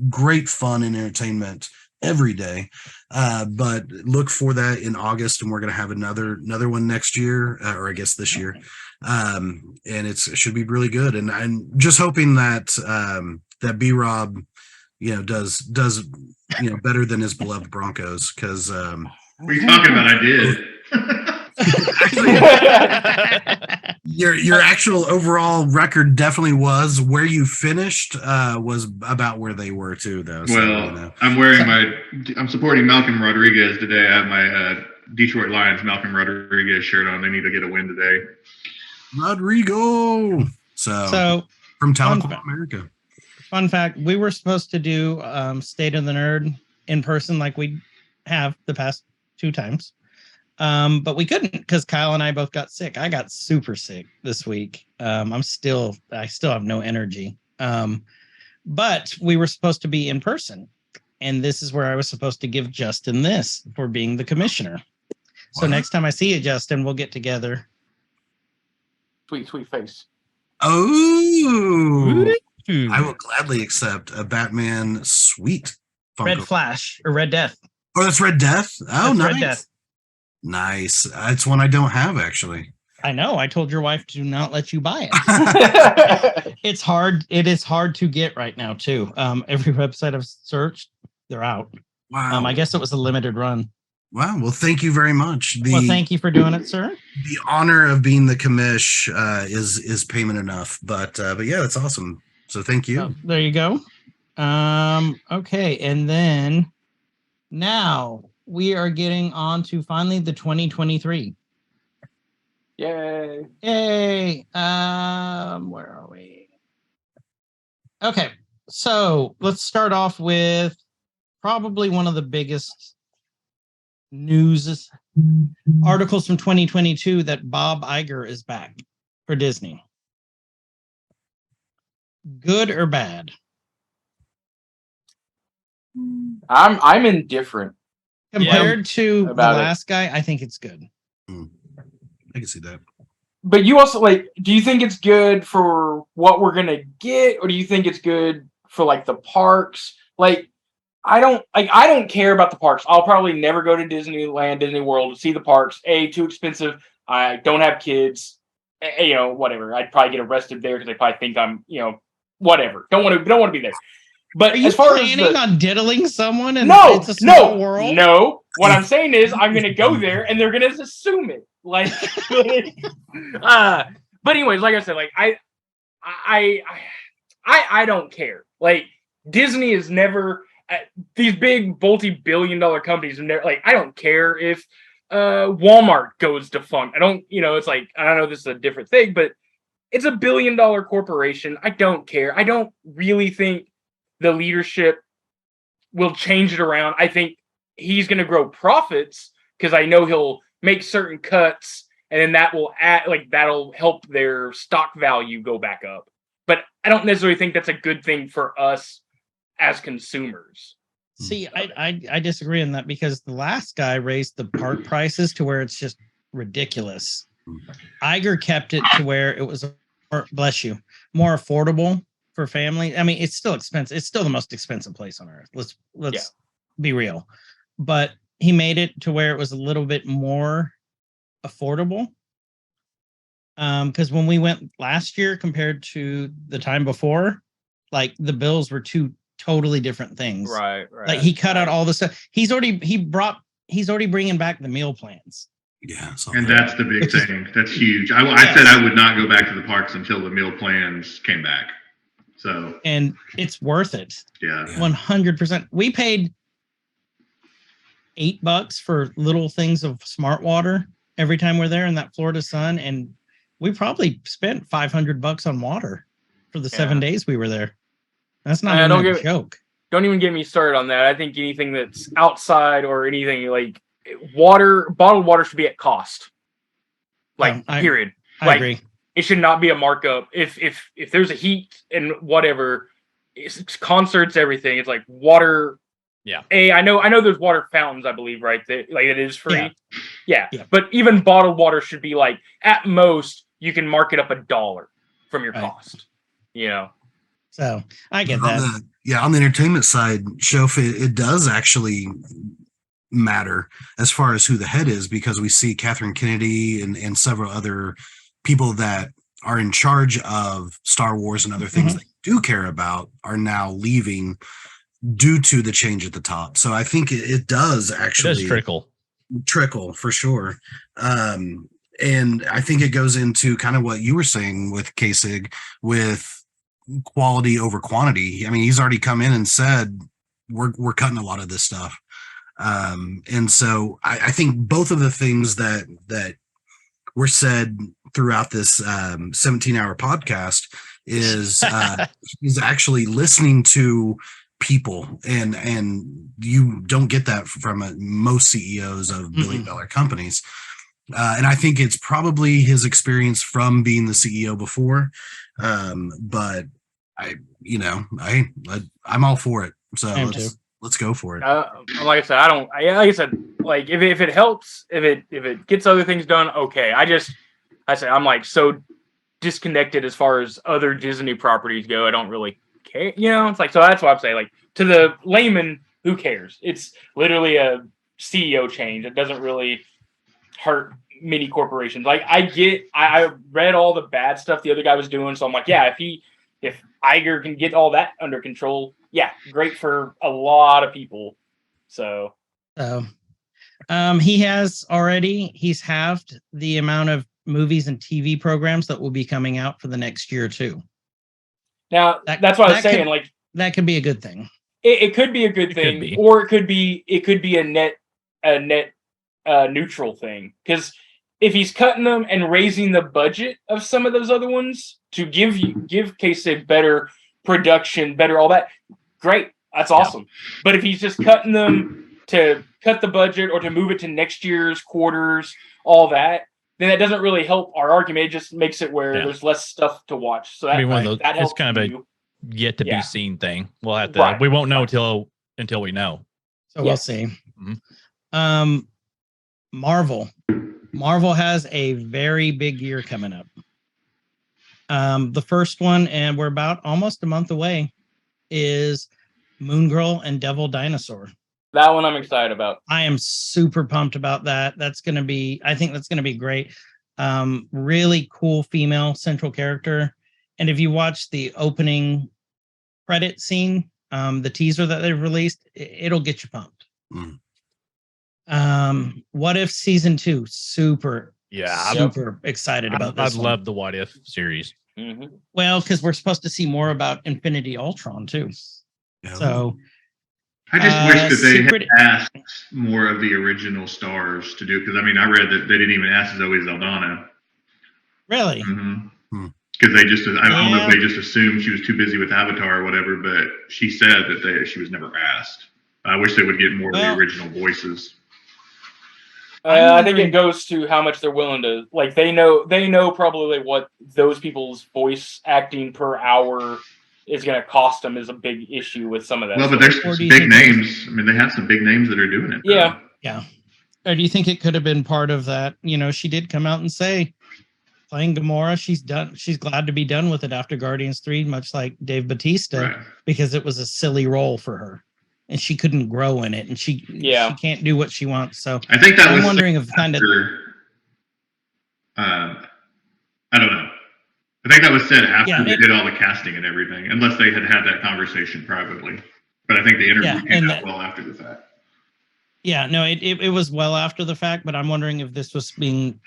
great fun and entertainment every day. But look for that in August, and we're going to have another one next year, or I guess this year. And it should be really good. And I'm just hoping that that BRob, does better than his beloved Broncos, because What are you talking about? I did. your actual overall record definitely was where you finished, was about where they were too, though. So, Well, I'm supporting Malcolm Rodriguez today. I have my Detroit Lions Malcolm Rodriguez shirt on. They need to get a win today. Rodrigo. So from Tahlequah, America. Fun fact, we were supposed to do State of the Nerd in person like we have the past 2 times. But we couldn't because Kyle and I both got sick. I got super sick this week. I still have no energy. But we were supposed to be in person. And this is where I was supposed to give Justin this for being the commissioner. So Wow. next time I see you, Justin, we'll get together. Sweet face. Oh, I will gladly accept a Batman suite. Red Flash or Red Death. Oh, that's Red Death. Oh, That's nice. Red Death. Nice. That's one I don't have, actually. I know. I told your wife to not let you buy it. It's hard. It is hard to get right now, too. Every website I've searched, they're out. Wow. I guess it was a limited run. Wow. Well, thank you very much. Well, thank you for doing it, sir. The honor of being the commish is payment enough. But yeah, that's awesome. So thank you. Oh, there you go. Okay, and then now we are getting on to finally the 2023. Yay. Yay! Where are we? Okay, so let's start off with probably one of the biggest news articles from 2022 that Bob Iger is back for Disney. Good or bad? I'm indifferent. Compared to the about it. last guy, I think it's good. I can see that. But you also do you think it's good for what we're gonna get, or do you think it's good for the parks? I don't care about the parks. I'll probably never go to Disneyland, Disney World to see the parks. Too expensive. I don't have kids. Whatever. I'd probably get arrested there because they probably think I'm, whatever. Don't want to be there. But Are you as far planning as on diddling someone? And no, it's a small world. no. What I'm saying is I'm gonna go there and they're gonna assume it. Like, but anyways, like I said, like I don't care. Like Disney is never these big multi-billion-dollar companies, and they're like, I don't care if Walmart goes defunct. I don't, it's like, I don't know, this is a different thing, but it's a billion-dollar corporation. I don't care. I don't really think the leadership will change it around. I think he's going to grow profits because I know he'll make certain cuts, and then that'll help their stock value go back up. But I don't necessarily think that's a good thing for us as consumers. See, I disagree on that because the last guy raised the park prices to where it's just ridiculous. Iger kept it to where it was, bless you, more affordable for family. I mean, it's still expensive. It's still the most expensive place on earth. Let's be real. But he made it to where it was a little bit more affordable. Because when we went last year compared to the time before, like the bills were two totally different things. Right. Like he cut out all the stuff. He's already bringing back the meal plans. Yeah. And that's the big thing. That's huge. I said I would not go back to the parks until the meal plans came back. So. And it's worth it. Yeah. 100%. We paid $8 for little things of smart water every time we're there in that Florida sun, and we probably spent $500 on water for the 7 days we were there. That's not even a joke. Don't even get me started on that. I think anything that's outside or anything like bottled water should be at cost. Period. I agree. It should not be a markup. If there's a heat and whatever, it's concerts, everything. It's like water. Yeah. I know there's water fountains, I believe, right? It is free. Yeah. Yeah. But even bottled water should be like, at most, you can mark it up $1 from your cost. So I get that. On the entertainment side, Choaf, it does actually matter as far as who the head is, because we see Catherine Kennedy and several other people that are in charge of Star Wars and other things they do care about are now leaving due to the change at the top. So I think it does actually trickle for sure. And I think it goes into kind of what you were saying with Kasich, with quality over quantity. I mean, he's already come in and said we're cutting a lot of this stuff. And so I think both of the things that were said throughout this 17-hour podcast is he's actually listening to people, and you don't get that from most CEOs of billion-dollar companies. And I think it's probably his experience from being the CEO before. But I'm all for it. So let's go for it. Like I said, like if it helps, if it gets other things done, okay. I'm like so disconnected as far as other Disney properties go. I don't really care. It's like, so that's what I'm saying. Like, to the layman, who cares? It's literally a CEO change. It doesn't really hurt many corporations. Like, I read all the bad stuff the other guy was doing, so I'm like, yeah, if Iger can get all that under control, yeah, great for a lot of people. So he's halved the amount of movies and TV programs that will be coming out for the next year or two. Now, that's what I was saying. Like, that could be a good thing. It could be a good thing, or it could be a net neutral thing. Because if he's cutting them and raising the budget of some of those other ones to give Kasich better production, better all that, great, that's awesome. But if he's just cutting them to cut the budget or to move it to next year's quarters, all that, then that doesn't really help our argument. It just makes it where there's less stuff to watch. So that helps. It's kind of a yet to be seen thing. We'll have to. We won't know until we know. So we'll see. Mm-hmm. Marvel has a very big year coming up. The first one, and we're about almost a month away, is Moon Girl and Devil Dinosaur. That one I'm excited about. I am super pumped about that. I think that's gonna be great. Really cool female central character. And if you watch the opening credit scene, the teaser that they've released, it'll get you pumped. What If season 2? Super excited about this. I'd love the What If series. Mm-hmm. Well, because we're supposed to see more about Infinity Ultron too. Yeah. So I just wish that they Secret- had asked more of the original stars to do, because I mean, I read that they didn't even ask Zoe Saldana. really, Because they just, I don't know if they just assumed she was too busy with Avatar or whatever, but she said that she was never asked. I wish they would get more of the original voices. I think it goes to how much they're willing to, like, they know probably what those people's voice acting per hour is going to cost them is a big issue with some of that. Well, but there's some big names. I mean, they have some big names that are doing it. Yeah. Yeah. Or do you think it could have been part of that? You know, she did come out and say, playing Gamora, she's done. She's glad to be done with it after Guardians 3, much like Dave Bautista, because it was a silly role for her. And she couldn't grow in it, and she can't do what she wants. So I think that I'm was wondering if kind of I don't know. I think that was said after they did all the casting and everything, unless they had that conversation privately. But I think the interview came out well after the fact. Yeah, no, it was well after the fact, but I'm wondering if this was being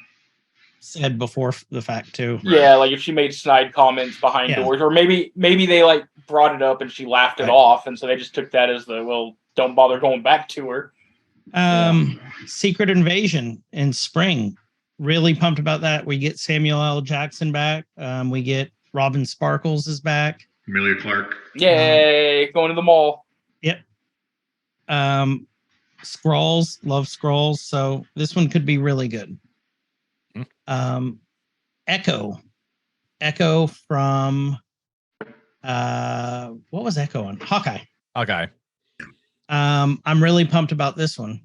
said before the fact too. Yeah, like if she made snide comments behind doors, or maybe they like brought it up and she laughed it off, and so they just took that as don't bother going back to her. Secret Invasion in spring. Really pumped about that. We get Samuel L. Jackson back. We get Robin Sparkles is back. Emilia Clarke. Yay, going to the mall. Yep. Skrulls, love Skrulls. So this one could be really good. Echo from what was Echo on? Hawkeye. I'm really pumped about this one.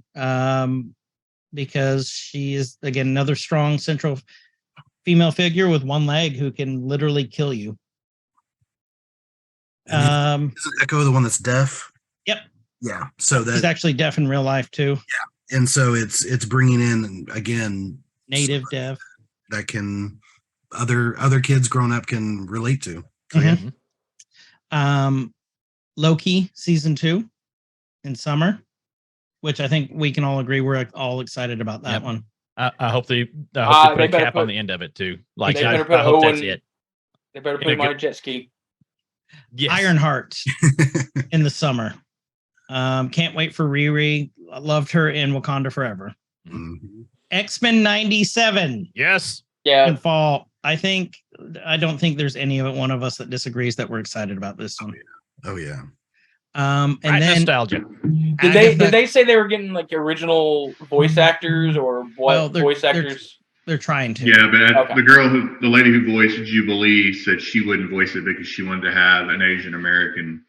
Because she is again another strong central female figure with one leg who can literally kill you. Isn't Echo the one that's deaf? Yep. Yeah. So he's actually deaf in real life too. Yeah. And so it's bringing in again native deaf that can other kids growing up can relate to. Mm-hmm. Loki season 2 in summer, which I think we can all agree we're all excited about that one. I hope they put a cap on the end of it too. Like I hope that's it. They better put him on a jet ski. Yes. Ironheart in the summer. Can't wait for Riri. I loved her in Wakanda Forever. Mm-hmm. X-Men 97. Yes. Yeah. In fall. I don't think there's one of us that disagrees that we're excited about this one. Oh yeah. And then nostalgia. Did they say they were getting like original voice actors or what voice actors? They're trying to. Yeah, but the lady who voiced Jubilee said she wouldn't voice it because she wanted to have an Asian American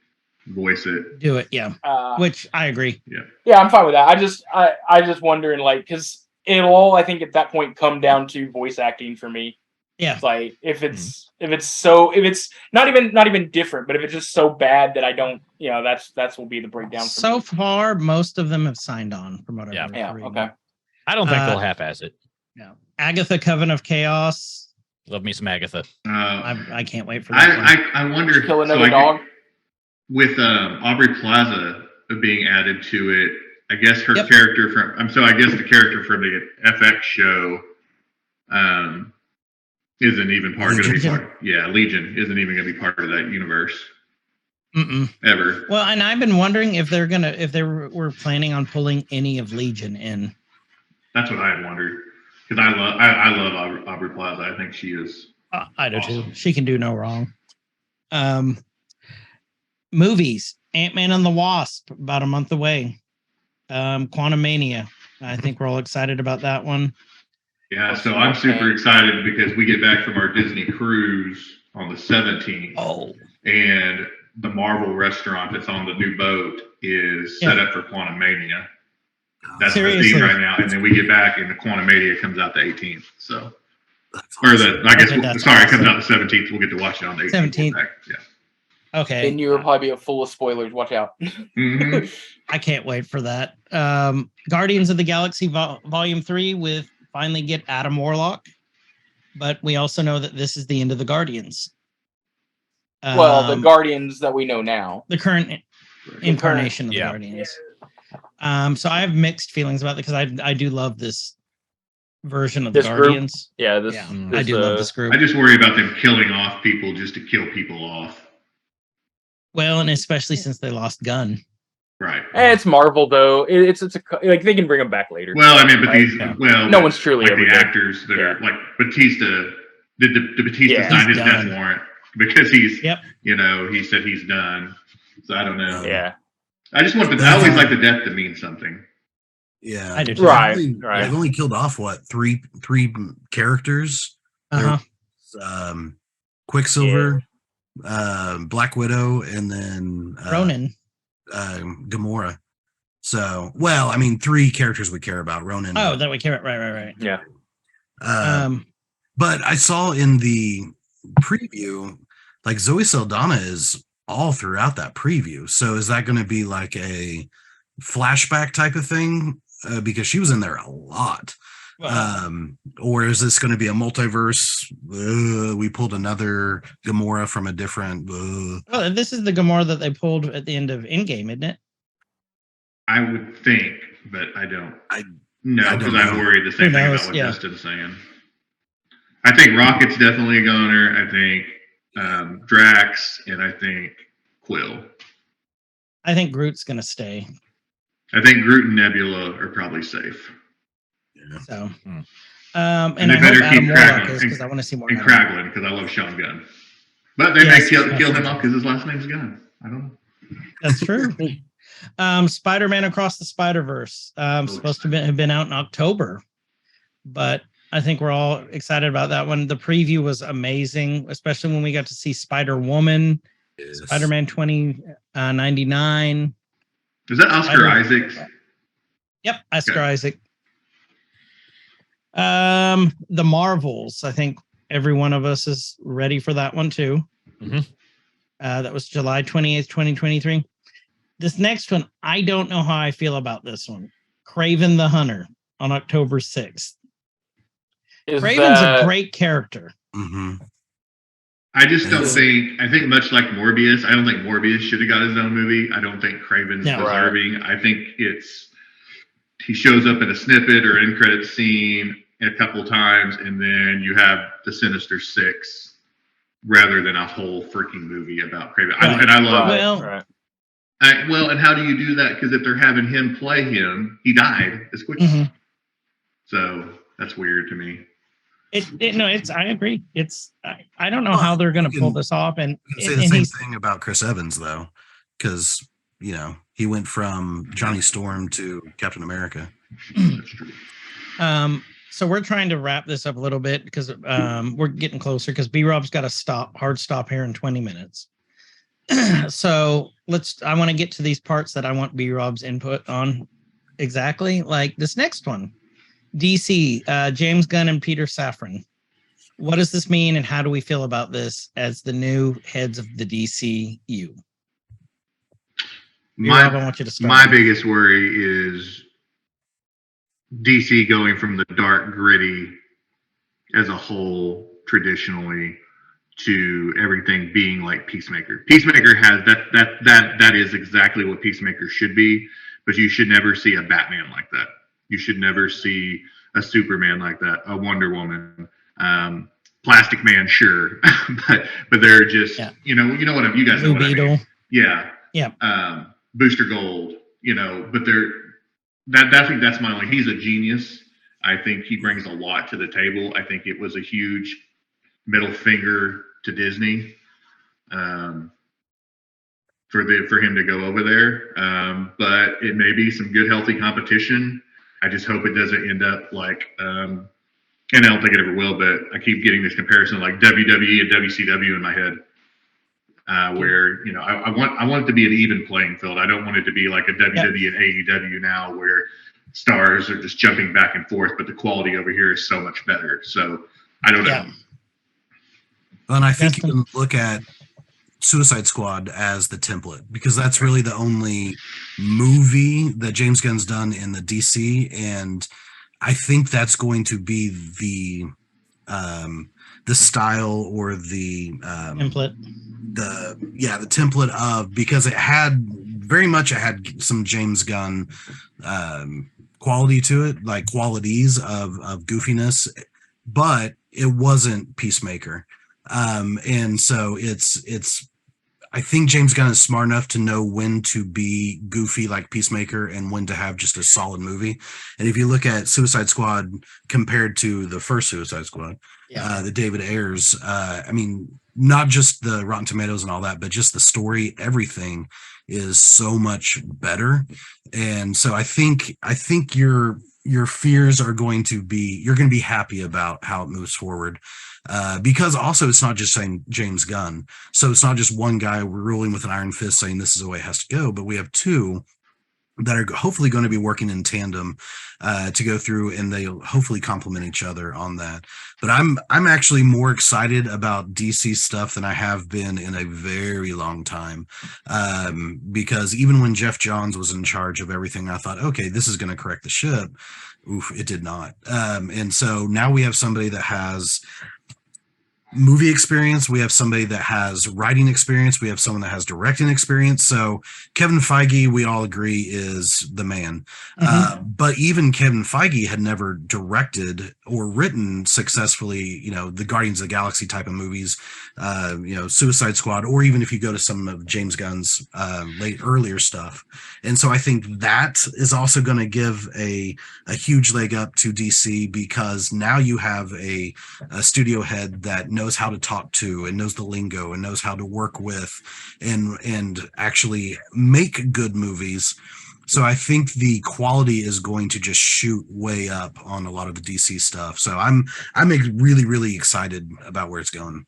voice it. Do it, yeah. Which I agree. Yeah, I'm fine with that. I just wondering because it'll all I think at that point come down to voice acting for me. Yeah. It's like if it's not even different, but if it's just so bad that I don't, that's will be the breakdown. So far, most of them have signed on from what I've read. Okay. I don't think they'll half-ass it. No. Agatha, Coven of Chaos. Love me some Agatha. I can't wait for that. I wonder. Kill another dog. With Aubrey Plaza being added to it, I guess her character I guess the character from the FX show, isn't even going to be part. Yeah, Legion isn't even going to be part of that universe. Ever. Well, and I've been wondering if they were planning on pulling any of Legion in. That's what I had wondered because I love Aubrey Plaza. I think she is. I do too. She can do no wrong. Movies: Ant-Man and the Wasp, about a month away. Quantumania. I think we're all excited about that one. Yeah, so I'm super excited because we get back from our Disney cruise on the 17th. Oh. And the Marvel restaurant that's on the new boat is set up for Quantumania. That's the theme right now. And then we get back and the Quantumania comes out the 18th. So, it comes out the 17th. We'll get to watch it on the 18th. 17th. Okay. Then you'll probably be full of spoilers. Watch out. Mhm. I can't wait for that. Guardians of the Galaxy Volume 3 with finally get Adam Warlock. But we also know that this is the end of the Guardians. Well, the Guardians that we know now. The current incarnation of the yeah. Guardians. So I have mixed feelings about it because I do love this version of the This group? Guardians. Yeah, this, Yeah, Mm. this I do love this group. I just worry about them killing off people just to kill people off. Well, and especially since they lost Gunn. Right. It's Marvel though. It's like they can bring them back later. Well, I mean, but Right? these, Yeah. well, No one's truly like ever the dead. actors that are Yeah. like Batista. Did Batista Yeah. sign his He's death done. warrant because he's, Yep. he said he's done. So I don't know. Yeah. I just want I always like the death to mean something. Yeah, I do too. Right. They've only killed off what three characters. Uh-huh. Quicksilver, Black Widow, and then Ronan. Gamora. So, well, I mean, 3 characters we care about. Ronan. Oh, that we care about. Right. Yeah. But I saw in the preview, like Zoe Saldana is all throughout that preview. So is that going to be like a flashback type of thing? Because she was in there a lot. Or is this going to be a multiverse? We pulled another Gamora from a different. Well, this is the Gamora that they pulled at the end of Endgame, isn't it? I would think, but I don't. I No, because I'm know. worried the same Who thing knows? about what Yeah. Justin's saying. I think Rocket's definitely a goner. I think Drax, and I think Quill. I think Groot's going to stay. I think Groot and Nebula are probably safe. Yeah. So, Hmm. and they I better hope keep Adam Warlock Kraglin is because I want to see more. And Adam. Kraglin, because I love Sean Gunn. But they Yes, may kill that's him true. off because his last name's Gunn. I don't know. That's true. Spider-Man Across the Spider-Verse supposed to have been out in October, but I think we're all excited about that one. The preview was amazing, especially when we got to see Spider-Woman, Yes. Spider-Man 2099. Is that Oscar Spider- Isaac? Yep, Oscar Okay. Isaac. The Marvels. I think every one of us is ready for that one too. Mhm. That was July 28th, 2023. This next one, I don't know how I feel about this one. Kraven the Hunter on October 6th. Is Kraven's that, a great character. Mm-hmm. I just don't Yes. think. I think much like Morbius, I don't think Morbius should have got his own movie. I don't think Craven's No. deserving. I think he shows up in a snippet or end credit scene a couple times, and then you have the Sinister Six rather than a whole freaking movie about Craven. Right. And I love. Well- right. And how do you do that? Because if they're having him play him, he died as quick. Mhm. So that's weird to me. I agree. I don't know how they're going to pull this off. And, You can say and the same he's, thing about Chris Evans, though, because he went from Johnny Storm to Captain America. That's true. so we're trying to wrap this up a little bit because we're getting closer because BRob's got a hard stop here in 20 minutes. So I want to get to these parts that I want BRob's input on exactly, like this next one. DC, James Gunn and Peter Safran. What does this mean and how do we feel about this as the new heads of the DCU? BRob, I want you to start. My biggest worry is DC going from the dark, gritty as a whole traditionally to everything being like Peacemaker. Peacemaker has that is exactly what Peacemaker should be, but you should never see a Batman like that. You should never see a Superman like that, a Wonder Woman, Plastic Man, sure, but they're just you know what you guys know Blue what I Beetle. mean. Yeah. Yeah. Booster Gold, but I think that's my only. He's a genius. I think he brings a lot to the table. I think it was a huge middle finger to Disney for him to go over there. But it may be some good, healthy competition. I just hope it doesn't end up like, and I don't think it ever will, but I keep getting this comparison like WWE and WCW in my head. Where I want it to be an even playing field. I don't want it to be like a WWE and AEW now, where stars are just jumping back and forth, but the quality over here is so much better. So I don't know. And I think Justin? you can look at Suicide Squad as the template, because that's really the only movie that James Gunn's done in the DC, and I think that's going to be the style or the Template. the template of, because it had some James Gunn quality to it, like qualities of goofiness, but it wasn't Peacemaker. And so it's I think James Gunn is smart enough to know when to be goofy like Peacemaker and when to have just a solid movie. And if you look at Suicide Squad compared to the first Suicide Squad, the David Ayers, I mean, not just the Rotten Tomatoes and all that, but just the story, everything is so much better. And so I think your fears are going to be, you're going to be happy about how it moves forward. Because also it's not just saying James Gunn. So it's not just one guy ruling with an iron fist saying this is the way it has to go, but we have two that are hopefully going to be working in tandem to go through, and they'll hopefully complement each other on that. But I'm actually more excited about DC stuff than I have been in a very long time, because even when Jeff Johns was in charge of everything, I thought, okay, this is going to correct the ship. Oof, it did not. And so now we have somebody that has movie experience, we have somebody that has writing experience, we have someone that has directing experience. So Kevin Feige, we all agree, is the man. But even Kevin Feige had never directed or written successfully, the Guardians of the Galaxy type of movies, Suicide Squad, or even if you go to some of James Gunn's earlier stuff. And so I think that is also going to give a huge leg up to DC, because now you have a studio head that knows how to talk to and knows the lingo and knows how to work with and actually make good movies. So I think the quality is going to just shoot way up on a lot of the DC stuff. So I'm really, really excited about where it's going.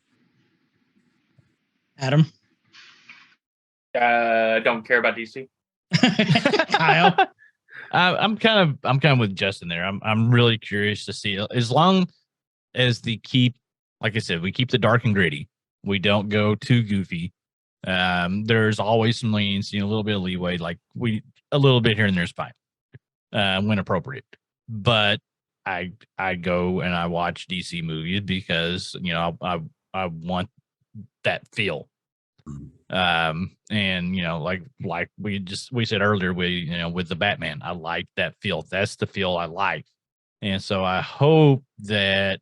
Adam? Don't care about DC. Kyle? I'm kind of with Justin there. I'm really curious to see, as long as like I said, we keep the dark and gritty. We don't go too goofy. There's always some leniency, a little bit of leeway. Like a little bit here and there's fine, when appropriate. But I go and I watch DC movies because I want that feel. And like we said earlier, with the Batman, I like that feel. That's the feel I like. And so I hope that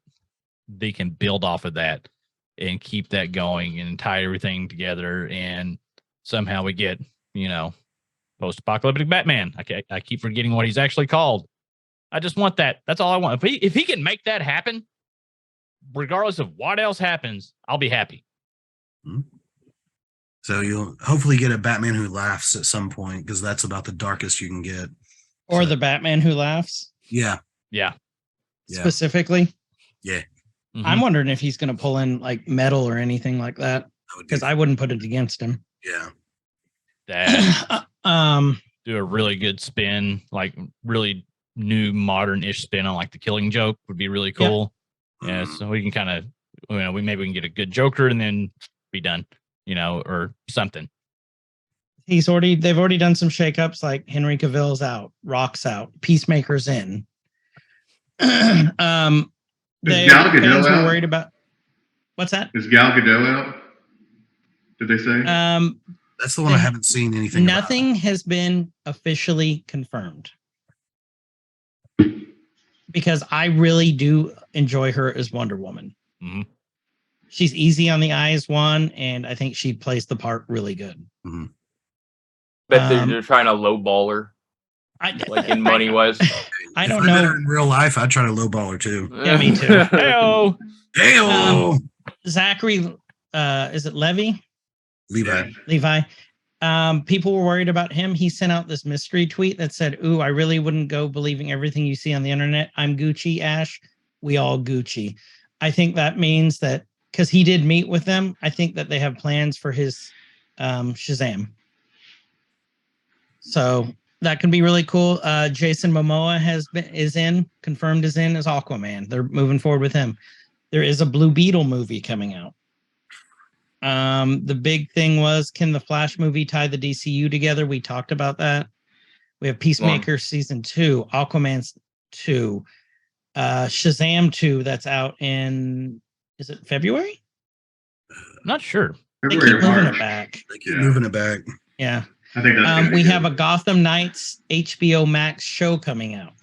they can build off of that and keep that going and tie everything together. And somehow we get, post-apocalyptic Batman. I keep forgetting what he's actually called. I just want that. That's all I want. If he can make that happen, regardless of what else happens, I'll be happy. So you'll hopefully get a Batman Who Laughs at some point, because that's about the darkest you can get. Or the Batman Who Laughs? Yeah. Specifically? Yeah. Mm-hmm. I'm wondering if he's going to pull in like metal or anything like that, because I wouldn't put it against him. Yeah. Do a really good spin, like really new modern-ish spin on like the Killing Joke would be really cool. Yeah, so we can kind of, we can get a good Joker and then be done, or something. They've already done some shakeups, like Henry Cavill's out, Rock's out, Peacemaker's in. Fans were worried about. What's that? Is Gal Gadot out? Did they say? That's the one I haven't seen anything. Nothing has been officially confirmed, because I really do enjoy her as Wonder Woman. Mm-hmm. She's easy on the eyes, and I think she plays the part really good. Mm-hmm. Bet they're trying to lowball her. Like in money wise. I don't know. In real life, I'd try to lowball her too. Yeah, me too. Hey-o. Hey-o. Zachary, is it Levi? Levi. People were worried about him. He sent out this mystery tweet that said, "Ooh, I really wouldn't go believing everything you see on the internet. I'm Gucci, Ash. We all Gucci." I think that means that, because he did meet with them, I think that they have plans for his Shazam. So that could be really cool. Jason Momoa is confirmed as Aquaman. They're moving forward with him. There is a Blue Beetle movie coming out. The big thing was, can the Flash movie tie the DCU together? We talked about that. We have Peacemaker season 2, Aquaman 2, Shazam 2 that's out in, is it February? Not sure. They February keep or moving March. it back. They keep moving it back. Yeah. I think that's gonna be We good. have a Gotham Knights HBO Max show coming out.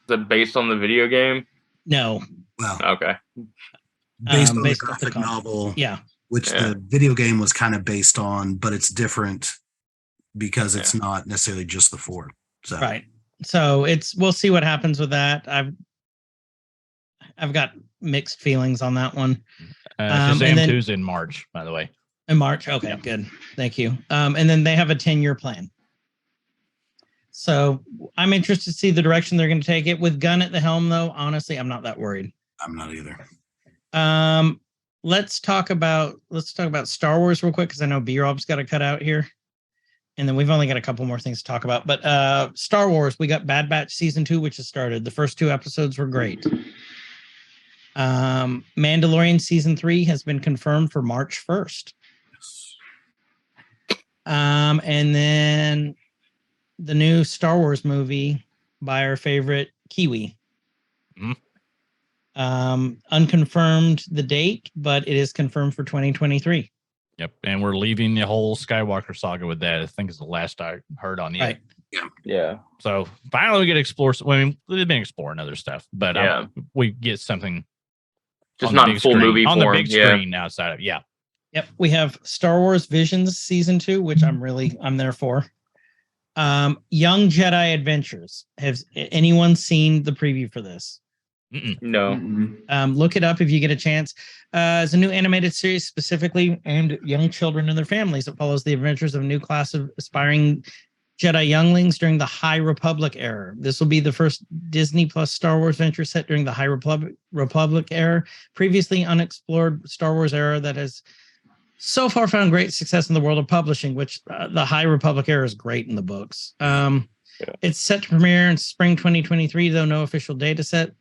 Is it based on the video game? No. Well, Okay. based on the based off the graphic comic. novel, Yeah. which Yeah. the video game was kind of based on, but it's different because it's not necessarily just the 4. So Right. So we'll see what happens with that. I've got mixed feelings on that one. Shazam and then- 2's in March, by the way. In March. Okay, Yeah. good. Thank you. And then they have a 10-year plan. So I'm interested to see the direction they're going to take it. With Gunn at the helm, though, honestly, I'm not that worried. I'm not either. Let's talk about Star Wars real quick, because I know BRob's got to cut out here. And then we've only got a couple more things to talk about. But Star Wars, we got Bad Batch season 2, which has started. The first 2 episodes were great. Mandalorian season 3 has been confirmed for March 1st. And then the new Star Wars movie by our favorite Kiwi. Unconfirmed the date, but it is confirmed for 2023. Yep. And we're leaving the whole Skywalker saga with that. I think is the last I heard on it. Right. Yeah. So finally we get to explore. Well, I mean, we've been exploring other stuff, but Yeah. we get something Just on the not big full screen, movie on form. the big Yeah. screen outside of Yep. We have Star Wars Visions season 2, which I'm there for. Young Jedi Adventures. Has anyone seen the preview for this? No. Look it up if you get a chance. It's a new animated series specifically aimed at young children and their families. It follows the adventures of a new class of aspiring Jedi younglings during the High Republic era. This will be the first Disney Plus Star Wars venture set during the High Republic era, previously unexplored Star Wars era that has so far found great success in the world of publishing, which the High Republic era is great in the books. It's set to premiere in spring 2023, though no official data set.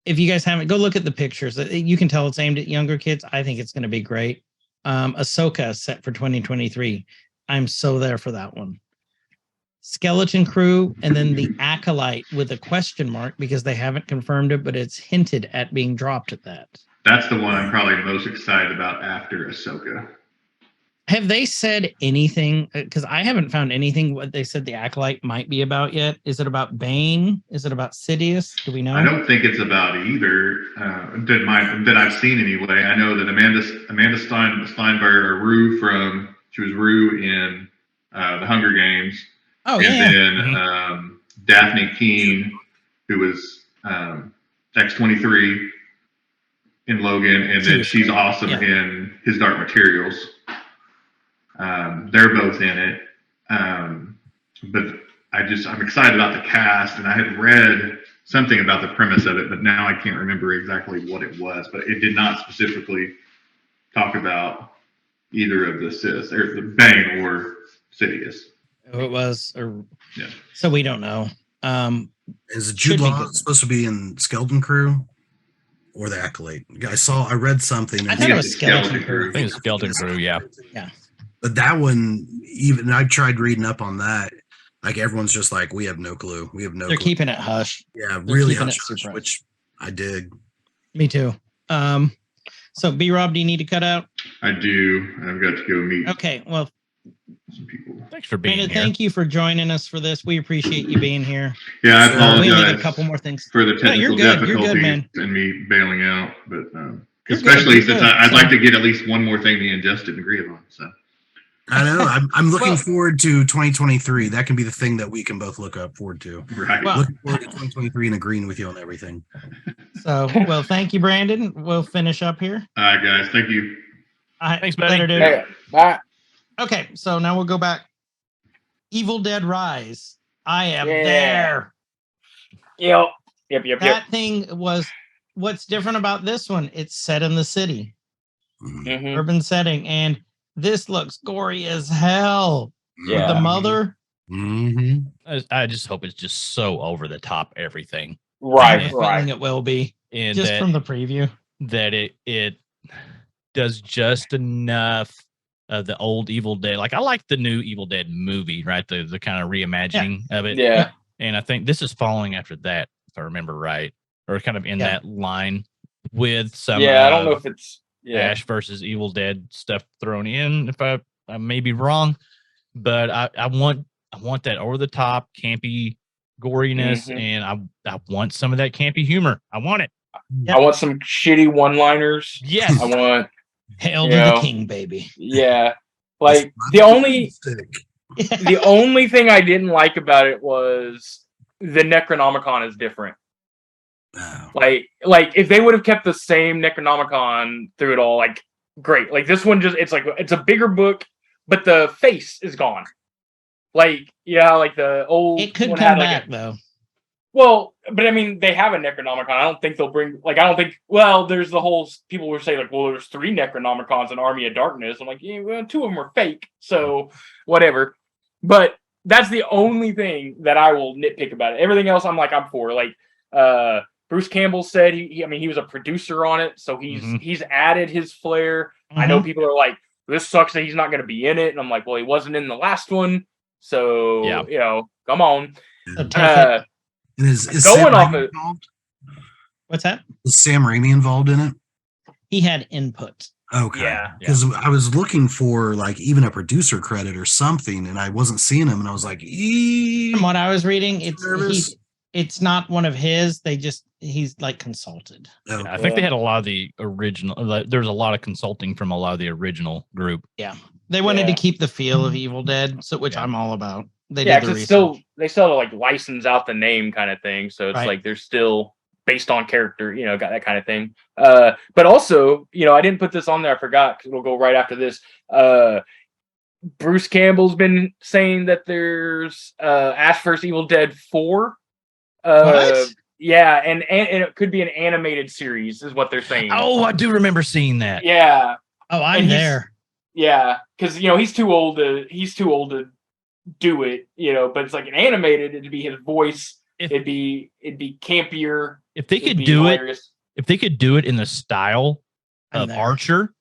If you guys haven't, go look at the pictures. You can tell it's aimed at younger kids. I think it's going to be great. Ahsoka is set for 2023. I'm so there for that one. Skeleton Crew, and then the Acolyte with a question mark because they haven't confirmed it, but it's hinted at being dropped at that. That's the one I'm probably most excited about after Ahsoka. Have they said anything? Because I haven't found anything what they said the Acolyte might be about yet. Is it about Bane? Is it about Sidious? Do we know? I don't think it's about either that I've seen anyway. I know that Amanda Steinberg, or Rue she was Rue in the Hunger Games. Oh, and yeah. then Daphne Keene, who was X-23 in Logan, and then she's awesome in His Dark Materials. They're both in it. But I'm excited about the cast, and I had read something about the premise of it, but now I can't remember exactly what it was. But it did not specifically talk about either of the Sith, or the Bane or Sidious. Oh, it was. Yeah. So we don't know. Is Jude Law supposed to be in Skeleton Crew or the Acolyte? I read something. I thought it was Skeleton Crew. I think it's Skeleton Crew, yeah. Yeah. But that one, even I tried reading up on that. Like everyone's just like, we have no clue. We have no. They're clue. keeping it hush. Yeah, really keeping hush, it super which I dig. Me too. So BRob, do you need to cut out? I do. I've got to go meet Okay. Well, some people. Thanks for being Brandon, here. thank you for joining us for this. We appreciate you being here. Yeah, I We only got a apologize couple more things. for the No, technical you're good. You're difficulties good, man. and me bailing out, but You're especially good. since You're good. I'd like to get at least one more thing me and Justin agree on. So I know. I'm looking Well- forward to 2023. That can be the thing that we can both look up forward to. right. Well- Looking forward to 2023 and agreeing with you on everything. So, well, thank you, Brandon. We'll finish up here. All right, guys. Thank you. All right, Thanks, buddy. later, dude. Hey, bye. Okay, so now we'll go back. Evil Dead Rise. I am Yeah. there. Yep. That thing was what's different about this one. It's set in the city, Mhm. Mhm. urban setting, and this looks gory as hell. Yeah. The mother. Mhm. I just hope it's just so over the top everything, I have Right. a feeling it will be and just that, from the preview. that it does just enough of the old Evil Dead. Like I like the new Evil Dead movie, right? The kind of reimagining of it. Yeah. And I think this is following after that, if I remember right, or kind of in that line with some Yeah, I don't know if it's Ash versus Evil Dead stuff thrown in. If I may be wrong, but I want that over the top campy goriness, and I want some of that campy humor. I want it. I want some shitty one-liners. Yes, I want Hail to the king, baby. Yeah, like the only thing I didn't like about it was the Necronomicon is different. Oh. Like if they would have kept the same Necronomicon through it all, like great. Like this one it's a bigger book, but the face is gone. Like like the old. It could come back though. Well, but I mean, they have a Necronomicon. I don't think they'll bring. Like, I don't think. Well, there's the whole. People were saying like, well, there's 3 Necronomicons in Army of Darkness. I'm like, yeah, well, 2 of them are fake, so whatever. But that's the only thing that I will nitpick about it. Everything else, I'm for. Like, Bruce Campbell said he was a producer on it, so he's added his flair. I know people are like, this sucks that he's not going to be in it, and I'm like, well, he wasn't in the last one, so come on. And is going Sam off Raimi it. involved? What's that? Is Sam Raimi involved in it? He had input. Okay. Yeah. Because I was looking for like even a producer credit or something, and I wasn't seeing him, and I was like, From what I was reading, nervous. it's not one of his. He's like consulted. Oh, I think they had a lot of the original. There's a lot of consulting from a lot of the original group. Yeah, they wanted to keep the feel of Evil Dead, which I'm all about. They did the research. They still like license out the name kind of thing, so it's like they're still based on character, got that kind of thing. But also, I didn't put this on there. I forgot because it'll go right after this. Bruce Campbell's been saying that there's Ash vs. Evil Dead 4. What? Yeah, and it could be an animated series, is what they're saying. Oh, I do remember seeing that. Yeah. Oh, I'm there. Yeah, because he's too old to do it, but it's like an animated, it'd be his voice. It'd be campier. If they could do hilarious. If they could do it in the style of Archer,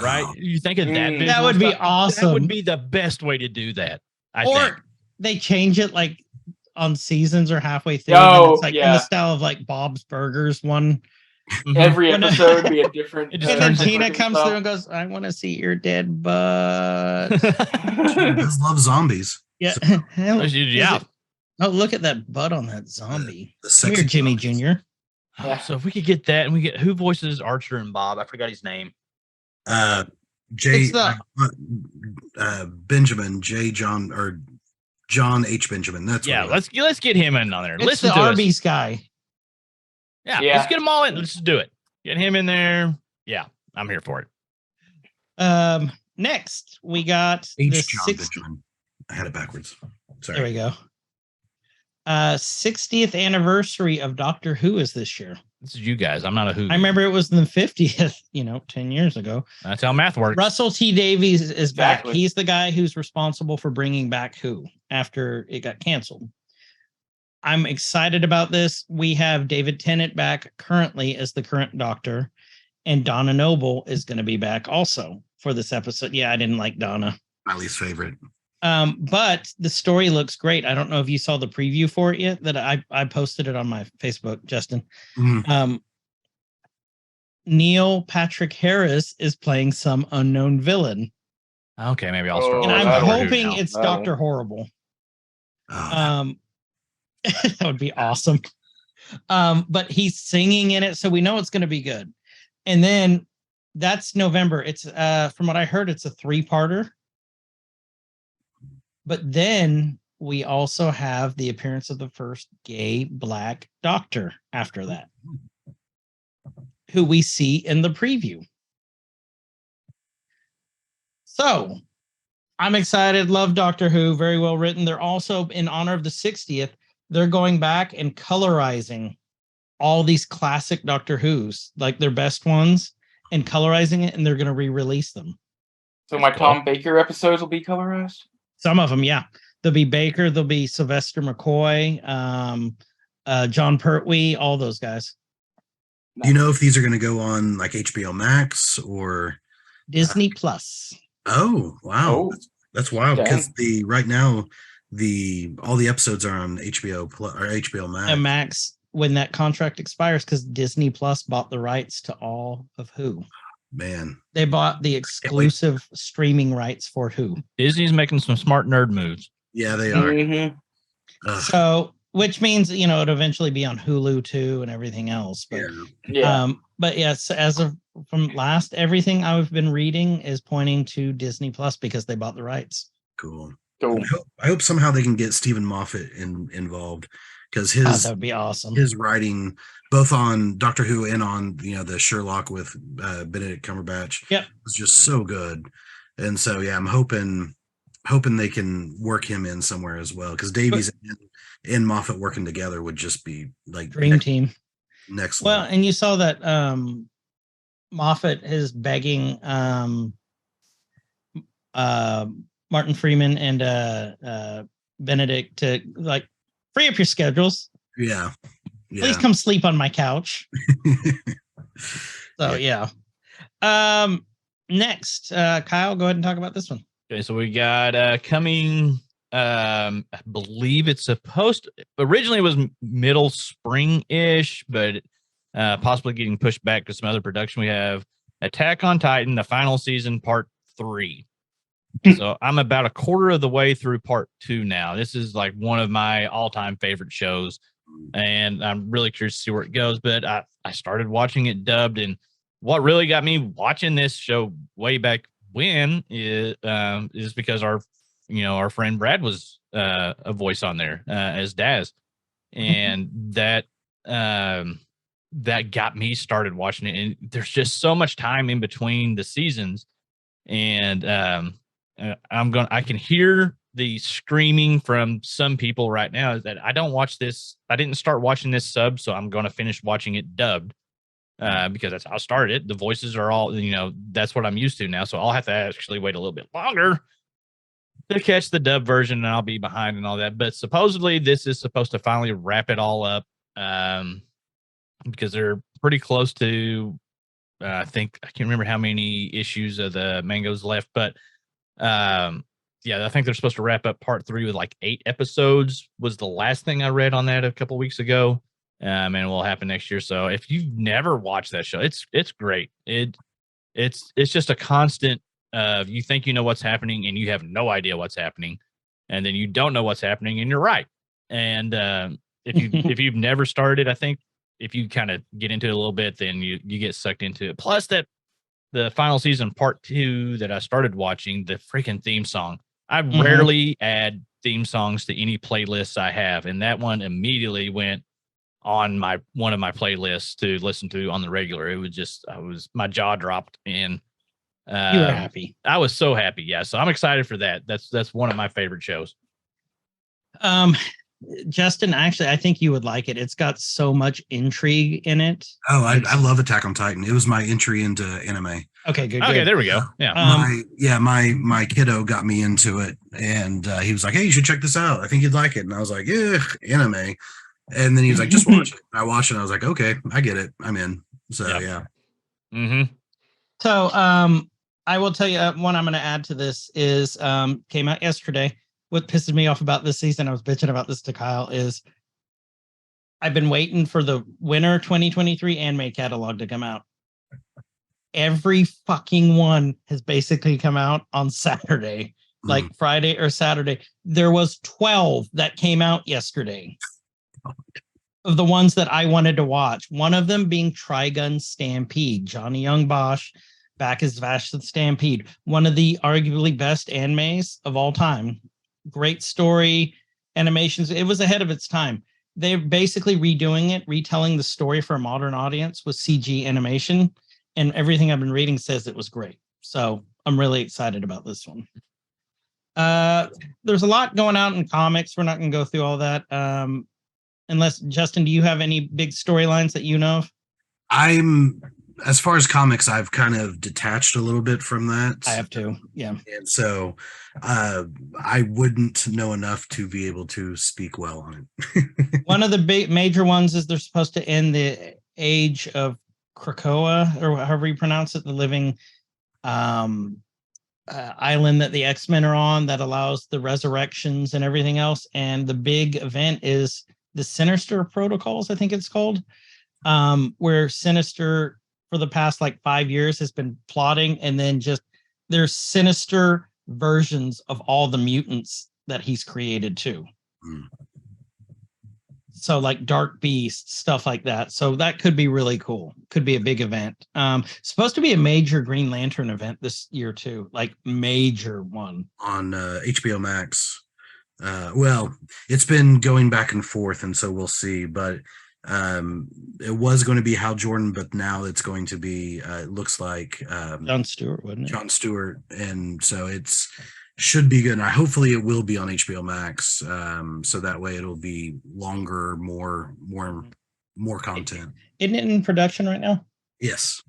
right? You think of that? That would be awesome. That would be the best way to do that. I think they change it like on seasons or halfway through. Oh, it's like in the style of like Bob's Burgers one. Every episode would be a different. And then Tina comes through and goes, "I want to see your dead butt." She does love zombies. Yeah. So, yeah. Oh, look at that butt on that zombie. Come here, Jimmy Jr. So if we could get that, and we get who voices Archer and Bob? I forgot his name. Benjamin J. John or John H. Benjamin. That's let's get him in on there. It's Listen the to Arby's guy. Yeah, let's get them all in. Let's just do it. Get him in there. Yeah, I'm here for it. Next we got H. John Benjamin. I had it backwards. Sorry. There we go. 60th anniversary of Doctor Who is this year. This is you guys. I'm not a Who. I remember it was the 50th, 10 years ago. That's how math works. Russell T Davies is back. He's the guy who's responsible for bringing back Who after it got canceled. I'm excited about this. We have David Tennant back currently as the current Doctor, and Donna Noble is going to be back also for this episode. Yeah, I didn't like Donna. My least favorite. But the story looks great. I don't know if you saw the preview for it yet. That I posted it on my Facebook, Justin. Neil Patrick Harris is playing some unknown villain. Okay, maybe I'll start. And I'm hoping it's Dr. Horrible. That would be awesome. But he's singing in it, so we know it's going to be good. And then that's November. It's from what I heard, it's a 3-parter. But then we also have the appearance of the first gay Black Doctor after that, who we see in the preview. So I'm excited. Love Doctor Who. Very well written. They're also, in honor of the 60th, they're going back and colorizing all these classic Doctor Who's, like their best ones, and colorizing it, and they're going to re-release them. So my Tom Baker episodes will be colorized? Some of them, yeah. There'll be Baker, there'll be Sylvester McCoy, John Pertwee, all those guys. Do you know if these are going to go on like HBO Max or Disney Plus. Oh, wow. Oh, That's wild because dang. the right now all the episodes are on HBO Plus or HBO Max. And Max, when that contract expires, because Disney Plus bought the rights to all of Who. Man. They bought the exclusive streaming rights for Who. Disney's making some smart nerd moves. Yeah, they are. Mhm. So, which means, you know, it'll eventually be on Hulu too and everything else. But Yeah. but yes, as of from last, everything I've been reading is pointing to Disney Plus because they bought the rights. Cool. Cool. I hope somehow they can get Stephen Moffat involved because That would be awesome. his writing both on Doctor Who and on the Sherlock with Benedict Cumberbatch was just so good. And so I'm hoping they can work him in somewhere as well because Davies and Moffat working together would just be like dream team. Next well, level. And you saw that Moffat is begging Martin Freeman and Benedict to like free up your schedules. Yeah. Please come sleep on my couch. So next, Kyle, go ahead and talk about this one. Okay, so we got coming. I believe it's originally it was middle spring-ish, but possibly getting pushed back to some other production. We have Attack on Titan, the final season, part 3. So I'm about a quarter of the way through part 2 now. This is like one of my all-time favorite shows, and I'm really curious to see where it goes. But I started watching it dubbed, and what really got me watching this show way back when is because our friend Brad was a voice on there as Daz, and that got me started watching it. And there's just so much time in between the seasons, and I can hear the screaming from some people right now is that I didn't start watching this sub, so I'm going to finish watching it dubbed. Because that's how I started. The voices are all, that's what I'm used to now. So I'll have to actually wait a little bit longer to catch the dub version, and I'll be behind and all that. But supposedly this is supposed to finally wrap it all up, because they're pretty close to, I think, I can't remember how many issues of the mango's left, but I think they're supposed to wrap up part 3 with like 8 episodes was the last thing I read on that a couple weeks ago. And it will happen next year. So if you've never watched that show, it's great. It's just a constant you think you know what's happening and you have no idea what's happening, and then you don't know what's happening and you're right. And if you've never started, I think if you kind of get into it a little bit, then you get sucked into it. Plus that the final season part 2 that I started watching, the freaking theme song. I rarely add theme songs to any playlists I have, and that one immediately went on one of my playlists to listen to on the regular. It was my jaw dropped, and you were happy. I was so happy. Yeah. So I'm excited for that. That's one of my favorite shows. Justin, actually, I think you would like it. It's got so much intrigue in it. Oh, I love Attack on Titan. It was my entry into anime. Okay, good. Okay, there we go. Yeah. My kiddo got me into it, and he was like, "Hey, you should check this out. I think you'd like it." And I was like, "Yeah, anime." And then he was like, "Just watch it." I watched it. And I was like, "Okay, I get it. I'm in." So yeah. Mm-hmm. So I will tell you one I'm going to add to this is came out yesterday. What pisses me off about this season, I was bitching about this to Kyle, is I've been waiting for the winter 2023 anime catalog to come out. Every fucking one has basically come out on Saturday, like Friday or Saturday. There was 12 that came out yesterday. Of the ones that I wanted to watch, one of them being Trigun Stampede, Johnny Young Bosch back as Vash the Stampede, one of the arguably best animes of all time. Great story, animations. It was ahead of its time. They're basically redoing it, retelling the story for a modern audience with CG animation, and everything I've been reading says it was great. So I'm really excited about this one. There's a lot going out in comics. We're not going to go through all that. Unless, Justin, do you have any big storylines that you know of? As far as comics, I've kind of detached a little bit from that. I have too, yeah. And so I wouldn't know enough to be able to speak well on it. One of the big major ones is they're supposed to end the age of Krakoa, or however you pronounce it, the living island that the X-Men are on that allows the resurrections and everything else. And the big event is the Sinister Protocols, I think it's called, where Sinister for the past like 5 years has been plotting, and then just there's sinister versions of all the mutants that he's created too. So like Dark Beast, stuff like that. So that could be really cool. Could be a big event. Supposed to be a major Green Lantern event this year too, like major one on HBO Max. Well, it's been going back and forth, and so we'll see. But it was going to be Hal Jordan, but now it's going to be. It looks like Jon Stewart, wasn't it? Jon Stewart, and so it's should be good. And hopefully, it will be on HBO Max, so that way it'll be longer, more content. Isn't it in production right now? Yes.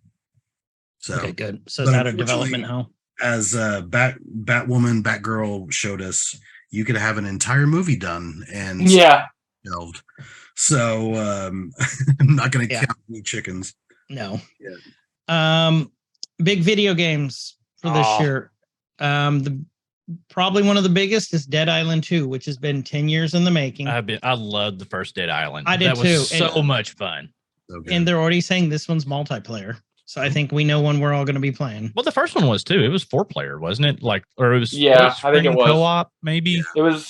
So okay, good. So is that a development hell? As Batwoman, Batgirl showed us, you could have an entire movie done and shelved. So I'm not going to count any chickens. No. Yeah. Big video games for this year. Probably one of the biggest is Dead Island 2, which has been 10 years in the making. I loved the first Dead Island. I did that too. Was so much fun. So and they're already saying this one's multiplayer. So I think we know when we're all going to be playing. Well, the first one was too. It was 4-player, wasn't it? Like, or it was I think it was co-op, maybe. Yeah.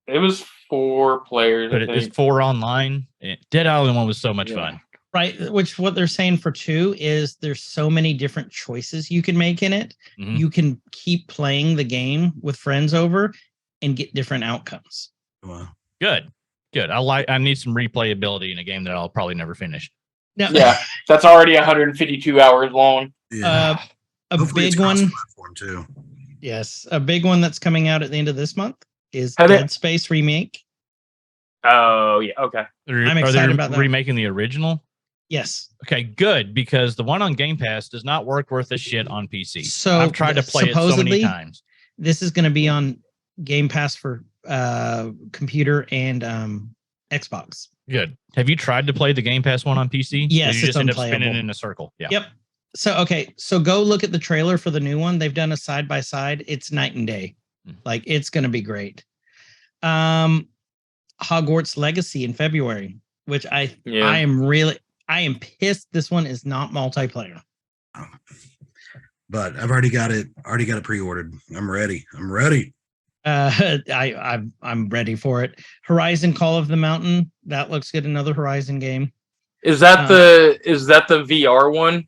It was 4 players, but it's 4 online. Dead Island 1 was so much fun. Right, which what they're saying for 2 is there's so many different choices you can make in it. Mm-hmm. You can keep playing the game with friends over and get different outcomes. Wow. Good. I need some replayability in a game that I'll probably never finish. Now, yeah, that's already 152 hours long. Yeah. A Hopefully big one platform too. Yes, a big one that's coming out at the end of this month is Dead Space remake. Oh yeah, okay. I'm excited about that. Remaking the original? Yes. Okay, good, because the one on Game Pass does not work worth a shit on PC. So I've tried to play it so many times. This is going to be on Game Pass for computer and Xbox. Good. Have you tried to play the Game Pass one on PC? Yes, you just end up spinning in a circle. Yeah. Yep. So go look at the trailer for the new one. They've done a side by side. It's night and day. Like it's going to be great. Hogwarts Legacy in February, which I am pissed this one is not multiplayer. But I've already got it pre-ordered. I'm ready. I'm ready for it. Horizon Call of the Mountain, that looks good. Another Horizon game. Is that the VR one,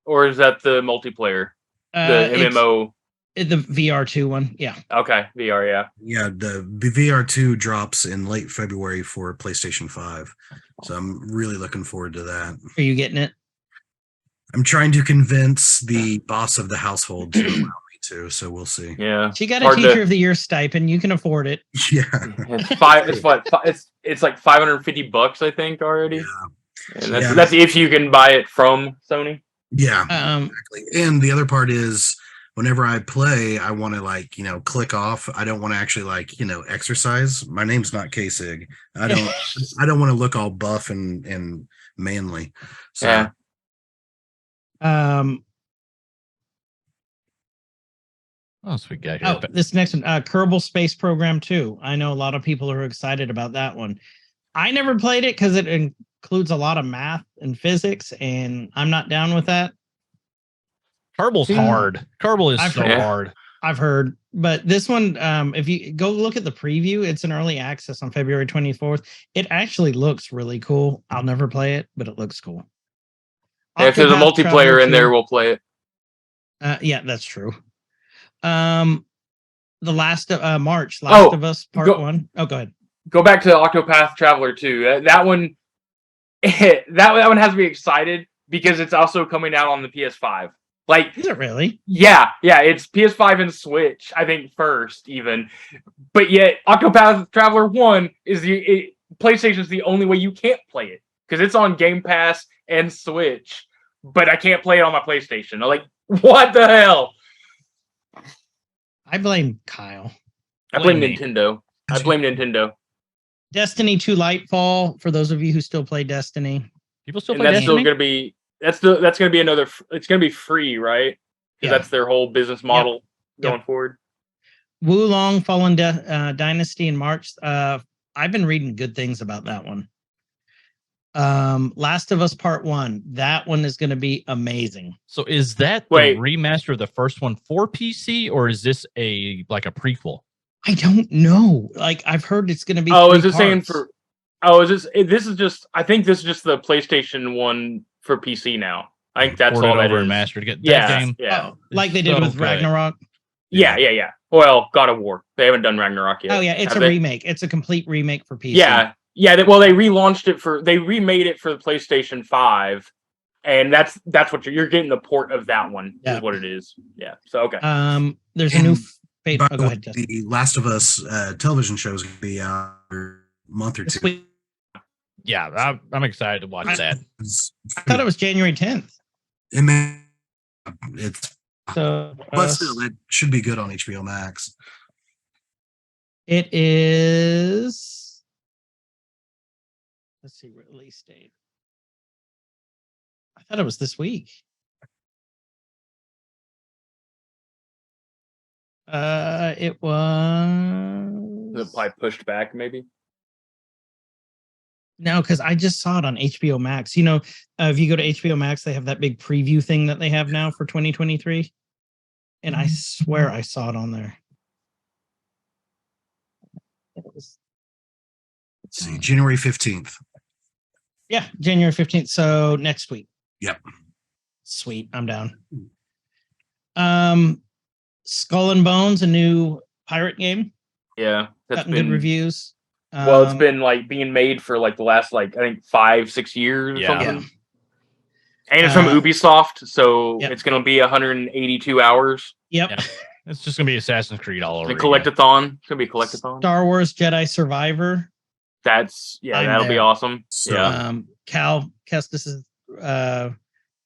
or is that the multiplayer? The MMO. The VR2 one, yeah. Okay, VR, yeah. Yeah, the VR2 drops in late February for PlayStation 5. So I'm really looking forward to that. Are you getting it? I'm trying to convince the boss of the household to allow me to, so we'll see. Yeah. She got a Teacher of the Year stipend. You can afford it. Yeah. It's like $550, I think, already. Yeah. And that's if you can buy it from Sony. Yeah. Exactly. And the other part is whenever I play, I want to click off. I don't want to actually exercise. My name's not K-Sig. I don't want to look all buff and manly. So yeah. What else we got here? This next one, Kerbal Space Program 2. I know a lot of people are excited about that one. I never played it because it includes a lot of math and physics, and I'm not down with that. Kerbal's hard. Kerbal is hard. I've heard, but this one, if you go look at the preview, it's an early access on February 24th. It actually looks really cool. I'll never play it, but it looks cool. Yeah, if there's a multiplayer in there, we'll play it. Yeah, that's true. The Last of Us Part 1. Oh, go ahead. Go back to Octopath Traveler 2. That one, that one has me excited because it's also coming out on the PS5. Like, is it really? Yeah, it's PS5 and Switch, I think, first even. But yet, Octopath Traveler 1 is PlayStation's the only way you can't play it because it's on Game Pass and Switch, but I can't play it on my PlayStation. I'm like, what the hell? I blame Kyle. I blame Nintendo. I blame Nintendo. Destiny 2 Lightfall, for those of you who still play Destiny. People still And play that's still Destiny? going to be that's going to be another. It's going to be free, right? Because Yeah. that's their whole business model going forward. Wulong Fallen Dynasty in March. I've been reading good things about that one. Last of Us Part 1. That one is going to be amazing. So is that the Wait. remaster of the first one for PC, or is this a prequel? I don't know. Like, I've heard it's going to be. Oh, 3 is it saying parts. for? Oh, is this? This is just. I think this is just the PlayStation 1 for PC now. I think that's Ported all that over is. and mastered. That Yeah, game, yeah, Oh, like they did so with good. Ragnarok. yeah. Well, God of War. They haven't done Ragnarok yet. Oh yeah, it's have a they? remake. It's a complete remake for PC. Yeah. Well, they relaunched it for. They remade it for the PlayStation 5, and that's what you're getting the port of that one. Yeah. Is what it is. Yeah. So okay. There's a new. And Fate. By Oh, the go way, ahead, Justin. the Last of Us television show is going to be out in a month or This two. week. Yeah, I'm excited to watch that. I thought it was January 10th. It's So, but still, it should be good on HBO Max. it is. Let's see, release date. I thought it was this week. It was. Is it probably pushed back, maybe? No, because I just saw it on HBO Max. You know, if you go to HBO Max, they have that big preview thing that they have now for 2023. And I swear I saw it on there. Let's see, January 15th. Yeah, January 15th. So next week. Yep. Sweet. I'm down. Skull and Bones, a new pirate game. Yeah, that's Gotten been good reviews. Well, it's been being made for the last I think 5-6 years or Yeah. something. Yeah. And it's from Uh, Ubisoft, so yep. it's going to be 182 hours. Yep. Yeah. It's just gonna be Assassin's Creed all over. The again. collectathon. It's going to be a collectathon. Star Wars Jedi Survivor. That's I'm that'll be there. awesome. So, Yeah. Cal Kestis'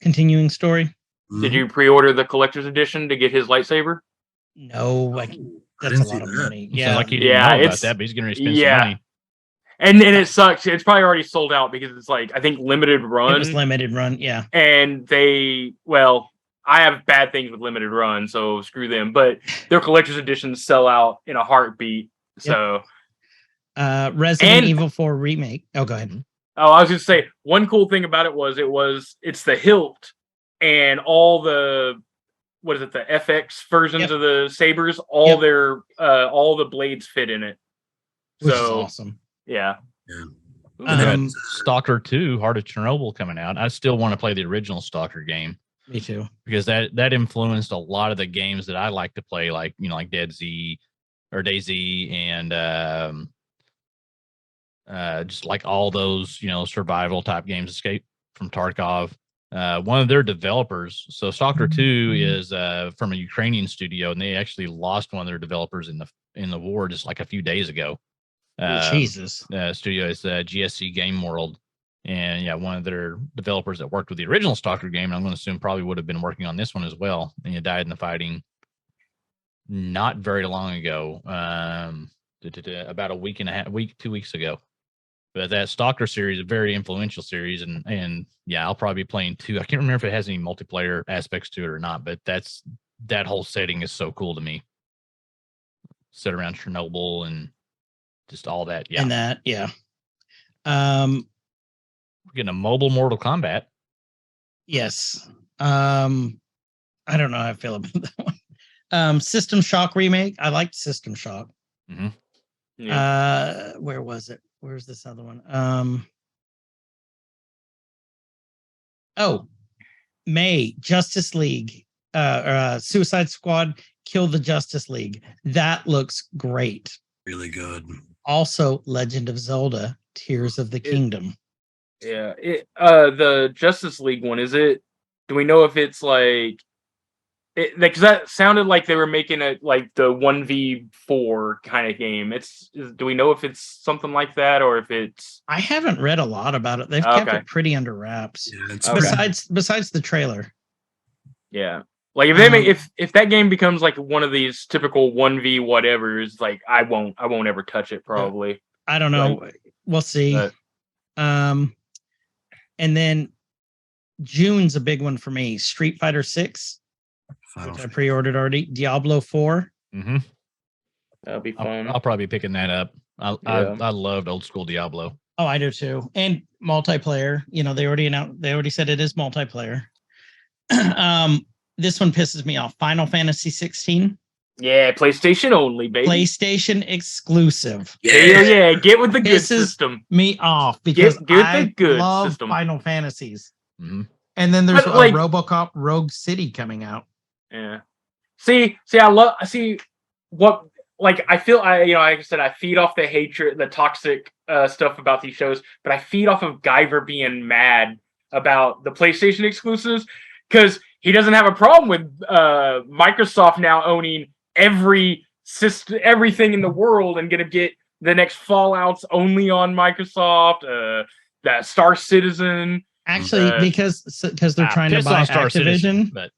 continuing story. Did you pre-order the collector's edition to get his lightsaber? No, I that's didn't a see lot of that. money. So Yeah. like he didn't Yeah, know about it's- that, but he's gonna spend yeah. some money. And it sucks. It's probably already sold out because it's I think limited It run. was limited run. Yeah. And I have bad things with limited run, so screw them. But their collector's editions sell out in a heartbeat. So, Resident And- Evil 4 remake. Oh, go ahead. I was just say one cool thing about it it's the hilt and all the the FX versions Yep. of the sabers. Yep. All the blades fit in it. Which is So awesome. yeah, Ooh, we got Um, Stalker 2, Heart of Chernobyl coming out. I still want to play the original Stalker game Me too. because that influenced a lot of the games that I like to play, like Dead Z or DayZ and just like all those survival type games, Escape from Tarkov. One of their developers, so Stalker 2 is from a Ukrainian studio, and they actually lost one of their developers in the war just like a few days ago. Jesus. Studio is GSC Game World, and yeah, one of their developers that worked with the original Stalker game, and I'm going to assume probably would have been working on this one as well, and he died in the fighting not very long ago, about a week and a half, 2 weeks ago. But that Stalker series is a very influential series, and yeah, I'll probably be playing 2. I can't remember if it has any multiplayer aspects to it or not, but that whole setting is so cool to me. Set around Chernobyl and just all that. Yeah. And that, yeah. We're getting a mobile Mortal Kombat. Yes. I don't know how I feel about that one. System Shock remake. I liked System Shock. yeah. Where was it? Where's this other one? May Justice League, Suicide Squad, Kill the Justice League. That looks great. Really good. Also, Legend of Zelda: Tears of the Kingdom. Yeah, the Justice League one, is it? Do we know if it's because that sounded like they were making it like the 1v4 kind of game. Do we know if it's something like that or if it's? I haven't read a lot about it. They've kept it pretty under wraps. Yeah, it's Okay. Besides the trailer. Yeah, like if they make if that game becomes like one of these typical 1v whatevers, like I won't ever touch it probably. I don't know. We'll see. And then June's a big one for me. Street Fighter 6, which I pre-ordered already. Diablo 4. Mm-hmm. That'll be fun. I'll probably be picking that up. Yeah. I loved old school Diablo. Oh, I do too. And multiplayer. They already said it is multiplayer. This one pisses me off. Final Fantasy 16. Yeah, PlayStation only, baby. PlayStation exclusive. Yeah, get with the good Pisses system. Me off because Get the I good love system. Final Fantasies. Mm-hmm. And then there's But, like- RoboCop Rogue City coming out. Yeah. See, what, like, I feel, like I said, I feed off the hatred, the toxic stuff about these shows, but I feed off of Guyver being mad about the PlayStation exclusives because he doesn't have a problem with Microsoft now owning every system, everything in the world, and gonna get the next Fallouts only on Microsoft, that Star Citizen. Actually, because they're trying to piss buy off Star Activision, Citizen, but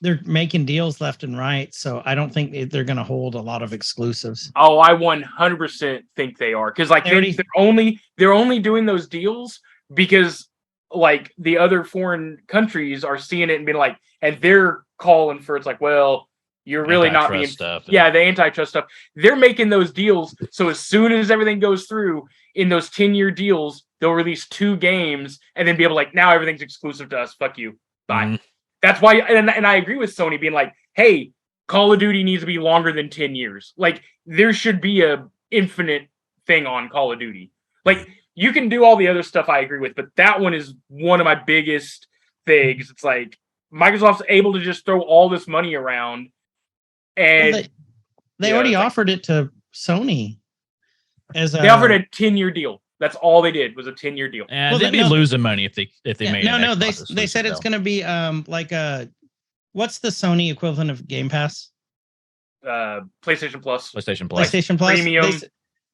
they're making deals left and right. So I don't think they're going to hold a lot of exclusives. Oh, I 100% think they are because like they're only doing those deals because like the other foreign countries are seeing it and being like, and they're calling for it's like, well, you're really not being stuff. the antitrust stuff. They're making those deals so as soon as everything goes through in those 10-year deals, they'll release 2 games and then be able to like, now everything's exclusive to us. Fuck you. Bye. Mm-hmm. That's why, and I agree with Sony being like, hey, Call of Duty needs to be longer than 10 years. Like, there should be a infinite thing on Call of Duty. Like, you can do all the other stuff I agree with, but that one is one of my biggest things. It's like, Microsoft's able to just throw all this money around. And they already offered it to Sony. They offered a 10-year deal. That's all they did was a 10-year deal. And they'd be losing money if they made it. They said it's going to be like what's the Sony equivalent of Game Pass? PlayStation Plus. PlayStation Plus. PlayStation Plus. Premium.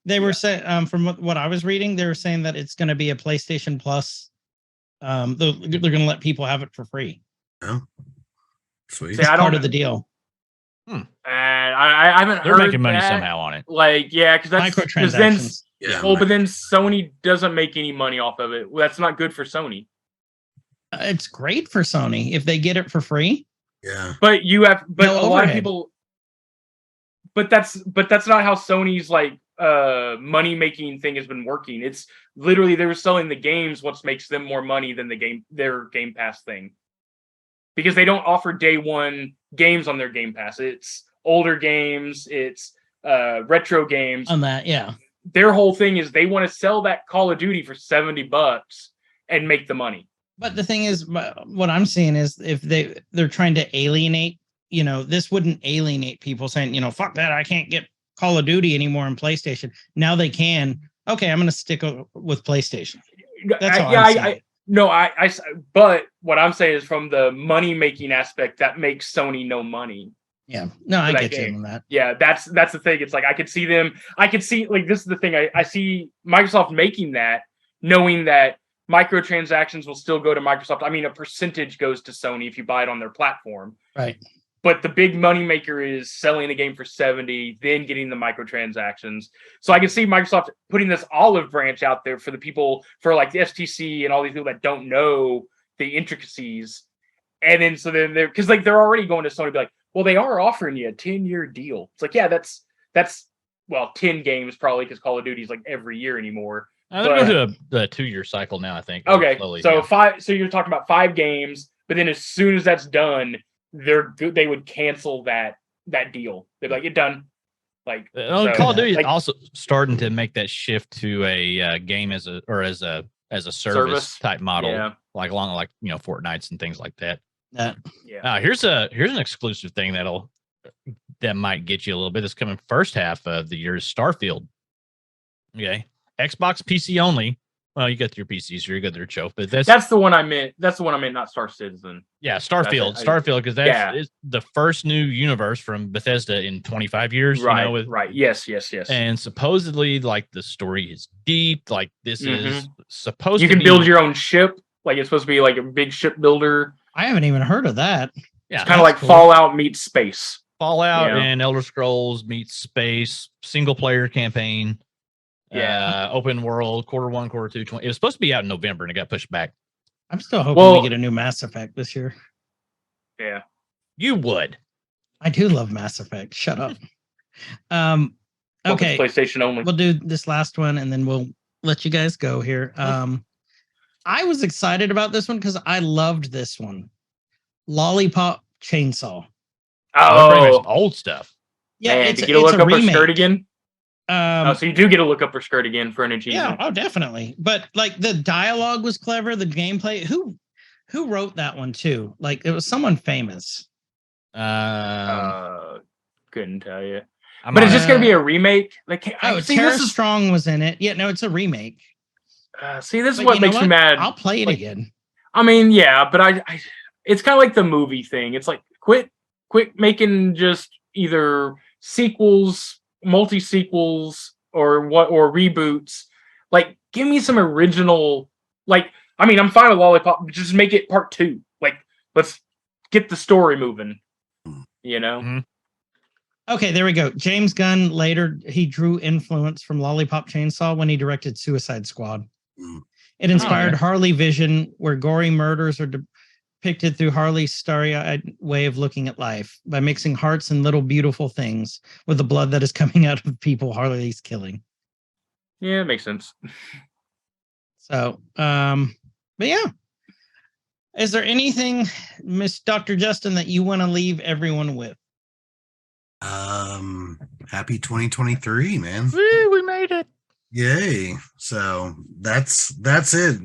They were saying from what I was reading, they were saying that it's going to be a PlayStation Plus. They're going to let people have it for free. Oh, sweet. It's part of the deal. And I haven't They're heard making money that. somehow on it. Like, yeah, because that's microtransactions. but then Sony doesn't make any money off of it. Well, that's not good for Sony. It's great for Sony if they get it for free. Yeah, but a lot of overhead. people. But that's not how Sony's like money making thing has been working. It's literally they were selling the games, what makes them more money than their Game Pass thing. Because they don't offer day one games on their Game Pass. It's older games, it's retro games. On that, yeah. Their whole thing is they want to sell that Call of Duty for $70 and make the money. But the thing is, what I'm seeing is if they're trying to alienate, this wouldn't alienate people saying, fuck that, I can't get Call of Duty anymore on PlayStation. Now they can. Okay, I'm going to stick with PlayStation. That's all I'm saying. But what I'm saying is from the money making aspect, that makes Sony no money. Yeah, no, I get you on that. Yeah, that's the thing. It's like I could see like this is the thing. I see Microsoft making that, knowing that microtransactions will still go to Microsoft. I mean, a percentage goes to Sony if you buy it on their platform. Right. But the big money maker is selling the game for $70, then getting the microtransactions. So I can see Microsoft putting this olive branch out there for the people, for like the STC and all these people that don't know the intricacies. And then they're because like they're already going to Sony, be like, well, they are offering you a 10-year deal. It's like, yeah, that's 10 games probably because Call of Duty is like every year anymore. They're going to a 2-year cycle now, I think. Okay, Slowly, so yeah. 5. So you're talking about 5 games, but then as soon as that's done, they would cancel that deal. They'd be like, "It's done." Like Call of Duty is also starting to make that shift to a game as a service type model, like along like Fortnites and things like that. Here's an exclusive thing that might get you a little bit. This coming first half of the year is Starfield. Okay, Xbox PC only. Well, you got your PC, so you got their Choaf, but that's the one I meant. That's the one I meant, not Star Citizen. Yeah, Starfield, because that's the first new universe from Bethesda in 25 years. Right, right. Yes. And supposedly, like the story is deep. Like this is supposed. You can build your own ship. Like it's supposed to be like a big ship builder. I haven't even heard of that. Yeah, it's kind of like cool. Fallout meets space. Fallout and Elder Scrolls meets space. Single player campaign. Open world, Q1, Q2, 20. It was supposed to be out in November and it got pushed back. I'm still hoping Well- we get a new Mass Effect this year. Yeah. You would. I do love Mass Effect. Shut up. Hope it's Okay, PlayStation only. we'll do this last one and then we'll let you guys go here. I was excited about this one because I loved this one. Lollipop Chainsaw. Pretty Oh, much old stuff. Yeah, man, it's, did you get to it's look a up her skirt remake. again? So you do get to look up her skirt again for an Yeah, achievement. oh, definitely. But like the dialogue was clever, the gameplay. Who wrote that one too? Like it was someone famous. Couldn't tell you. I'm But it's on just it. gonna be a remake. Like, Oh, see, Tara this is Strong was in it. Yeah, no, it's a remake. see, this is But what you know makes me mad. I'll play it Like, again. I mean, yeah, but I it's kind of like the movie thing. It's like quit making just either sequels, multi sequels, or reboots. Like, give me some original. Like, I mean, I'm fine with Lollipop. But just make it part 2. Like, let's get the story moving. You know. Mhm. Okay, there we go. James Gunn later he drew influence from Lollipop Chainsaw when he directed Suicide Squad. Mm. It inspired okay. Harley Vision, where gory murders are depicted through Harley's starry-eyed way of looking at life by mixing hearts and little beautiful things with the blood that is coming out of people Harley's killing. Yeah, it makes sense. So, but yeah. Is there anything, Miss Dr. Justin, that you want to leave everyone with? Happy 2023, man. Woo, we made it. Yay. So that's it.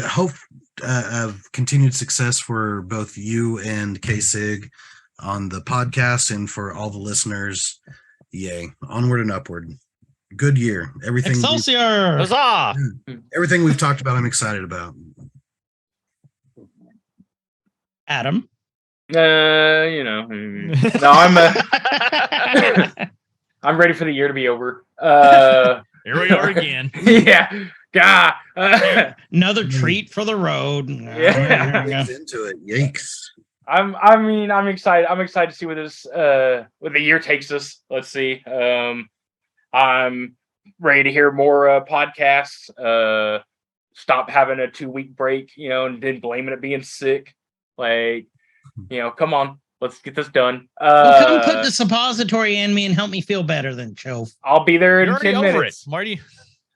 Hope of continued success for both you and K-Sig on the podcast and for all the listeners. Yay. Onward and upward. Good year. Excelsior! Huzzah! Everything we've talked about, I'm excited about. Adam. You know. No, I'm ready for the year to be over. Here we are again. Yeah. God. Another treat for the road. Yeah. Gets into it. Yikes. I'm excited. I'm excited to see where the year takes us. Let's see. I'm ready to hear more podcasts. Stop having a 2-week break, and then blaming it being sick. Like, come on, let's get this done. Well, come put the suppository in me and help me feel better than Choaf. I'll be there in You're 10 already over minutes. it, Marty.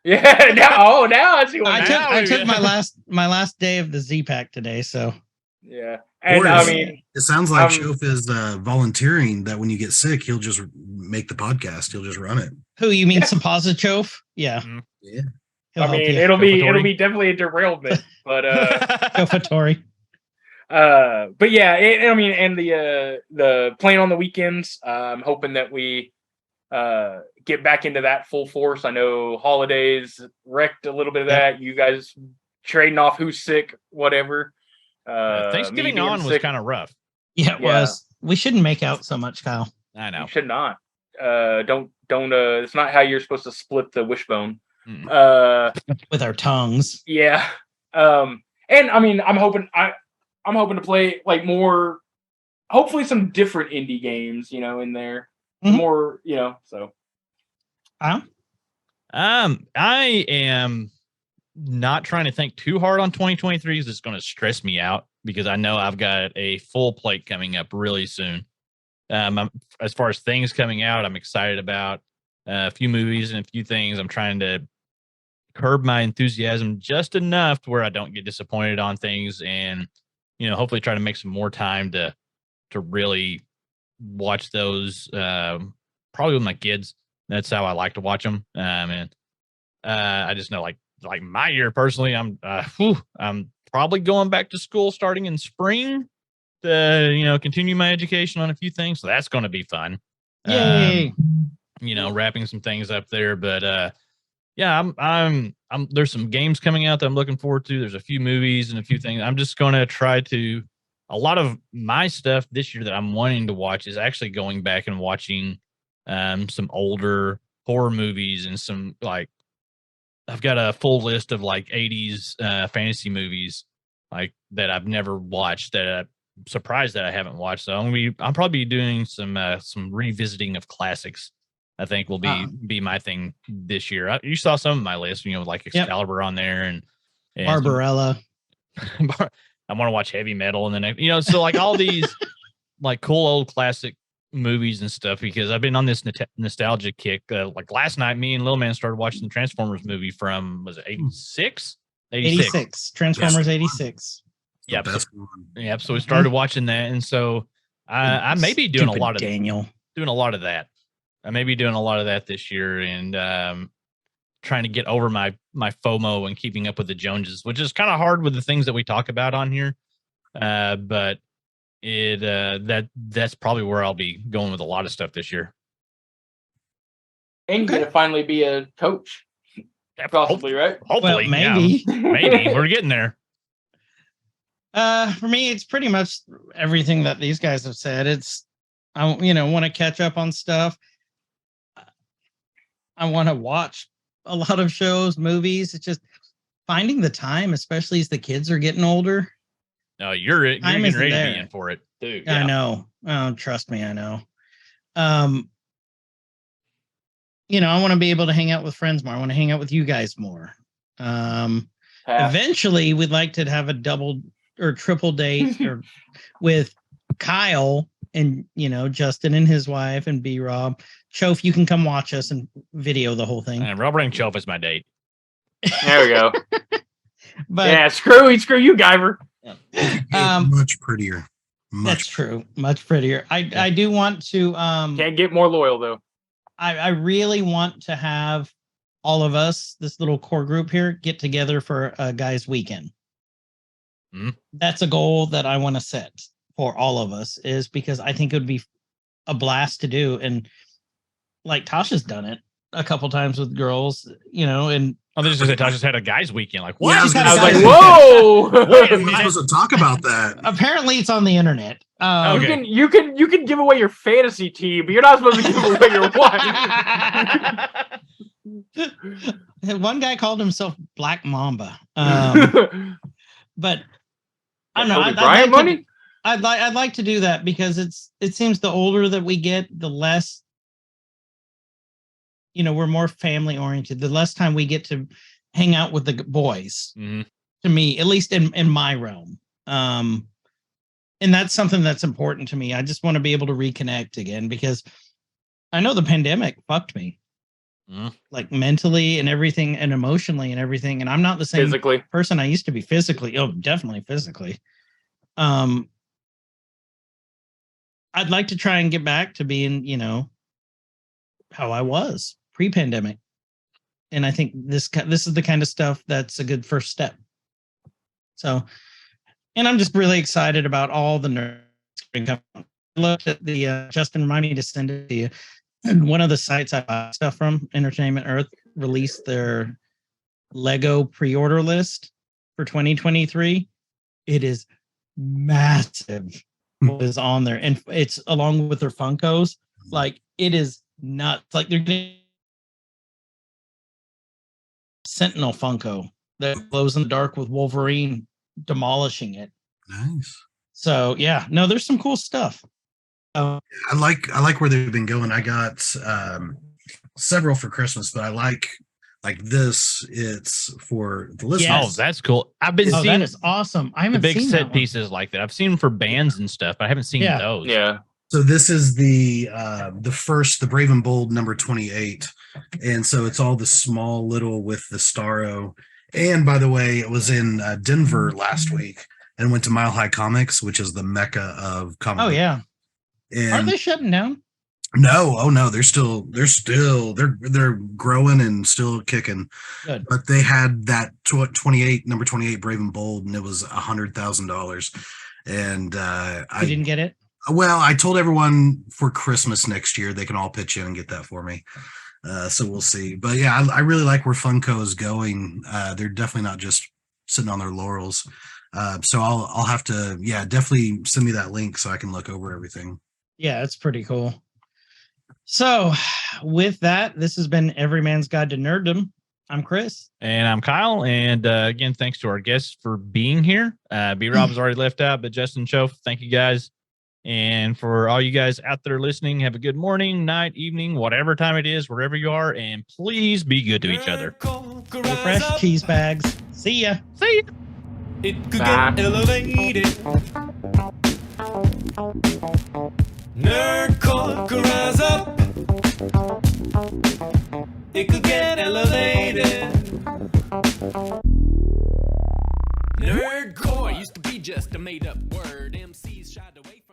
Yeah. Now I see what I took my last day of the Z-Pack today, so yeah. And Or I is- mean, It sounds like Choaf is volunteering that when you get sick, he'll just make the podcast. He'll just run it. who you mean Yeah. Suppositof? Yeah. Mhm. Yeah. He'll help you. it'll Chofatory. be definitely a derailment, but Chofatory. but yeah, and the playing on the weekends. I'm hoping that we get back into that full force. I know holidays wrecked a little bit of that. You guys trading off who's sick, whatever. Thanksgiving me being on was sick. kind of rough. Yeah, it was. We shouldn't make out so much, Kyle. I know. You should not. Don't. It's not how you're supposed to split the wishbone. Mm. With our tongues. Yeah. And I mean, I'm hoping to play like more, hopefully some different indie games, in there. Mhm. More, so. Kyle? I am not trying to think too hard on 2023 because it's going to stress me out because I know I've got a full plate coming up really soon. As far as things coming out, I'm excited about a few movies and a few things. I'm trying to curb my enthusiasm just enough to where I don't get disappointed on things, and hopefully try to make some more time to really watch those. Probably with my kids. That's how I like to watch them. And I just know like my year personally, I'm probably going back to school starting in spring to continue my education on a few things. So that's going to be fun. Yay. Wrapping some things up there, but yeah, I'm there's some games coming out that I'm looking forward to. There's a few movies and a few things. I'm just going to try to, a lot of my stuff this year that I'm wanting to watch is actually going back and watching some older horror movies and some I've got a full list of 80s fantasy movies that I've never watched that I'm surprised that I haven't watched. So I'll probably be doing some revisiting of classics. I think will be my thing this year. You saw some of my list, like Excalibur on there and And Barbarella. I want to watch heavy metal and then so like all these like cool old classic movies and stuff because I've been on this nostalgia kick. Like last night, me and Lil Man started watching the Transformers movie from was it 86? 86. Transformers 86. Yeah, The best one. yeah. So we started watching that, and so I may be doing a Stupid lot of Daniel. doing a lot of that. I may be doing a lot of that this year, and trying to get over my FOMO and keeping up with the Joneses, which is kind of hard with the things that we talk about on here. But that's probably where I'll be going with a lot of stuff this year. And you're gonna finally be a coach, possibly, right? Hopefully, Well, maybe. yeah, maybe we're getting there. For me, it's pretty much everything that these guys have said. It's I want to catch up on stuff. I want to watch a lot of shows, movies. It's just finding the time, especially as the kids are getting older. No, you're Time getting isn't ready to there. be in for it, too. I know. Oh, trust me, I know. I want to be able to hang out with friends more. I want to hang out with you guys more. Eventually, we'd like to have a double or triple date or with Kyle and Justin and his wife and BRob. Choaf, you can come watch us and video the whole thing. And Robert and Choaf is my date. There we go. But Yeah, screw you, Guyver. Much prettier. that's true. Much prettier. I do want to Can't get more loyal though. I really want to have all of us, this little core group here, get together for a guys' weekend. That's a goal that I want to set for all of us, is because I think it would be a blast to do. And like Tasha's done it a couple times with girls, and Oh, this is Tasha's had a guys' weekend. Like, what? Yeah, I was like, guys- whoa! We're not supposed to talk about that. apparently it's on the internet. Okay. You can give away your fantasy team, but you're not supposed to give away your wife. One guy called himself Black Mamba. But I don't know. Kobe Bryant money? I'd like to do that because it seems the older that we get, the less we're more family oriented. The less time we get to hang out with the boys. Mm-hmm. To me, at least in my realm. And that's something that's important to me. I just want to be able to reconnect again because I know the pandemic fucked me. Like mentally and everything and emotionally and everything. And I'm not the same Physically person I used to be physically. Oh, definitely physically. I'd like to try and get back to being, how I was pre-pandemic. And I think this is the kind of stuff that's a good first step. So, and I'm just really excited about all the nerds. I looked at the Justin reminded me to send it to you. And one of the sites I buy stuff from, Entertainment Earth, released their Lego pre-order list for 2023. It is massive what is on there. And it's along with their Funkos. Like, it is nuts. Like, they're getting Sentinel Funko that glows in the dark with Wolverine demolishing it. Nice. So, yeah. No, there's some cool stuff. I like where they've been going. I got several for Christmas, but I like this. It's for the listeners. Oh, that's cool. I've been seeing that is awesome. I the haven't big seen set that pieces like that. I've seen them for bands and stuff, but I haven't seen those. Yeah. So this is the Brave and Bold number 28, and so it's all the small little with the Starro. And by the way, it was in Denver last week and went to Mile High Comics, which is the mecca of comic. Oh yeah. And Are they shutting down? No, oh no, they're growing and still kicking. Good. But they had that 28 number 28 Brave and Bold, and it was $100,000. And You didn't get it? well, I told everyone for Christmas next year they can all pitch in and get that for me. So we'll see. But yeah, I really like where Funko is going. They're definitely not just sitting on their laurels. So I'll have to, definitely send me that link so I can look over everything. Yeah, it's pretty cool. So with that, this has been Every Man's Guide to Nerddom. I'm Chris. And I'm Kyle. And again, thanks to our guests for being here. BRob's already left out, but Justin, Choaf, thank you guys. And for all you guys out there listening, have a good morning, night, evening, whatever time it is, wherever you are. And please be good to each other. Refresh cheese bags. See ya. See ya. It could Bye. get elevated. Nerdcore could rise up. It could get elevated. Nerdcore used to be just a made up word. MCs shied away from